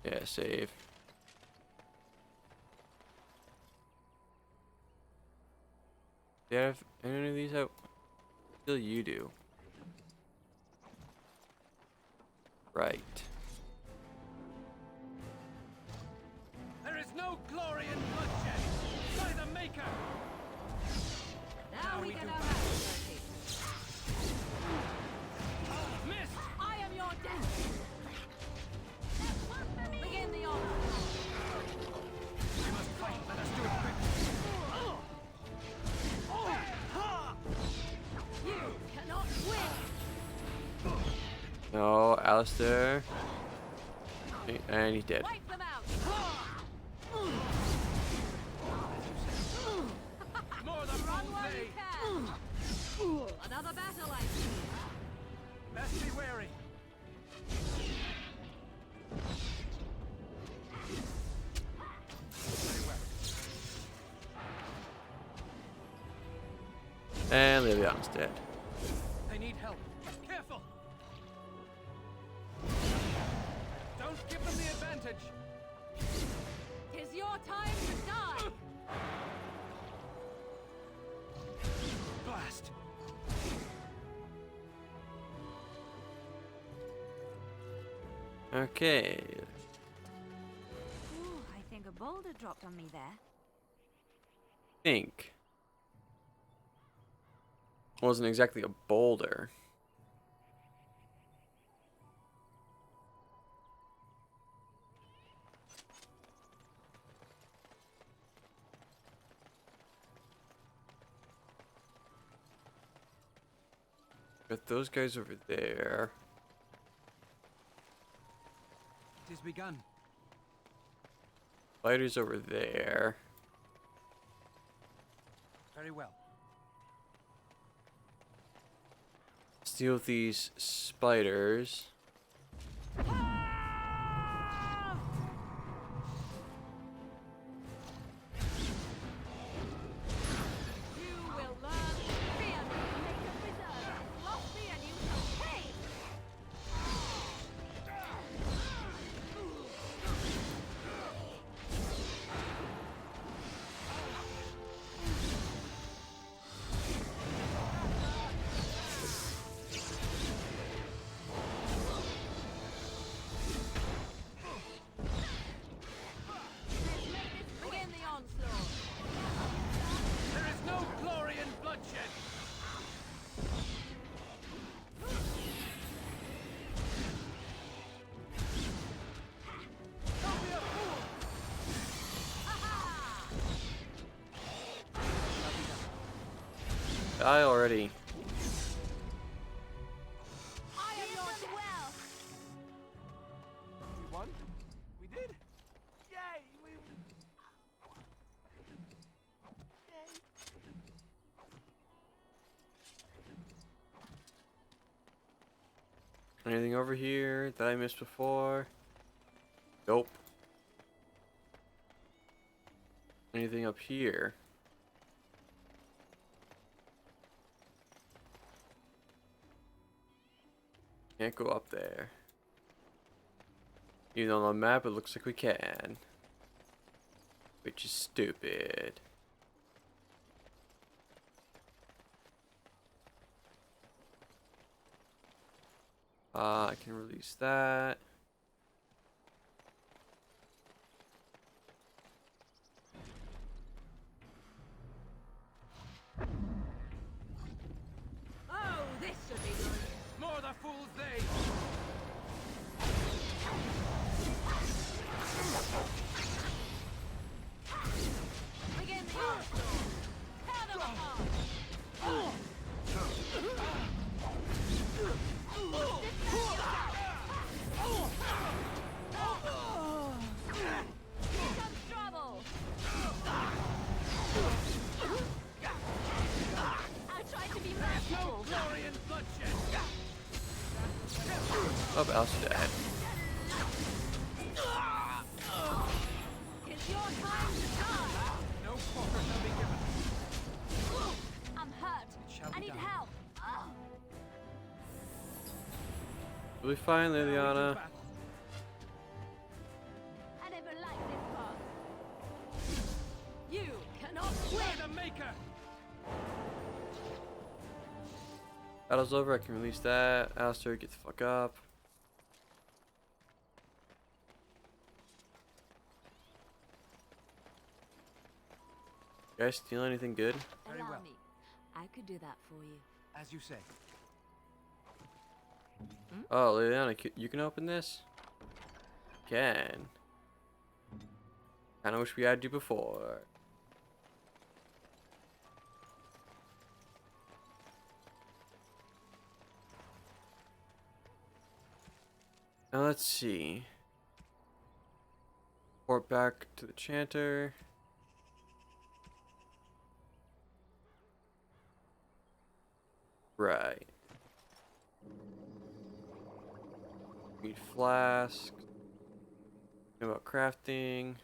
Yeah, save. Do I have any of these out? Still you do. Right. There is no glory in bloodshed. By the Maker. Now we can do have battle. mercy. Missed. I am your death. Begin the onslaught. We must fight. Let us do it quickly. You cannot win. No, Alistair. And he's dead. Wipe them out. More than Run one while day. you can. Another battle, I see. Best be wary. And Leviathan's dead. They need help. Careful. Don't give them the advantage. 'Tis your time to die. Blast. Okay. Ooh, I think a boulder dropped on me there. Think. Wasn't exactly a boulder. Got those guys over there. It is begun. Spiders over there. Very well. Steal these spiders. You will learn. Fear me, make a reserve. Lost me and you shall pay. Begin the onslaught. There is no glory in bloodshed. Don't be a fool. Die already. I am your death. Well. We won. We did. Yay! We. Anything over here that I missed before? Nope. Anything up here? Can't go up there. Even though on the map it looks like we can. Which is stupid. I can release that. Oh, this should be good. More the fool's day! Begin the onslaught. Tear them apart. Here comes trouble. I tried to be merciful. Glory and bloodshed! Oh, Alistair dead. It's your time to die. No quarter shall be given. I'm hurt. I need help. You'll be fine, Liliana. I never liked this part. You cannot By win. the Maker! Battle's over, I can release that. Alistair, get the fuck up. You guys steal anything good? Very Allow well. me. I could do that for you. As you say. Oh, Liliana, you can open this? Can. Kinda wish we had you before. Now let's see. Report back to the chanter. Right. Need flask. Know about crafting.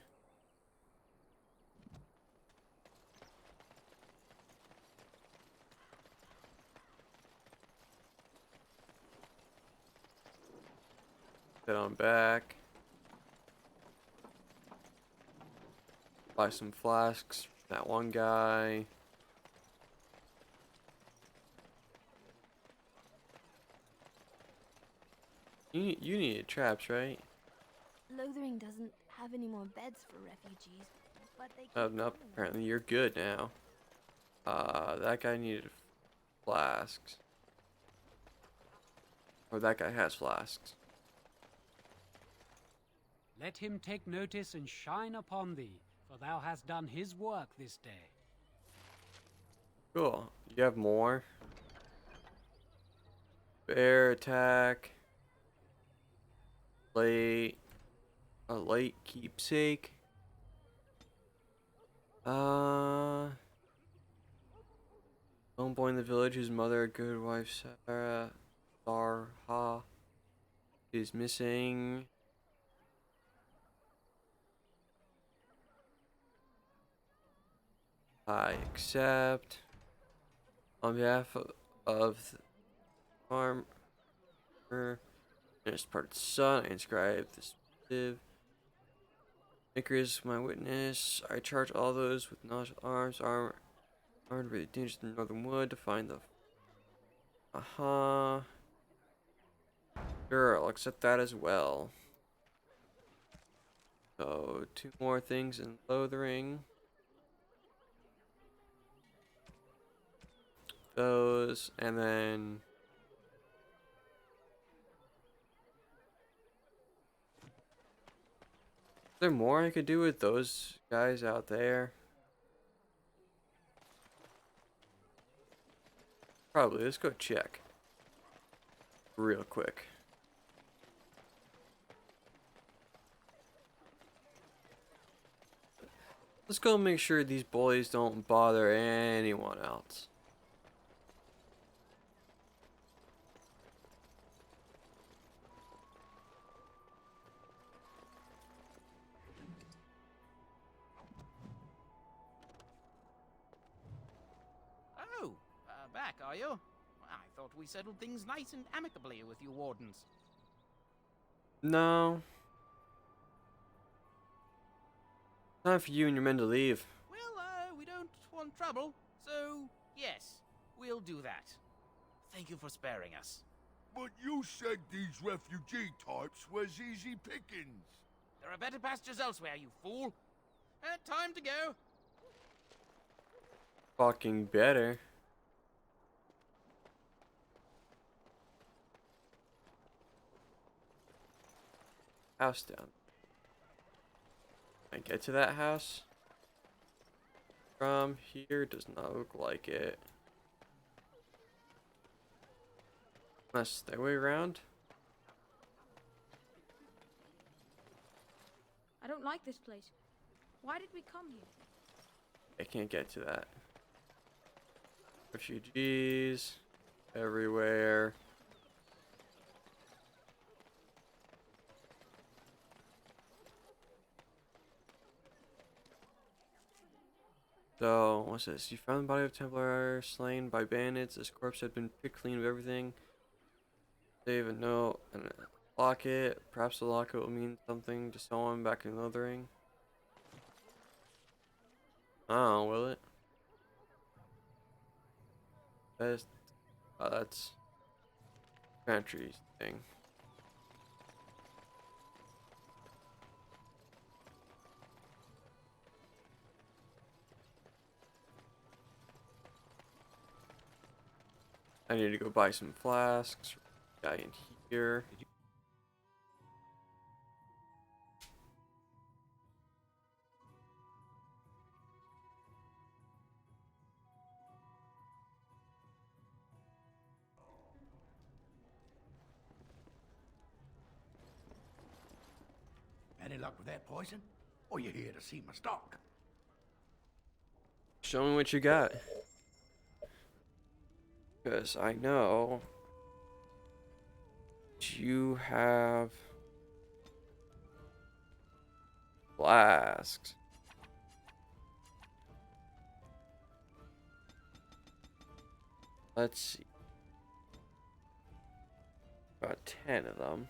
Head on back. Buy some flasks from that one guy. You needed traps, right? Lothering doesn't have any more beds for refugees, but they Oh, keep nope. coming. Apparently you're good now. That guy needed flasks. Or that guy has flasks. Let him take notice and shine upon thee, for thou hast done his work this day. Cool. You have more? Bear attack. A late keepsake. Homeboy in the village whose mother, good wife Sarha, is missing. I accept. On behalf of the farmer, and as part of the son, I inscribe this missive. Maker is my witness. I charge all those with knowledge of armed with the dangers of the northern wood to find the. Sure, I'll accept that as well. So, 2 more things in Lothering. Those, and then. Is there more I could do with those guys out there? Probably. Let's go check. Real quick. Let's go make sure these boys don't bother anyone else. Oh, back, are you? I thought we settled things nice and amicably with you wardens. No. Time for you and your men to leave. Well, we don't want trouble, so yes, we'll do that. Thank you for sparing us. But you said these refugee types was easy pickings. There are better pastures elsewhere, you fool. Time to go. Fucking better. House down. Can I get to that house? From here does not look like it. Unless their way around. I don't like this place. Why did we come here? I can't get to that. Refugees everywhere. So, what's this? You found the body of Templar slain by bandits. This corpse had been picked clean of everything. Save a note and a locket. Perhaps the locket will mean something to someone back in Lothering. Oh, will it? Best. Oh, that's Pantry's thing. I need to go buy some flasks. Guy in here. Any luck with that poison? Or you here to see my stock? Show me what you got. Because I know you have flasks. Let's see. About 10 of them.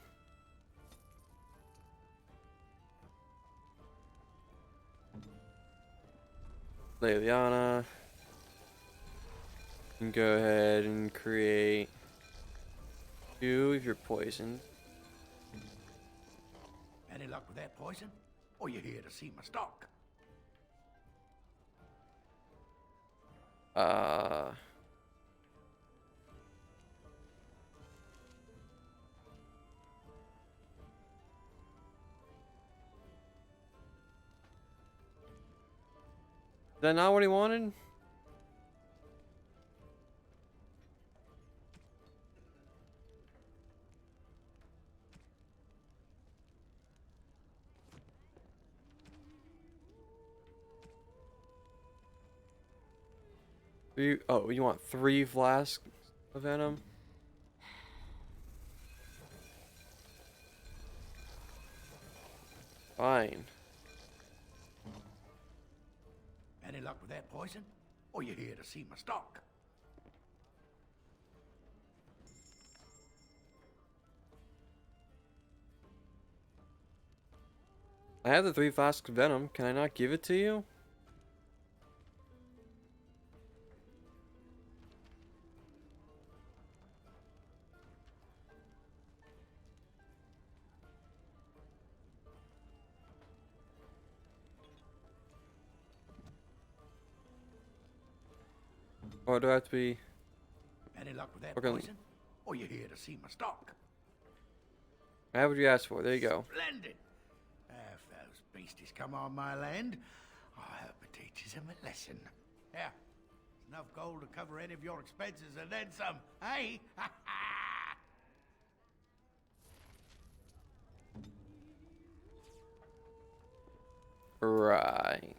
Liliana. You can go ahead and create 2 if you're poisoned. Any luck with that poison? Or you here to see my stock? Is that not what he wanted? You want 3 flasks of venom? Fine. Any luck with that poison? Or you here to see my stock? I have the 3 flasks of venom. Can I not give it to you? Or do I have to be... Any luck with that Okay. poison? Or you here to see my stock? I have what you asked for. There you go. Splendid! If those beasties come on my land, I hope it teaches them a lesson. Yeah, enough gold to cover any of your expenses and then some, eh? Right.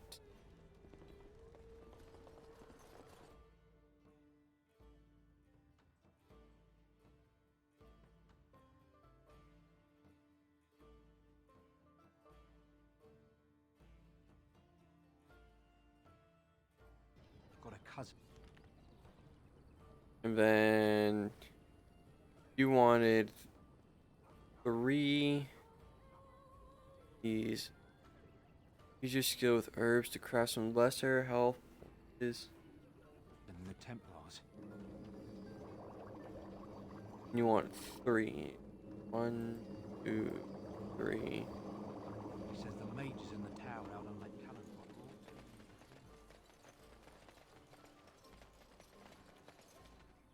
Got a cousin. And then you wanted 3 these. Use your skill with herbs to craft some lesser health is And the Templars. You want 3. 1, 2, 3. He says the mage is in the tower out on Lake Callan.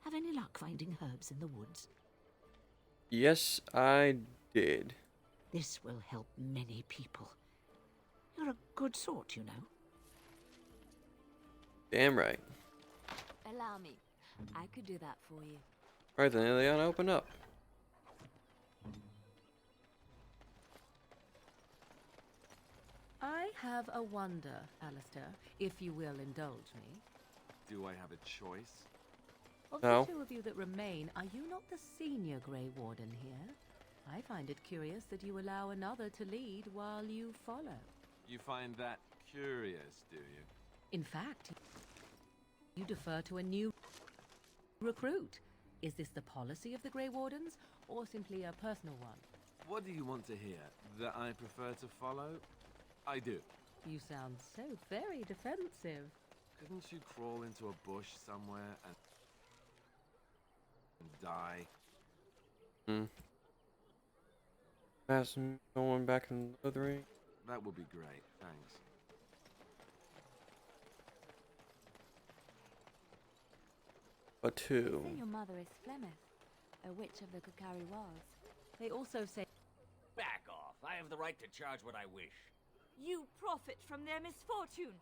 Have any luck finding herbs in the woods? Yes, I did. This will help many people. You're a good sort, you know. Damn right. Allow me. I could do that for you. Alright then, Eliana, open up. I have a wonder, Alistair, if you will indulge me. Do I have a choice? Of No. the two of you that remain, are you not the senior Grey Warden here? I find it curious that you allow another to lead while you follow. You find that curious, do you? In fact, you defer to a new recruit. Is this the policy of the Grey Wardens, or simply a personal one? What do you want to hear? That I prefer to follow? I do. You sound so very defensive. Couldn't you crawl into a bush somewhere and die? Pass someone back in the ring. That would be great, thanks. A 2. Say your mother is Flemeth, a witch of the Kukari Wilds. They also say... Back off. I have the right to charge what I wish. You profit from their misfortune.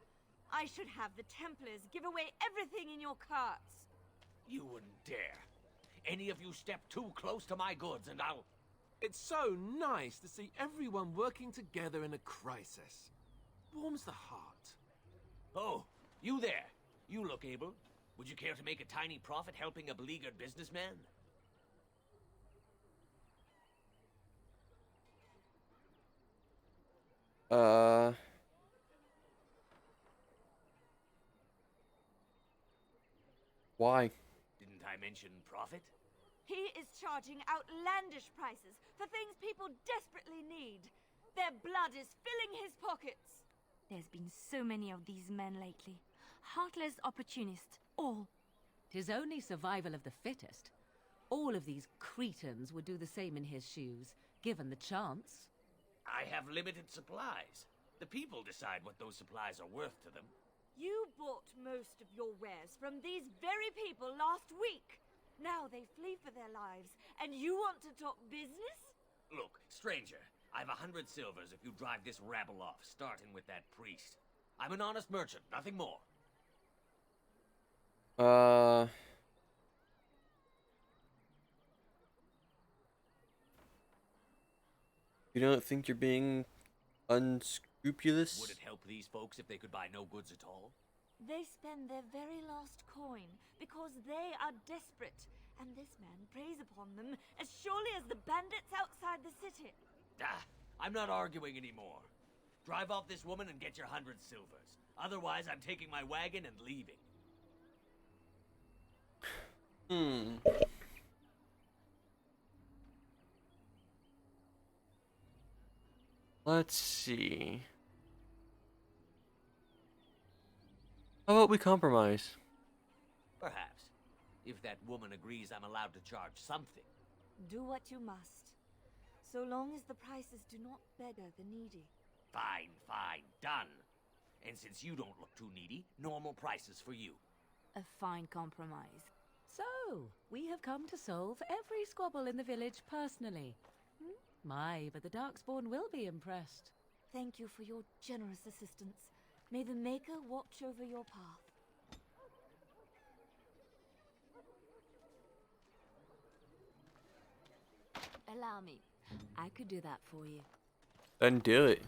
I should have the Templars give away everything in your carts. You wouldn't dare. Any of you step too close to my goods and I'll... It's so nice to see everyone working together in a crisis. Warms the heart. Oh, you there. You look able. Would you care to make a tiny profit helping a beleaguered businessman? Why? Didn't I mention profit? He is charging outlandish prices for things people desperately need. Their blood is filling his pockets. There's been so many of these men lately. Heartless opportunists, all. 'Tis only survival of the fittest. All of these cretins would do the same in his shoes, given the chance. I have limited supplies. The people decide what those supplies are worth to them. You bought most of your wares from these very people last week. Now they flee for their lives, and you want to talk business? Look, stranger, I've 100 silvers if you drive this rabble off, starting with that priest. I'm an honest merchant, nothing more. You don't think you're being unscrupulous? Would it help these folks if they could buy no goods at all? They spend their very last coin because they are desperate, and this man preys upon them as surely as the bandits outside the city. Ah, I'm not arguing anymore. Drive off this woman and get your 100 silvers. Otherwise, I'm taking my wagon and leaving. Let's see. How about we compromise? Perhaps. If that woman agrees I'm allowed to charge something. Do what you must, so long as the prices do not beggar the needy. Fine, fine, done. And since you don't look too needy, normal prices for you. A fine compromise. So, we have come to solve every squabble in the village personally. My, but the Darkspawn will be impressed. Thank you for your generous assistance. May the Maker watch over your path. Allow me. I could do that for you. Then do it.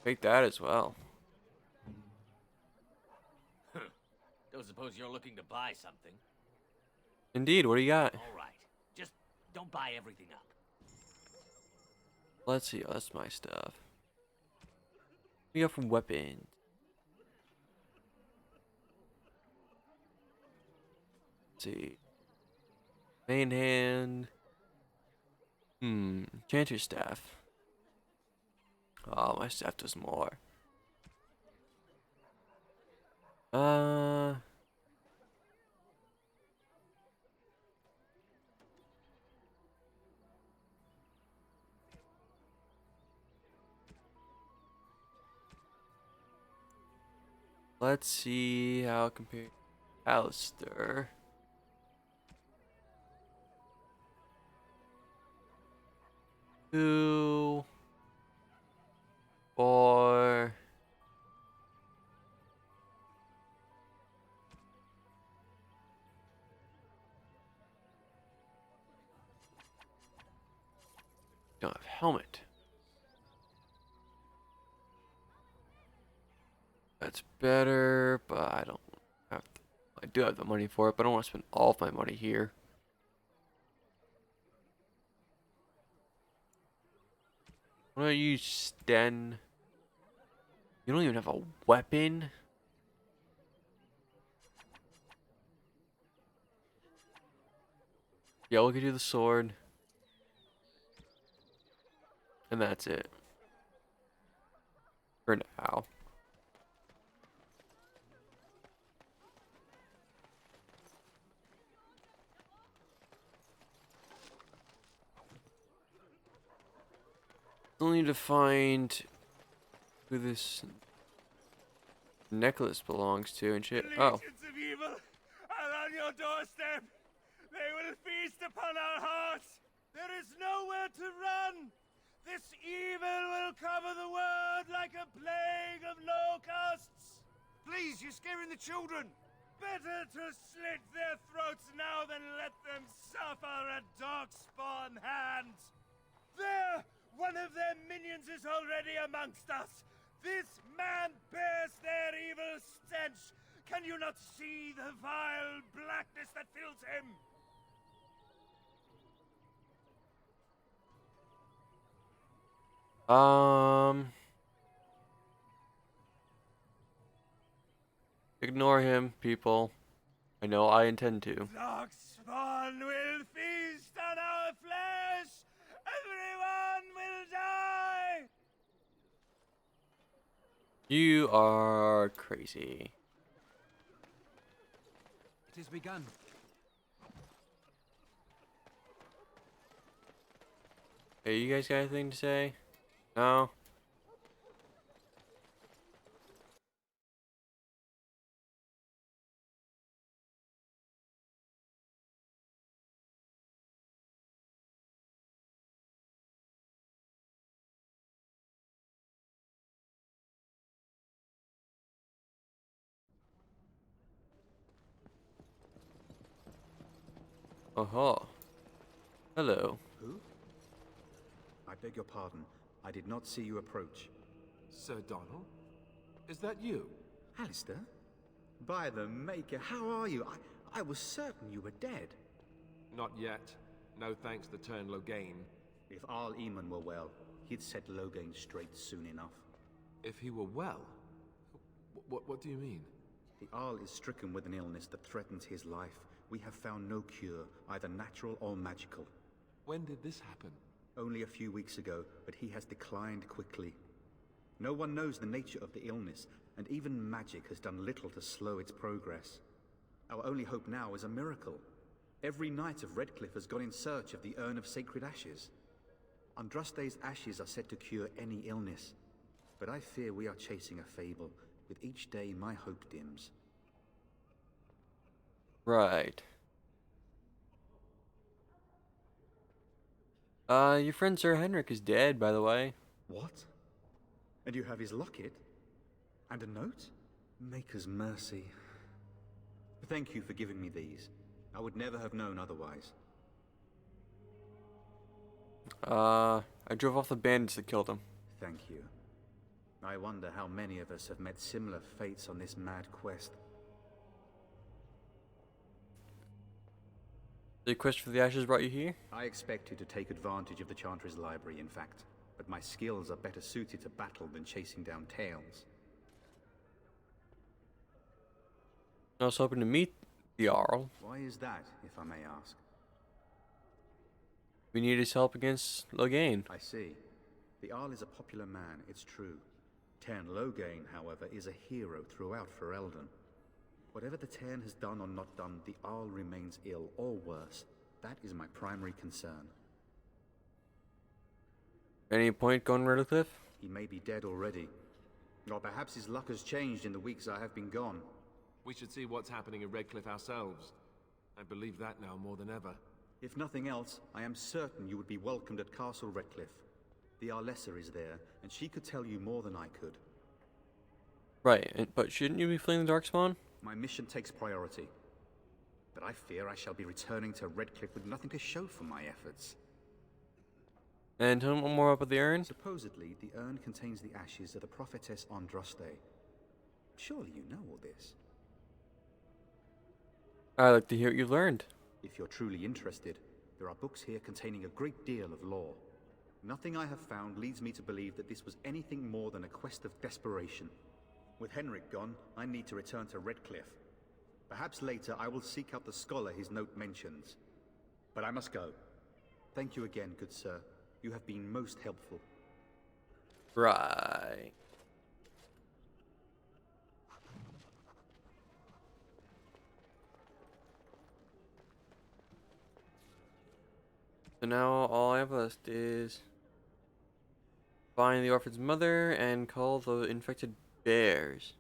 Take that as well. Don't suppose you're looking to buy something. Indeed, what do you got? All right. Just don't buy everything up. Let's see, that's my stuff. We got from weapons. Let's see. Main hand. Chanter's staff. Oh, my staff does more. Let's see how it compares. Alistair. 2, 4. Don't have helmet. That's better, but I don't have to, I do have the money for it, but I don't want to spend all of my money here. I'm gonna use Sten. You don't even have a weapon? Yeah, we'll give you the sword. And that's it. For now. Still need to find who this necklace belongs to and shit. Oh. Legions of evil are on your doorstep. They will feast upon our hearts. There is nowhere to run. This evil will cover the world like a plague of locusts. Please, you're scaring the children. Better to slit their throats now than let them suffer at Darkspawn hands. There! One of their minions is already amongst us. This man bears their evil stench. Can you not see the vile blackness that fills him? Ignore him, people. I know I intend to. Darkspawn will feast on our flesh. Everyone will die. You are crazy. It has begun. Hey, you guys got anything to say? No? Aha. Hello. Who? I beg your pardon. I did not see you approach. Sir Donald? Is that you? Alistair? By the Maker, how are you? I was certain you were dead. Not yet. No thanks to turn Loghain. If Arl Eamon were well, he'd set Loghain straight soon enough. If he were well? What do you mean? The Arl is stricken with an illness that threatens his life. We have found no cure, either natural or magical. When did this happen? Only a few weeks ago, but he has declined quickly. No one knows the nature of the illness, and even magic has done little to slow its progress. Our only hope now is a miracle. Every knight of Redcliffe has gone in search of the Urn of Sacred Ashes. Andraste's ashes are said to cure any illness, but I fear we are chasing a fable. With each day, my hope dims. Right. Your friend Sir Henrik is dead, by the way. What? And you have his locket? And a note? Maker's mercy. Thank you for giving me these. I would never have known otherwise. I drove off the bandits that killed him. Thank you. I wonder how many of us have met similar fates on this mad quest. The quest for the ashes brought you here? I expected to take advantage of the Chantry's library, in fact. But my skills are better suited to battle than chasing down tales. I was hoping to meet the Jarl. Why is that, if I may ask? We need his help against Loghain. I see. The Jarl is a popular man, it's true. Tern Loghain, however, is a hero throughout Ferelden. Whatever the Tern has done or not done, the Jarl remains ill, or worse. That is my primary concern. Any point going Redcliffe? He may be dead already. Or perhaps his luck has changed in the weeks I have been gone. We should see what's happening in Redcliffe ourselves. I believe that now more than ever. If nothing else, I am certain you would be welcomed at Castle Redcliffe. The Arlessa is there, and she could tell you more than I could. Right, but shouldn't you be fleeing the Darkspawn? My mission takes priority. But I fear I shall be returning to Redcliffe with nothing to show for my efforts. And tell me more about the urn? Supposedly, the urn contains the ashes of the prophetess Andraste. Surely you know all this. I'd like to hear what you've learned. If you're truly interested, there are books here containing a great deal of lore. Nothing I have found leads me to believe that this was anything more than a quest of desperation. With Henrik gone, I need to return to Redcliffe. Perhaps later I will seek out the scholar his note mentions. But I must go. Thank you again, good sir. You have been most helpful. Right. So now all I have left is find the orphan's mother and call the infected bears.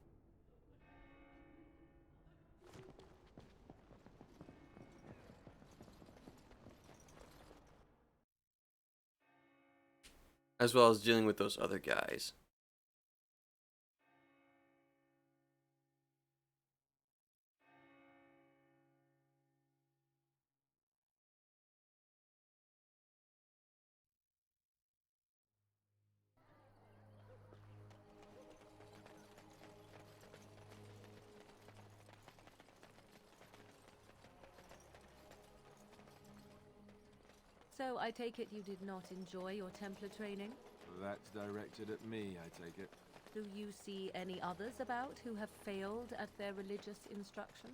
As well as dealing with those other guys. So I take it you did not enjoy your Templar training? That's directed at me, I take it. Do you see any others about who have failed at their religious instruction?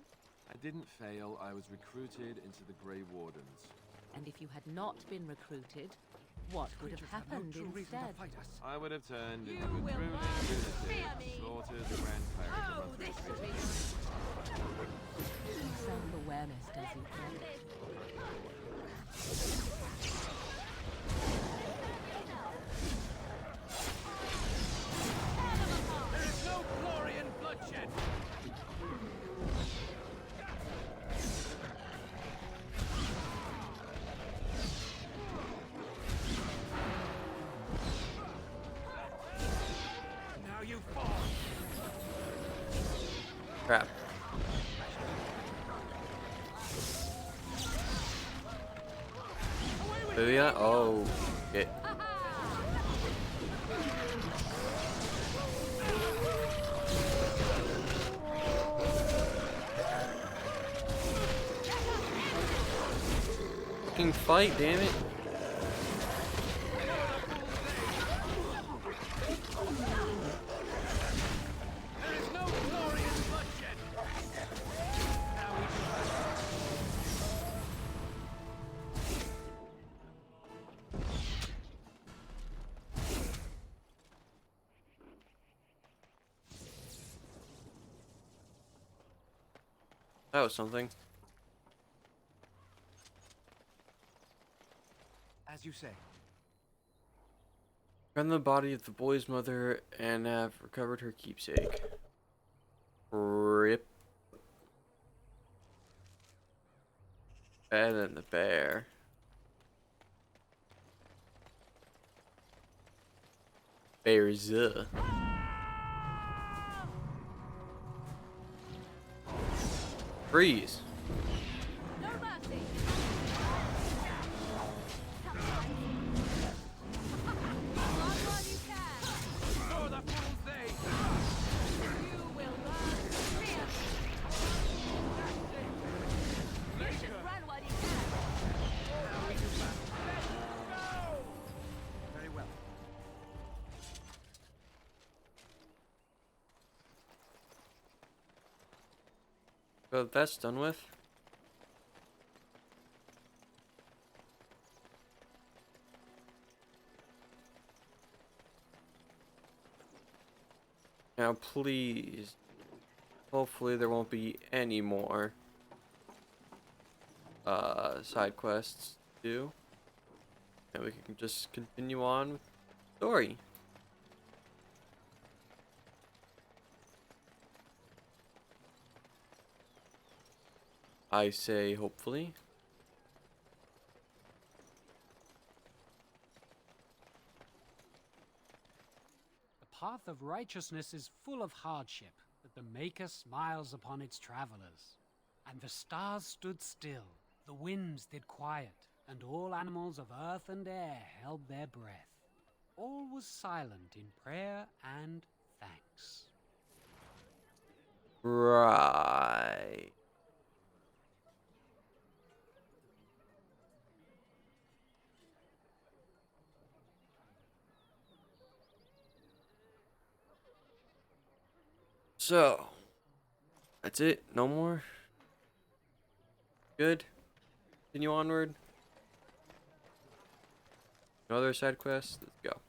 I didn't fail, I was recruited into the Grey Wardens. And if you had not been recruited, what would have happened instead? I would have turned into a drooling lunatic and slaughtered the Grand Cleric of my retreat. Self-awareness does you good. There is no glory in bloodshed! Now you fall! Crap. Yeah. Oh, shit. Fucking fight, damn it. There is no glory in bloodshed! Now we do That was something. As you say. Found the body of the boy's mother and have recovered her keepsake. Rip. Better than the bear. Bears. Freeze. Very well. So that's done with. Now please, hopefully there won't be any more side quests to do. And we can just continue on with the story. I say hopefully. The path of righteousness is full of hardship, but the Maker smiles upon its travelers. And the stars stood still, the winds did quiet, and all animals of earth and air held their breath. All was silent in prayer and thanks. Right. So, that's it? No more? Good? Continue onward? No other side quests? Let's go.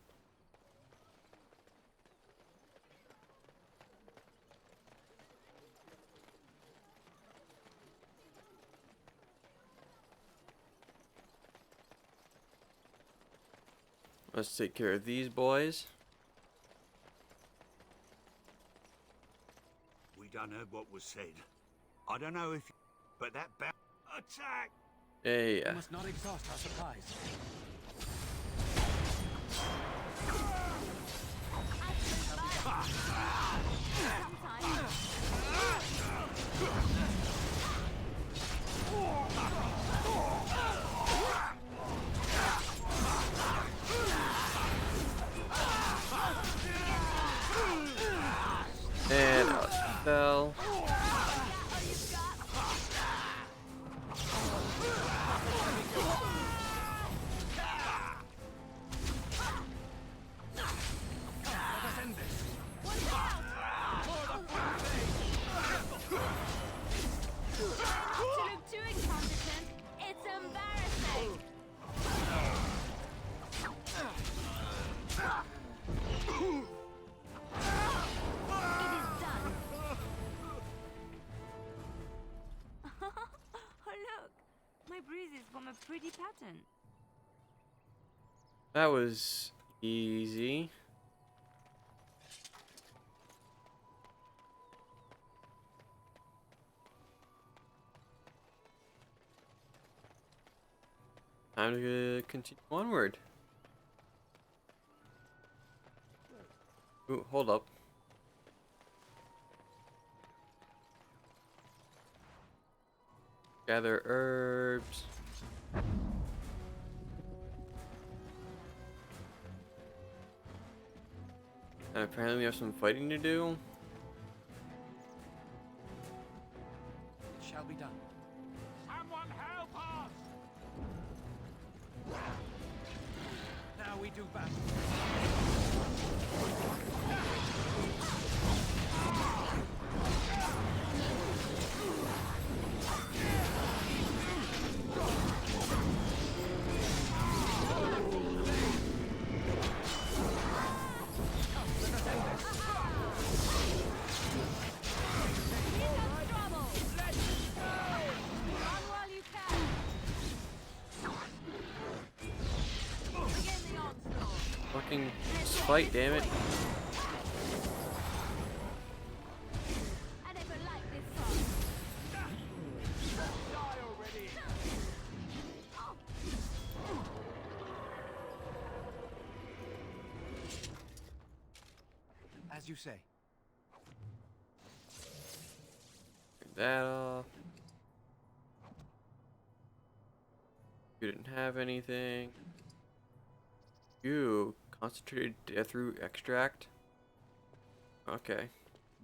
Let's take care of these boys. We done heard what was said. I don't know if... But that attack! Hey, We must not exhaust our supplies. And Alice fell. Too incompetent. It's embarrassing. Oh, look. My bruises form a pretty pattern. That was easy. Time to continue onward. Ooh, hold up. Gather herbs. And apparently we have some fighting to do. It shall be done. Someone help us! Now we do battle. Fucking fight, damn it. As you say. Turn that off. You didn't have anything. You concentrated death root extract. Okay.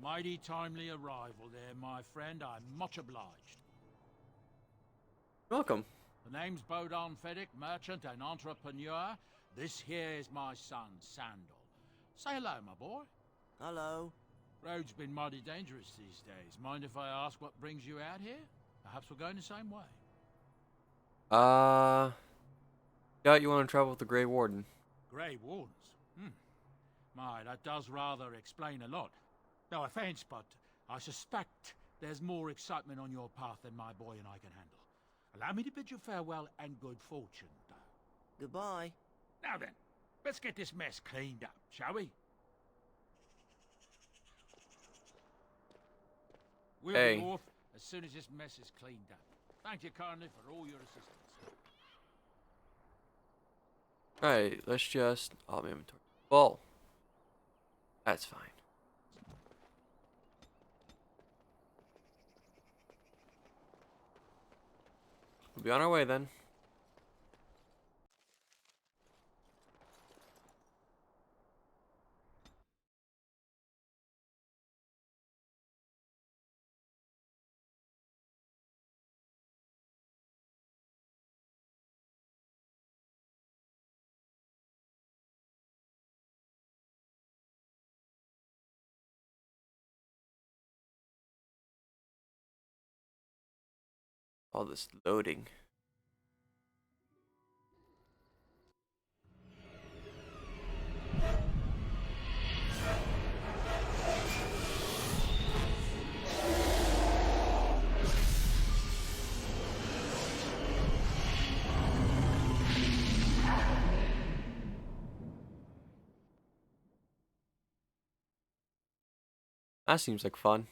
Mighty timely arrival there, my friend. I'm much obliged. Welcome. The name's Bodon Feddick, merchant and entrepreneur. This here is my son, Sandal. Say hello, my boy. Hello. Road's been mighty dangerous these days. Mind if I ask what brings you out here? Perhaps we're going the same way. Doubt you want to travel with the Grey Warden. Grey Wardens? My, that does rather explain a lot. No offense, but I suspect there's more excitement on your path than my boy and I can handle. Allow me to bid you farewell and good fortune, though. Goodbye. Now then, let's get this mess cleaned up, shall we? We'll Hey. be off as soon as this mess is cleaned up. Thank you, Carney, for all your assistance. Alright, let's just... Oh, my inventory. Well, that's fine. We'll be on our way then. All this loading. That seems like fun.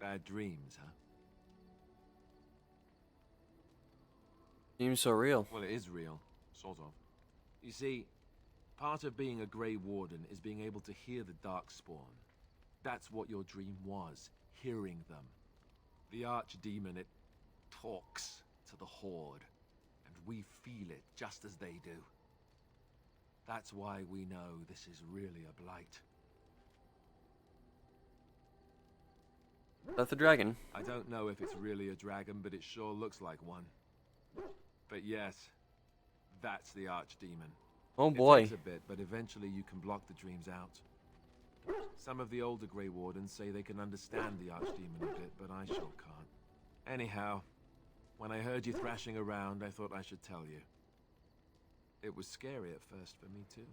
Bad dreams, huh? Seems so real. Well, it is real, sort of. You see, part of being a Grey Warden is being able to hear the Darkspawn. That's what your dream was, hearing them. The Archdemon, it talks to the Horde, and we feel it just as they do. That's why we know this is really a blight. That's the dragon. I don't know if it's really a dragon, but it sure looks like one. But yes, that's the Archdemon. Oh boy. It takes a bit, but eventually you can block the dreams out. Some of the older Grey Wardens say they can understand the Archdemon a bit, but I sure can't. Anyhow, when I heard you thrashing around, I thought I should tell you. It was scary at first for me, too.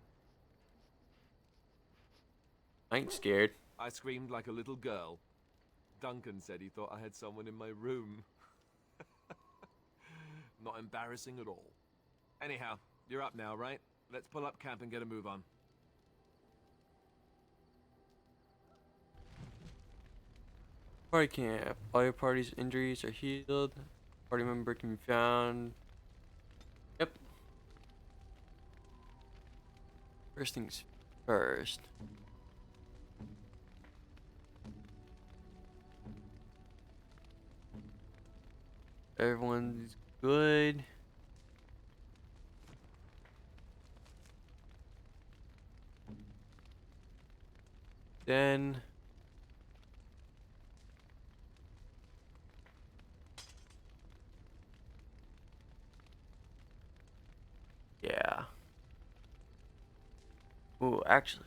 I ain't scared. I screamed like a little girl. Duncan said he thought I had someone in my room. Not embarrassing at all. Anyhow, you're up now, right? Let's pull up camp and get a move on. Party camp. All your party's injuries are healed. Party member can be found. Yep. First things first. Everyone's good. Then yeah. Ooh, actually.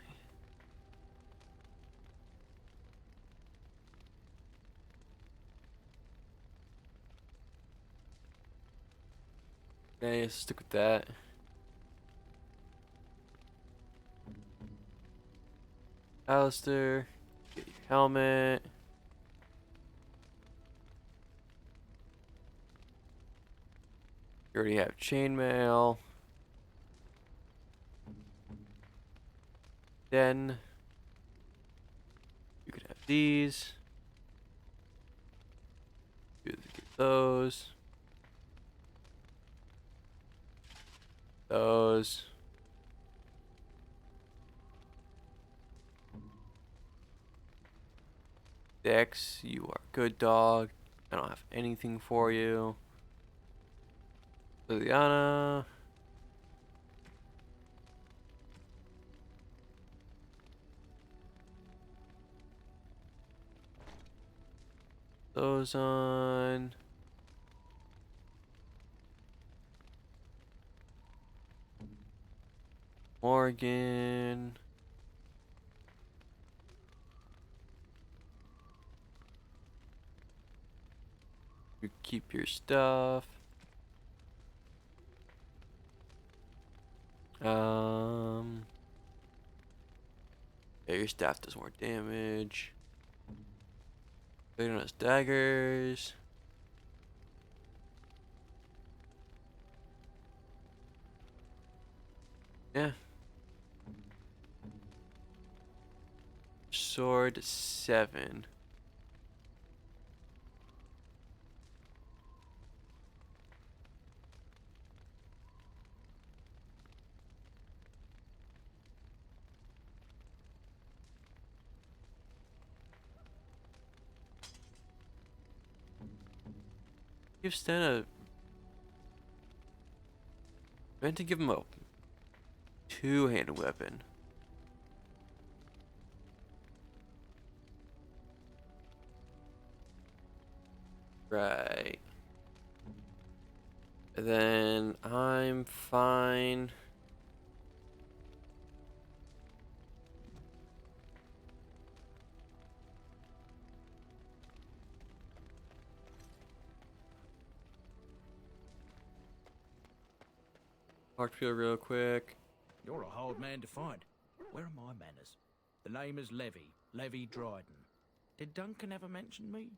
Okay, let's stick with that. Alistair, get your helmet. You already have chainmail. Then you could have these. Get those. Those. Dex, you are a good dog. I don't have anything for you. Liliana. Those on. Morgan. You keep your stuff. Yeah, your staff does more damage. Bitterness daggers. Yeah. sword, 7. Give Stan a... I meant to give him a two-handed weapon. Right. And then I'm fine. Talk to you real quick. You're a hard man to find. Where are my manners? The name is Levy Dryden. Did Duncan ever mention me?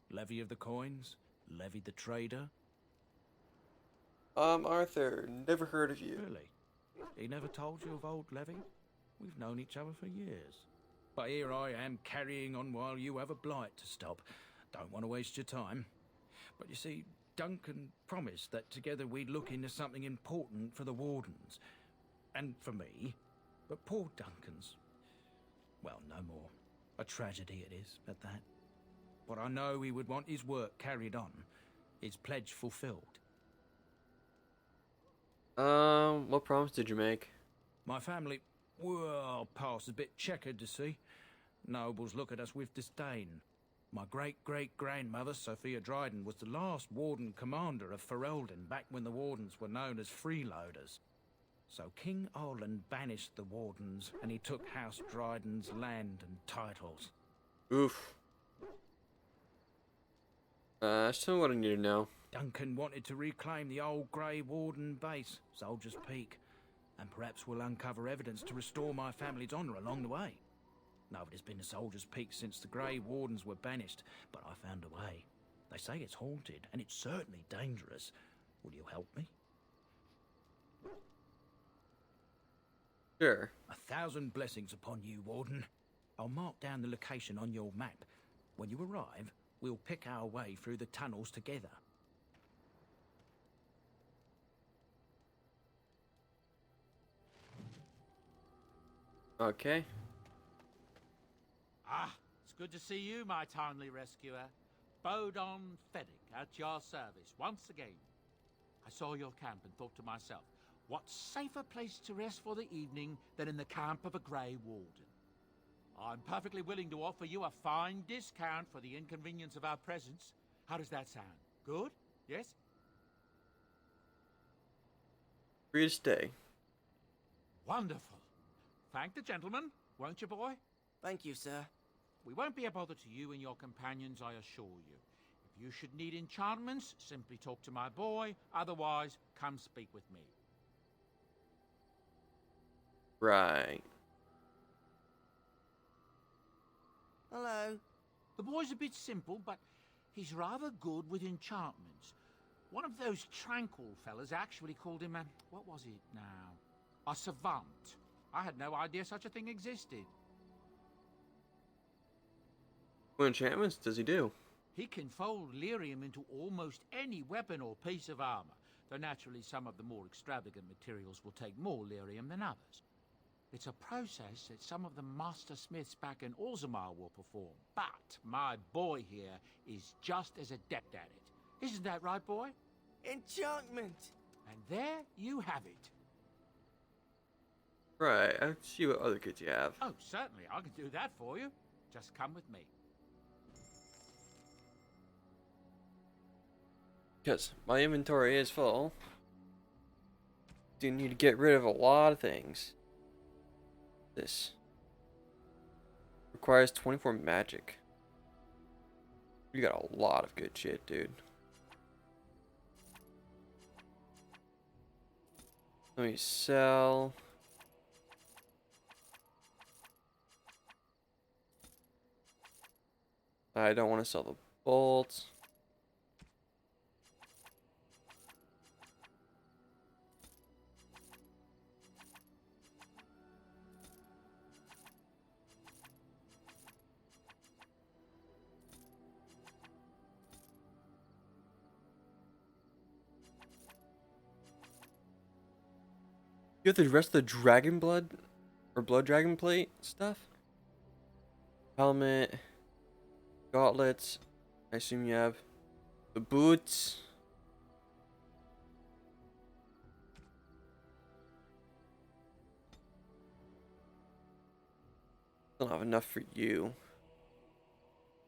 Levy of the coins? Levy the trader? Arthur, never heard of you. Really? He never told you of old Levy? We've known each other for years. But here I am carrying on while you have a blight to stop. Don't want to waste your time. But you see, Duncan promised that together we'd look into something important for the Wardens. And for me. But poor Duncan's... well, no more. A tragedy it is, at that. But I know he would want his work carried on. His pledge fulfilled. What promise did you make? My family, well, past a bit checkered to see. Nobles look at us with disdain. My great-great-grandmother, Sophia Dryden, was the last Warden commander of Ferelden back when the Wardens were known as freeloaders. So King Olin banished the Wardens, and he took House Dryden's land and titles. Oof. Just tell me what I need to know. Duncan wanted to reclaim the old Grey Warden base, Soldier's Peak, and perhaps we'll uncover evidence to restore my family's honour along the way. Nobody's been to Soldier's Peak since the Grey Wardens were banished, but I found a way. They say it's haunted, and it's certainly dangerous. Will you help me? Sure. 1,000 blessings upon you, Warden. I'll mark down the location on your map. When you arrive, we'll pick our way through the tunnels together. Okay. Ah, it's good to see you, my timely rescuer. Bodon Fennick, at your service, once again. I saw your camp and thought to myself, what safer place to rest for the evening than in the camp of a Grey Warden? I'm perfectly willing to offer you a fine discount for the inconvenience of our presence. How does that sound? Good? Yes? Free to stay. Wonderful. Thank the gentleman, won't you, boy? Thank you, sir. We won't be a bother to you and your companions, I assure you. If you should need enchantments, simply talk to my boy. Otherwise, come speak with me. Right. Hello. The boy's a bit simple, but he's rather good with enchantments. One of those tranquil fellas actually called him a... what was it now? A savant. I had no idea such a thing existed. What enchantments does he do? He can fold lyrium into almost any weapon or piece of armor, though naturally some of the more extravagant materials will take more lyrium than others. It's a process that some of the master smiths back in Orzammar will perform, but my boy here is just as adept at it. Isn't that right, boy? Enchantment! And there you have it. Right, let's see what other kids you have. Oh, certainly, I can do that for you. Just come with me. Because my inventory is full. Do need to get rid of a lot of things. This requires 24 magic. You got a lot of good shit, dude. Let me sell. I don't want to sell the bolts. You have the rest of the dragon blood or blood dragon plate stuff? Helmet, gauntlets. I assume you have the boots. Don't have enough for you.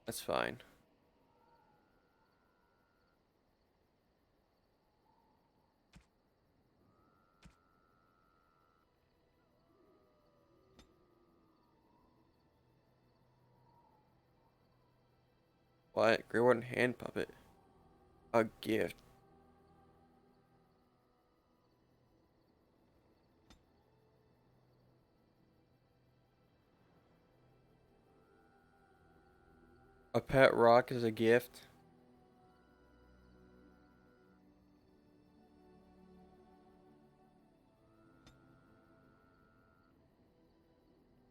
That's fine. What? Grey Warden hand puppet. A gift. A pet rock is a gift.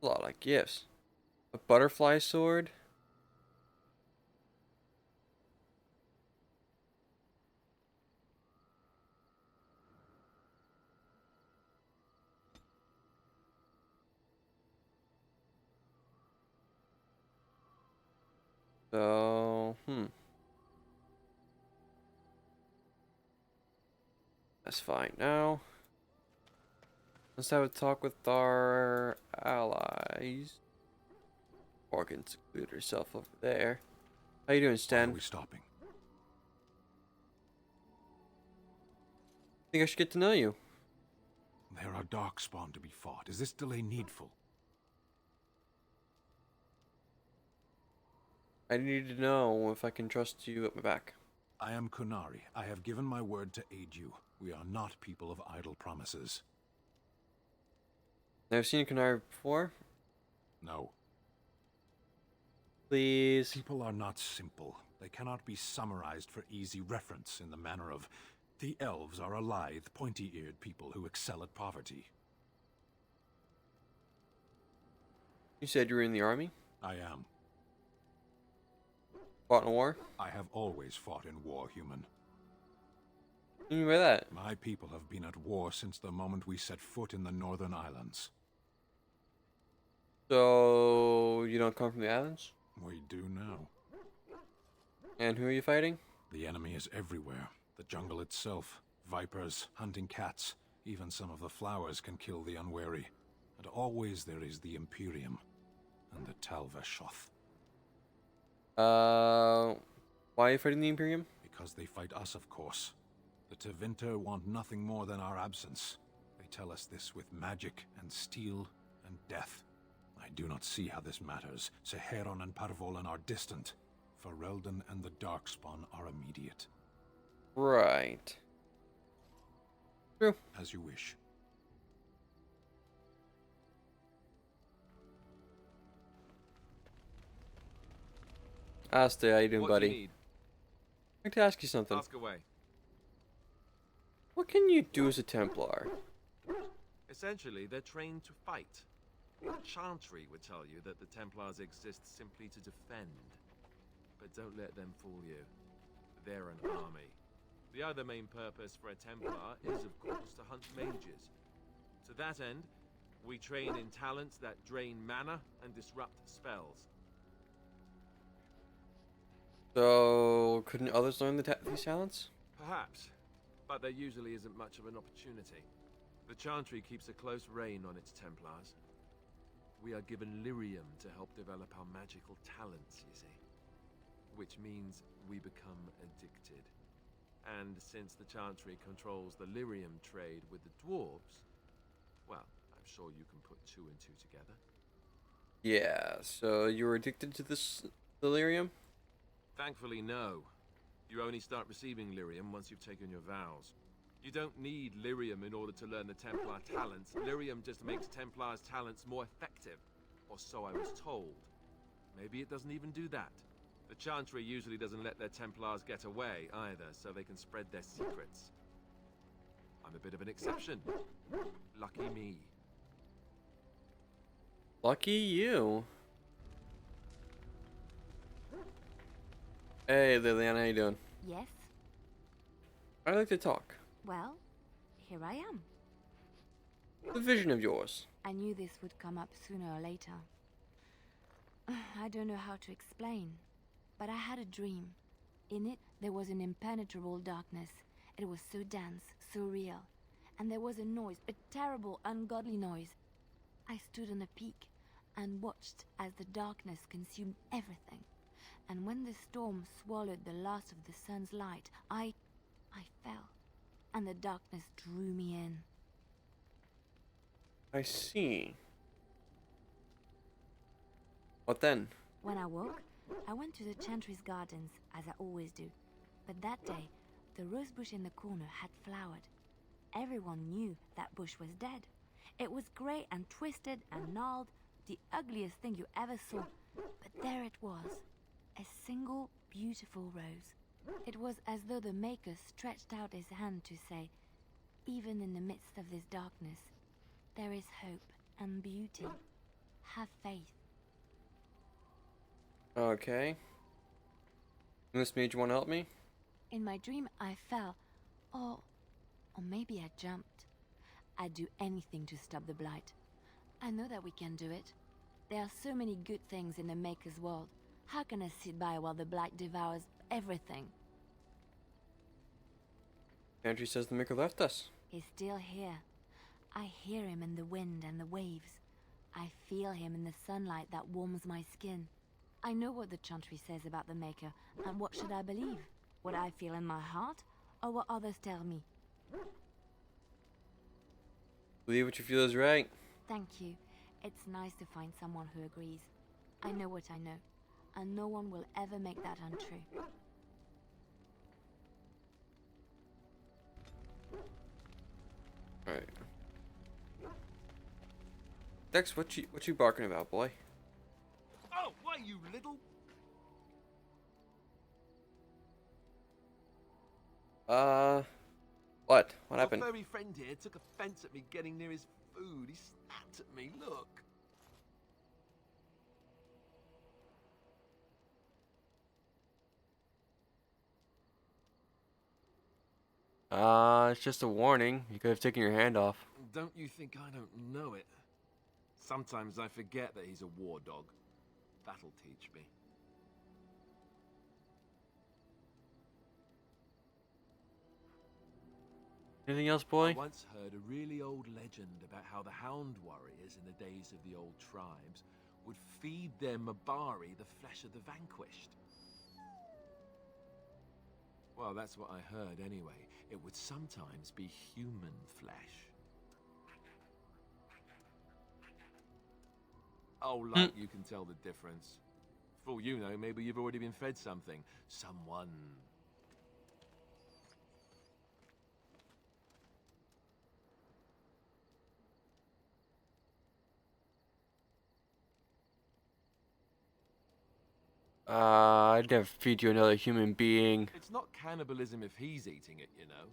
A lot of gifts. A butterfly sword. So, that's fine now. Let's have a talk with our allies. Morgan secluded herself over there. How you doing, Stan? Why are we stopping? I think I should get to know you. There are darkspawn to be fought. Is this delay needful? I need to know if I can trust you at my back. I am Kunari. I have given my word to aid you. We are not people of idle promises. Never seen a Kunari before? No. Please. People are not simple. They cannot be summarized for easy reference in the manner of the elves are a lithe, pointy-eared people who excel at poverty. You said you were in the army? I am. Fought in a war? I have always fought in war, human. What do you mean by that? My people have been at war since the moment we set foot in the Northern Islands. So, you don't come from the islands? We do now. And who are you fighting? The enemy is everywhere. The jungle itself, vipers, hunting cats, even some of the flowers can kill the unwary. And always there is the Imperium and the Talvashoth. Why are you fighting the Imperium? Because they fight us, of course. The Tevinter want nothing more than our absence. They tell us this with magic and steel and death. I do not see how this matters. Seheron and Parvolan are distant. Ferelden and the Darkspawn are immediate. Right. True. As you wish. Asta, how you doing, What buddy? do you need? I'd like to ask you something. Ask away. What can you do as a Templar? Essentially, they're trained to fight. Chantry would tell you that the Templars exist simply to defend. But don't let them fool you. They're an army. The other main purpose for a Templar is, of course, to hunt mages. To that end, we train in talents that drain mana and disrupt spells. So, couldn't others learn these talents? Perhaps, but there usually isn't much of an opportunity. The Chantry keeps a close rein on its Templars. We are given lyrium to help develop our magical talents, you see. Which means we become addicted. And since the Chantry controls the lyrium trade with the dwarves, well, I'm sure you can put two and two together. Yeah, so you were addicted to this delirium? Thankfully, no. You only start receiving lyrium once you've taken your vows. You don't need lyrium in order to learn the Templar talents. Lyrium just makes Templar's talents more effective. Or so I was told. Maybe it doesn't even do that. The Chantry usually doesn't let their Templars get away either, so they can spread their secrets. I'm a bit of an exception. Lucky me. Lucky you. Hey, Liliana, how you doing? Yes? I'd like to talk. Well, here I am. The vision of yours. I knew this would come up sooner or later. I don't know how to explain, but I had a dream. In it, there was an impenetrable darkness. It was so dense, so real. And there was a noise, a terrible, ungodly noise. I stood on a peak and watched as the darkness consumed everything. And when the storm swallowed the last of the sun's light, I fell, and the darkness drew me in. I see. What then? When I woke, I went to the Chantry's gardens, as I always do. But that day, the rose bush in the corner had flowered. Everyone knew that bush was dead. It was grey and twisted and gnarled, the ugliest thing you ever saw. But there it was, a single beautiful rose. It was as though the Maker stretched out his hand to say, even in the midst of this darkness, there is hope and beauty. Have faith. Okay. This made you want to help me? In my dream, I fell. Or maybe I jumped. I'd do anything to stop the blight. I know that we can do it. There are so many good things in the Maker's world. How can I sit by while the blight devours everything? Andrew says the Maker left us. He's still here. I hear him in the wind and the waves. I feel him in the sunlight that warms my skin. I know what the Chantry says about the Maker, and what should I believe? What I feel in my heart, or what others tell me? Believe what you feel is right. Thank you. It's nice to find someone who agrees. I know what I know, and no one will ever make that untrue. Alright. Dex, what you barking about, boy? Oh, why, you little... What? What happened? Your furry friend here took offense at me getting near his food. He snapped at me, look. It's just a warning. You could have taken your hand off. Don't you think I don't know it? Sometimes I forget that he's a war dog. That'll teach me. Anything else, boy? I once heard a really old legend about how the Hound warriors in the days of the old tribes would feed their Mabari the flesh of the vanquished. Well, that's what I heard anyway. It would sometimes be human flesh. Oh, like you can tell the difference. For all you know, maybe you've already been fed something. Someone. I'd never feed you another human being. It's not cannibalism if he's eating it, you know.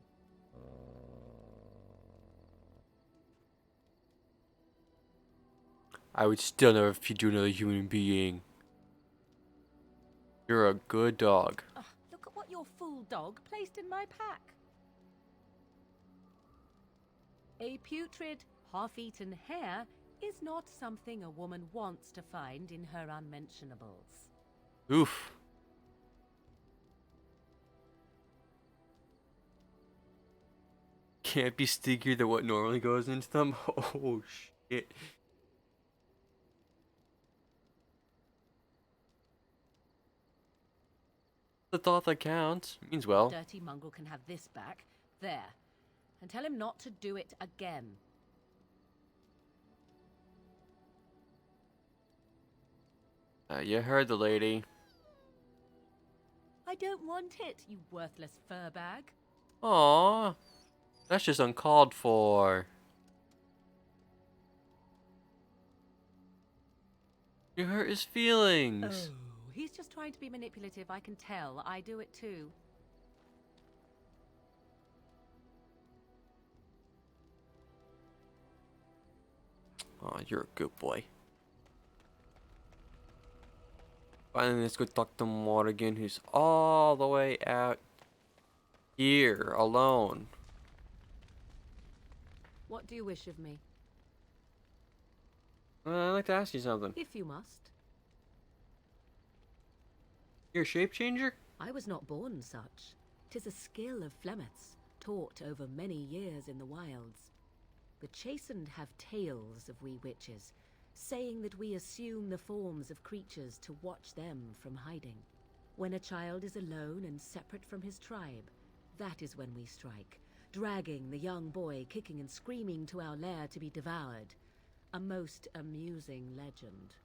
I would still never feed you another human being. You're a good dog. Oh, look at what your fool dog placed in my pack. A putrid, half-eaten hare is not something a woman wants to find in her unmentionables. Oof. Can't be stinkier than what normally goes into them. Oh shit. The thought that counts. Means well. Dirty mongrel can have this back. There. And tell him not to do it again. You heard the lady. I don't want it, you worthless fur bag. Aww. That's just uncalled for. You hurt his feelings. Oh, he's just trying to be manipulative, I can tell. I do it too. Oh, you're a good boy. Finally, let's go talk to Morrigan, who's all the way out here, alone. What do you wish of me? I'd like to ask you something. If you must. You're a shape changer? I was not born such. 'Tis a skill of Flemeth's, taught over many years in the wilds. The chastened have tales of we witches, saying that we assume the forms of creatures to watch them from hiding. When a child is alone and separate from his tribe, that is when we strike, dragging the young boy kicking and screaming to our lair to be devoured. A most amusing legend.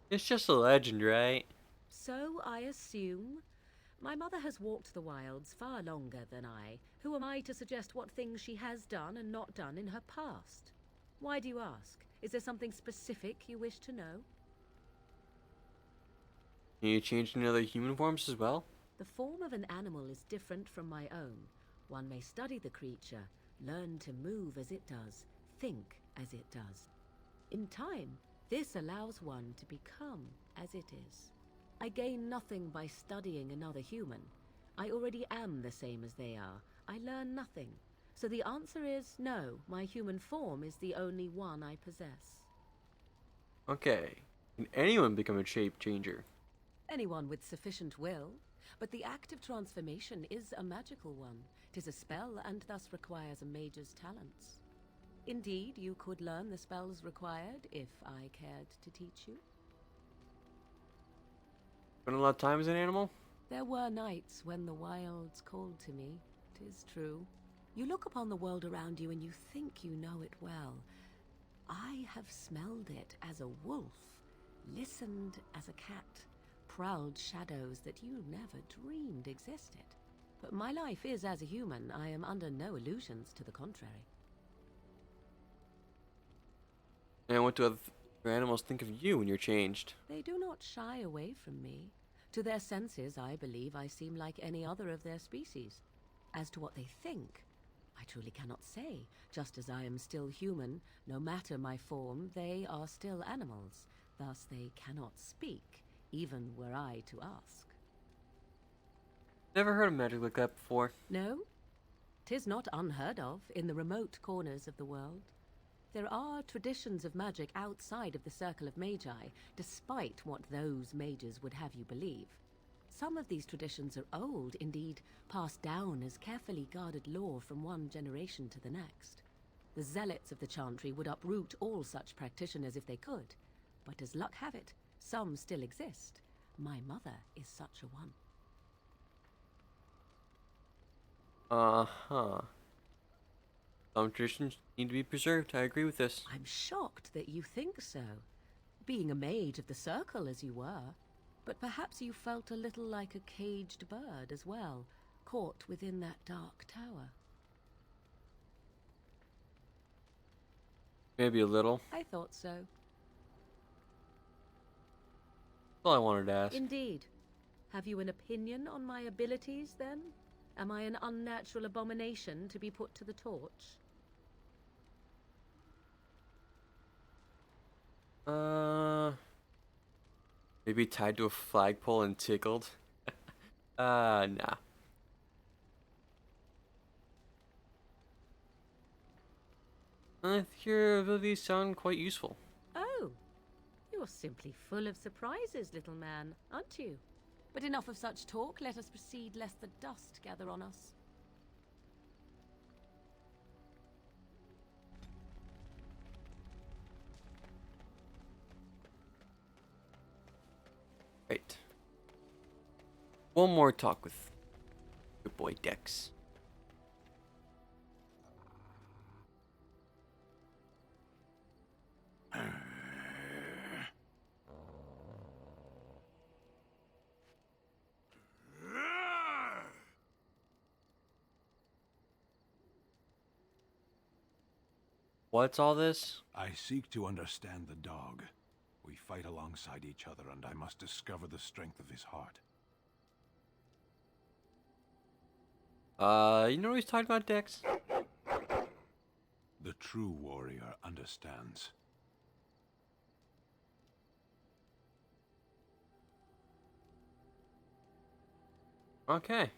It's just a legend, right? So I assume. My mother has walked the wilds far longer than I. Who am I to suggest what things she has done and not done in her past? Why do you ask? Is there something specific you wish to know? Can you change into other human forms as well? The form of an animal is different from my own. One may study the creature, learn to move as it does, think as it does. In time, this allows one to become as it is. I gain nothing by studying another human. I already am the same as they are. I learn nothing. So the answer is no, my human form is the only one I possess. Okay. Can anyone become a shape changer? Anyone with sufficient will, but the act of transformation is a magical one. 'Tis a spell and thus requires a mage's talents. Indeed, you could learn the spells required if I cared to teach you. Spend a lot of time as an animal? There were nights when the wilds called to me, 'tis true. You look upon the world around you and you think you know it well. I have smelled it as a wolf, listened as a cat, prowled shadows that you never dreamed existed. But my life is as a human. I am under no illusions to the contrary. And what do other animals think of you when you're changed? They do not shy away from me. To their senses, I believe I seem like any other of their species. As to what they think, I truly cannot say. Just as I am still human, no matter my form, they are still animals. Thus they cannot speak, even were I to ask. Never heard of magic like that before. No? 'Tis not unheard of in the remote corners of the world. There are traditions of magic outside of the circle of magi, despite what those mages would have you believe. Some of these traditions are old, indeed, passed down as carefully guarded lore from one generation to the next. The zealots of the chantry would uproot all such practitioners if they could, but as luck have it, some still exist. My mother is such a one. Uh-huh. Some traditions need to be preserved. I agree with this. I'm shocked that you think so. Being a mage of the circle as you were. But perhaps you felt a little like a caged bird as well, caught within that dark tower. Maybe a little. I thought so. That's all I wanted to ask. Indeed. Have you an opinion on my abilities, then? Am I an unnatural abomination to be put to the torch? Maybe tied to a flagpole and tickled. Nah. I think your abilities sound quite useful. Oh, you're simply full of surprises, little man, aren't you? But enough of such talk. Let us proceed, lest the dust gather on us. Right. One more talk with good boy Dex. What's all this? I seek to understand the dog. We fight alongside each other, and I must discover the strength of his heart. You know what he's talking about, Dex? The true warrior understands. Okay.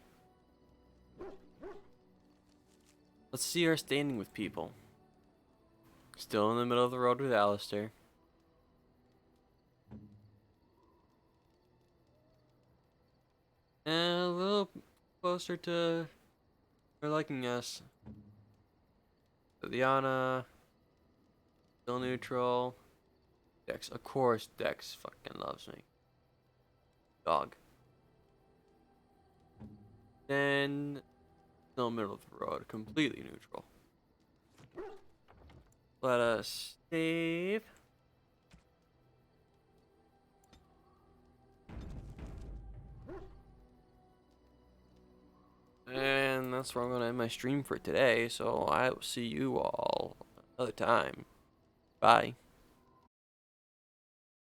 Let's see our standing with people. Still in the middle of the road with Alistair. And a little closer to her liking us. Liana. Still neutral. Dex. Of course Dex fucking loves me. Dog. Then still middle of the road. Completely neutral. Let us save. And that's where I'm going to end my stream for today. So I will see you all another time. Bye.